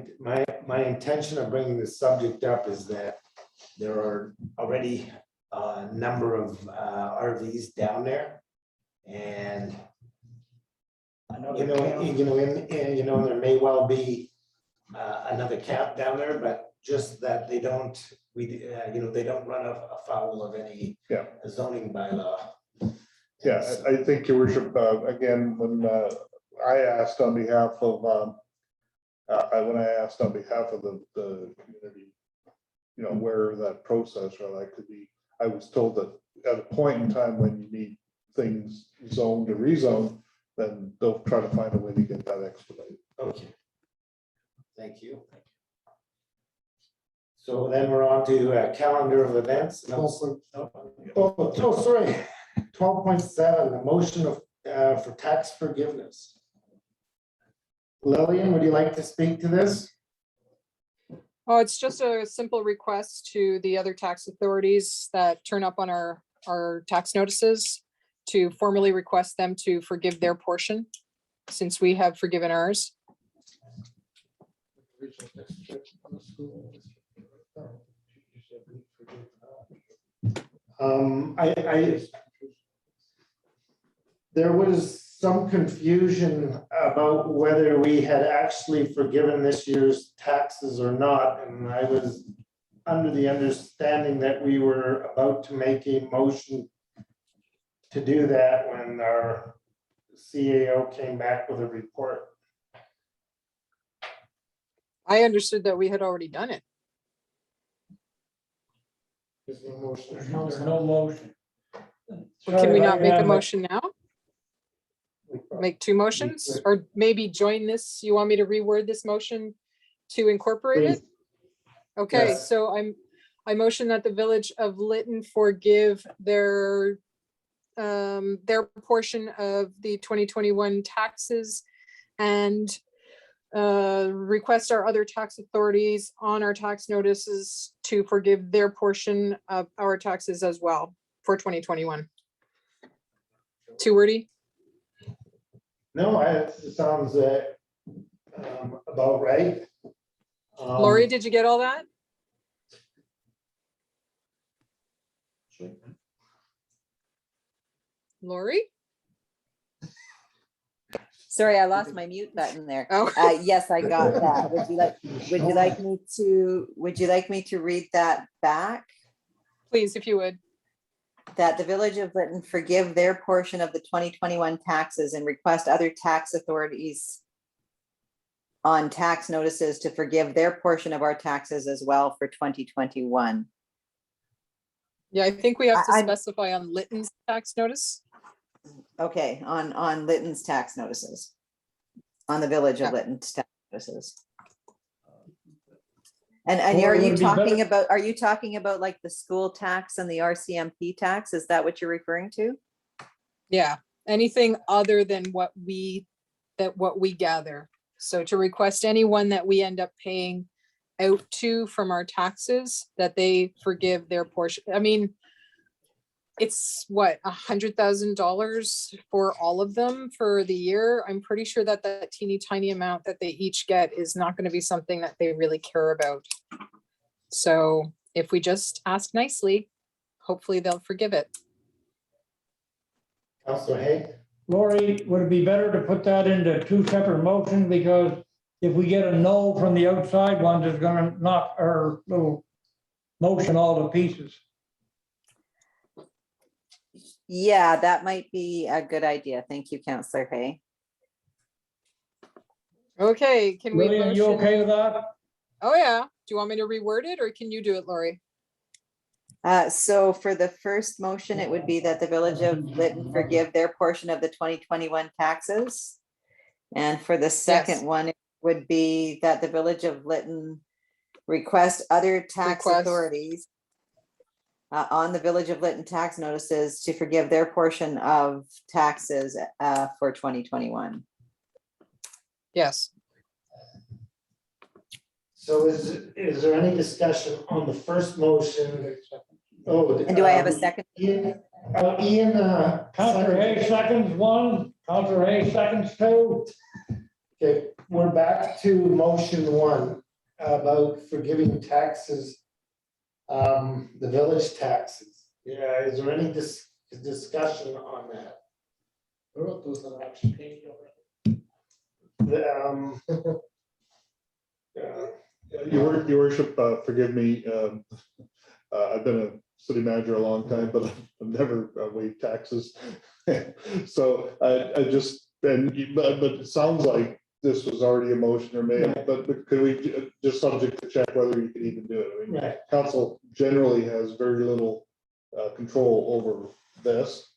intention of bringing this subject up is that there are already a number of RVs down there, and there may well be another camp down there, but just that they don't run afoul of any zoning bylaw. Yeah, I think your worship, again, when I asked on behalf of the community, where that process or that could be, I was told that at a point in time when you need things zoned or rezoned, then they'll try to find a way to get that expedited. Okay. Thank you. So then we're on to a calendar of events. Sorry. 12.7, the motion for tax forgiveness. Lillian, would you like to speak to this? Oh, it's just a simple request to the other tax authorities that turn up on our tax notices to formally request them to forgive their portion, since we have forgiven ours. There was some confusion about whether we had actually forgiven this year's taxes or not, and I was under the understanding that we were about to make a motion to do that when our CAO came back with a report. I understood that we had already done it. There's no motion. There's no motion. Well, can we not make a Sorry, motion now? Make two motions, or maybe join this? You want me to reword this motion to incorporate it? Okay, Yes. so I motion that the Village of Lytton forgive their portion of the 2021 taxes and request our other tax authorities on our tax notices to forgive their portion of our taxes as well for 2021. Too wordy? No, it sounds about right. Lori, did you get all that? Lori? Sorry, I lost my mute button there. Oh. Yes, I got that. Would you like me to read that back? Please, if you would. That the Village of Lytton forgive their portion of the 2021 taxes and request other tax authorities on tax notices to forgive their portion of our taxes as well for 2021. Yeah, I think we have to specify on Lytton's tax notice. Okay, on Lytton's tax notices. On the Village of Lytton's tax notices. And Or are would you it be better- talking about like the school tax and the RCMP tax? Is that what you're referring to? Yeah, anything other than what we gather. So to request anyone that we end up paying out to from our taxes, that they forgive their portion. I mean, it's what, $100,000 for all of them for the year. I'm pretty sure that that teeny tiny amount that they each get is not going to be something that they really care about. So if we just ask nicely, hopefully they'll forgive it. Councilor Hay? Lori, would it be better to put that into two separate motions? Because if we get a no from the outside ones, it's gonna knock our little motion all to pieces. Yeah, that might be a good idea. Thank you, Councillor Hay. Okay, can we? Lillian, you motion- okay with that? Oh, yeah. Do you want me to reword it or can you do it, Lori? So for the first motion, it would be that the Village of Lytton forgive their portion of the 2021 taxes. And for the second one, it would be that the Village of Lytton request other tax authorities on the Village of Lytton tax notices to forgive their portion of taxes for 2021. Yes. So is there any discussion on the first motion? Oh, And do I have a second? Ian, Councillor Hay seconds one, Councillor Hay seconds two. Okay, we're back to motion one about forgiving taxes, the village taxes. Yeah, is there any discussion on that? I wrote those on action page already. Your worship, forgive me, I've been a city manager a long time, but I've never waived taxes. So I just, but it sounds like this was already a motion or made, but could we just subject to check whether you can even do it? I mean, Right. council generally has very little control over this.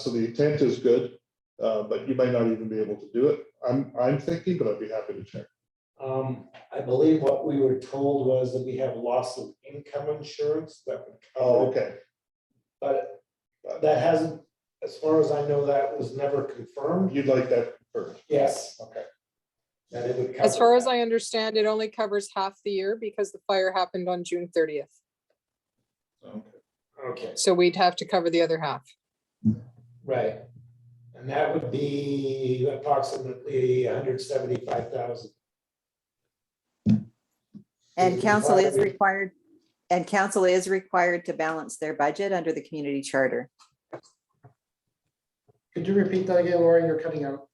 So the intent is good, but you might not even be able to do it. I'm thinking, but I'd be happy to check. I believe what we were told was that we have loss of income insurance that would cover. Oh, okay. But that hasn't, as far as I know, that was never confirmed. You'd like that first? Yes. Okay. that it would As cover far as that. I understand, it only covers half the year because the fire happened on June 30th. Okay, So we'd have to cover the other half. right. And that would be approximately 175,000. And council is Probably- required, and council is required to balance their budget under the community charter. Could you repeat that again, Lori? You're cutting out.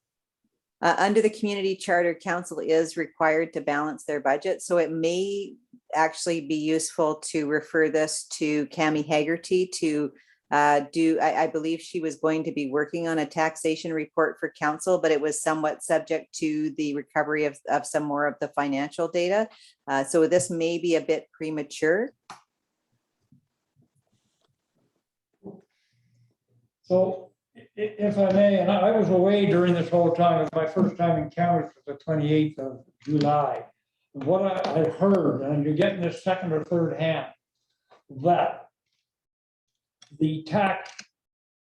Under the community charter, council is required to balance their budget, so it may actually be useful to refer this to Cami Haggerty to I believe she was going to be working on a taxation report for council, but it was somewhat subject to the recovery of some more of the financial data. So this may be a bit premature. So if I may, and I was away during this whole time, it was my first time in Cambridge was the 28th of July. What I heard, and you're getting this second or third hand, that the tax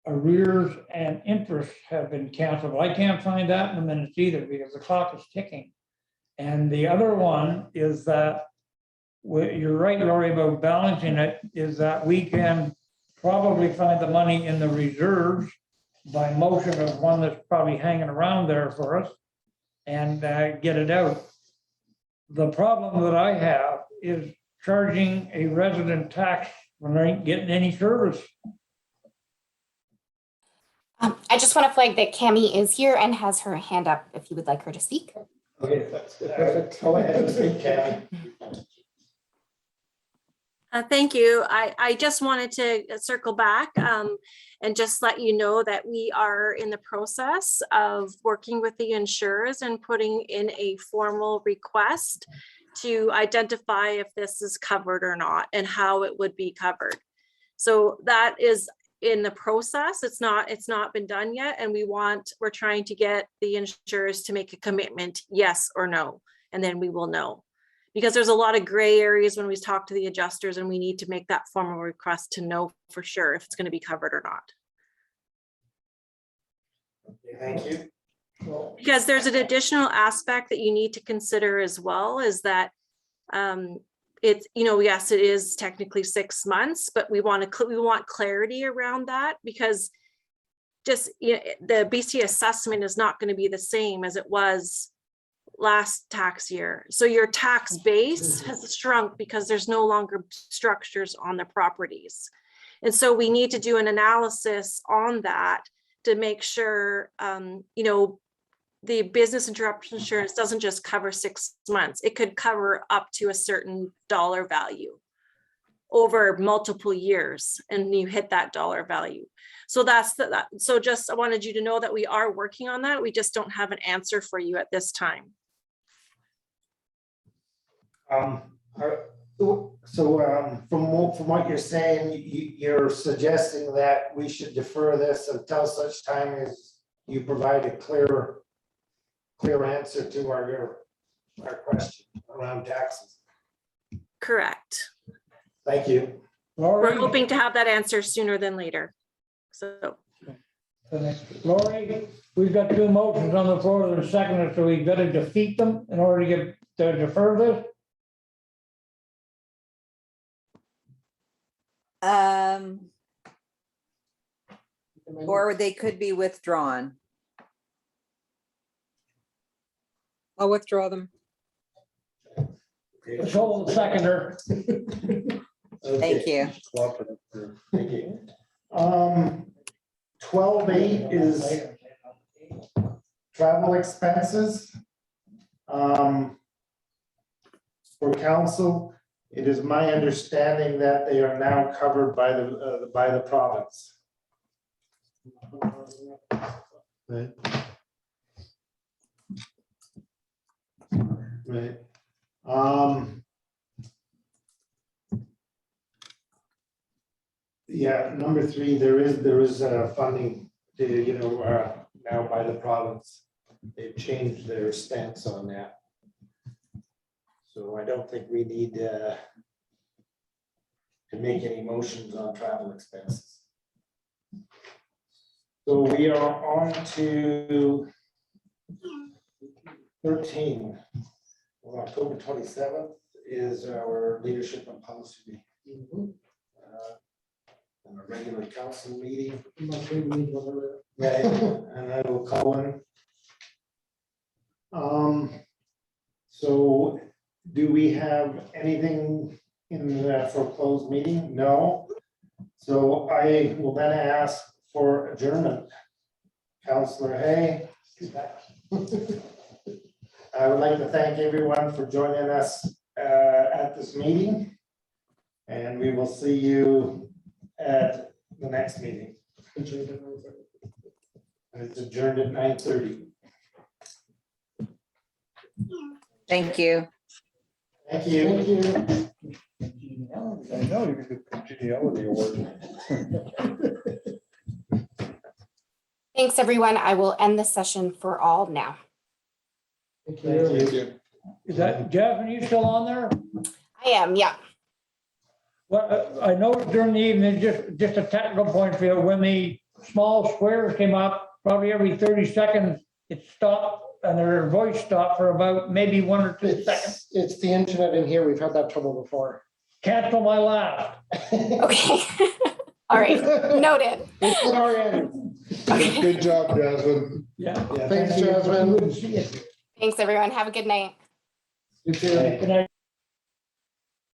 arrears and interest have been canceled. I can't find that in the minutes either because the clock is ticking. And the other one is that, you're right, Lori, about balancing it, is that we can probably find the money in the reserves by motion of one that's probably hanging around there for us and get it out. The problem that I have is charging a resident tax when I ain't getting any service. I just want to flag that Cami is here and has her hand up if you would like her to speak. Okay, that's perfect. Go ahead and speak, Cami. Thank you. I just wanted to circle back and just let you know that we are in the process of working with the insurers and putting in a formal request to identify if this is covered or not and how it would be covered. So that is in the process. It's not been done yet. And we're trying to get the insurers to make a commitment, yes or no, and then we will know. Because there's a lot of gray areas when we talk to the adjusters and we need to make that formal request to know for sure if it's going to be covered or not. Okay, thank you. Because there's an additional aspect that you need to consider as well, is that it's, yes, it is technically 6 months, but we want clarity around that, because just the BC assessment is not going to be the same as it was last tax year. So your tax base has shrunk because there's no longer structures on the properties. And so we need to do an analysis on that to make sure, the business interruption insurance doesn't just cover 6 months. It could cover up to a certain dollar value over multiple years, and you hit that dollar value. So so just, I wanted you to know that we are working on that. We just don't have an answer for you at this time. From what you're saying, you're suggesting that we should defer this until such time as you provide a clear answer to our question around taxes. Correct. Thank you. We're hoping to have that answer sooner than later. So. Lori, we've got two motions on the floor that are seconded, so we've got to defeat them in order to defer this. Or they could be withdrawn. I'll withdraw them. Let's hold the seconder. Thank you. Thank you. 12.8 is travel expenses. For council, it is my understanding that they are now covered by the province. Right. Right. Yeah, number 3, there is funding to, now by the province. They've changed their stance on that. So I don't think we need to make any motions on travel expenses. So we are on to 13, well, October 27th is our leadership and policy meeting. And a regular council meeting. Right, and I will call one. So do we have anything in the foreclosed meeting? No. So I will then ask for adjournment. Counselor Hay. I would like to thank everyone for joining us at this meeting. And we will see you at the next meeting. It's adjourned at 9:30. Thank you. Thank you. I know you get congeniality award. Thanks, everyone. I will end the session for all now. Thank you. Is that, Jeff, are you still on there? I am, yeah. Well, I noticed during the evening, just a technical point for you, when the small squares came up, probably every 30 seconds, it stopped and their voice stopped for about maybe 1 or 2 seconds. It's the internet in here. We've had that trouble before. Cancel my laugh. Okay. All right, noted. It's on our end. Good job, Jasmine. Yeah. Thanks, Jasmine. Thanks, everyone. Have a good night. You too. Good night.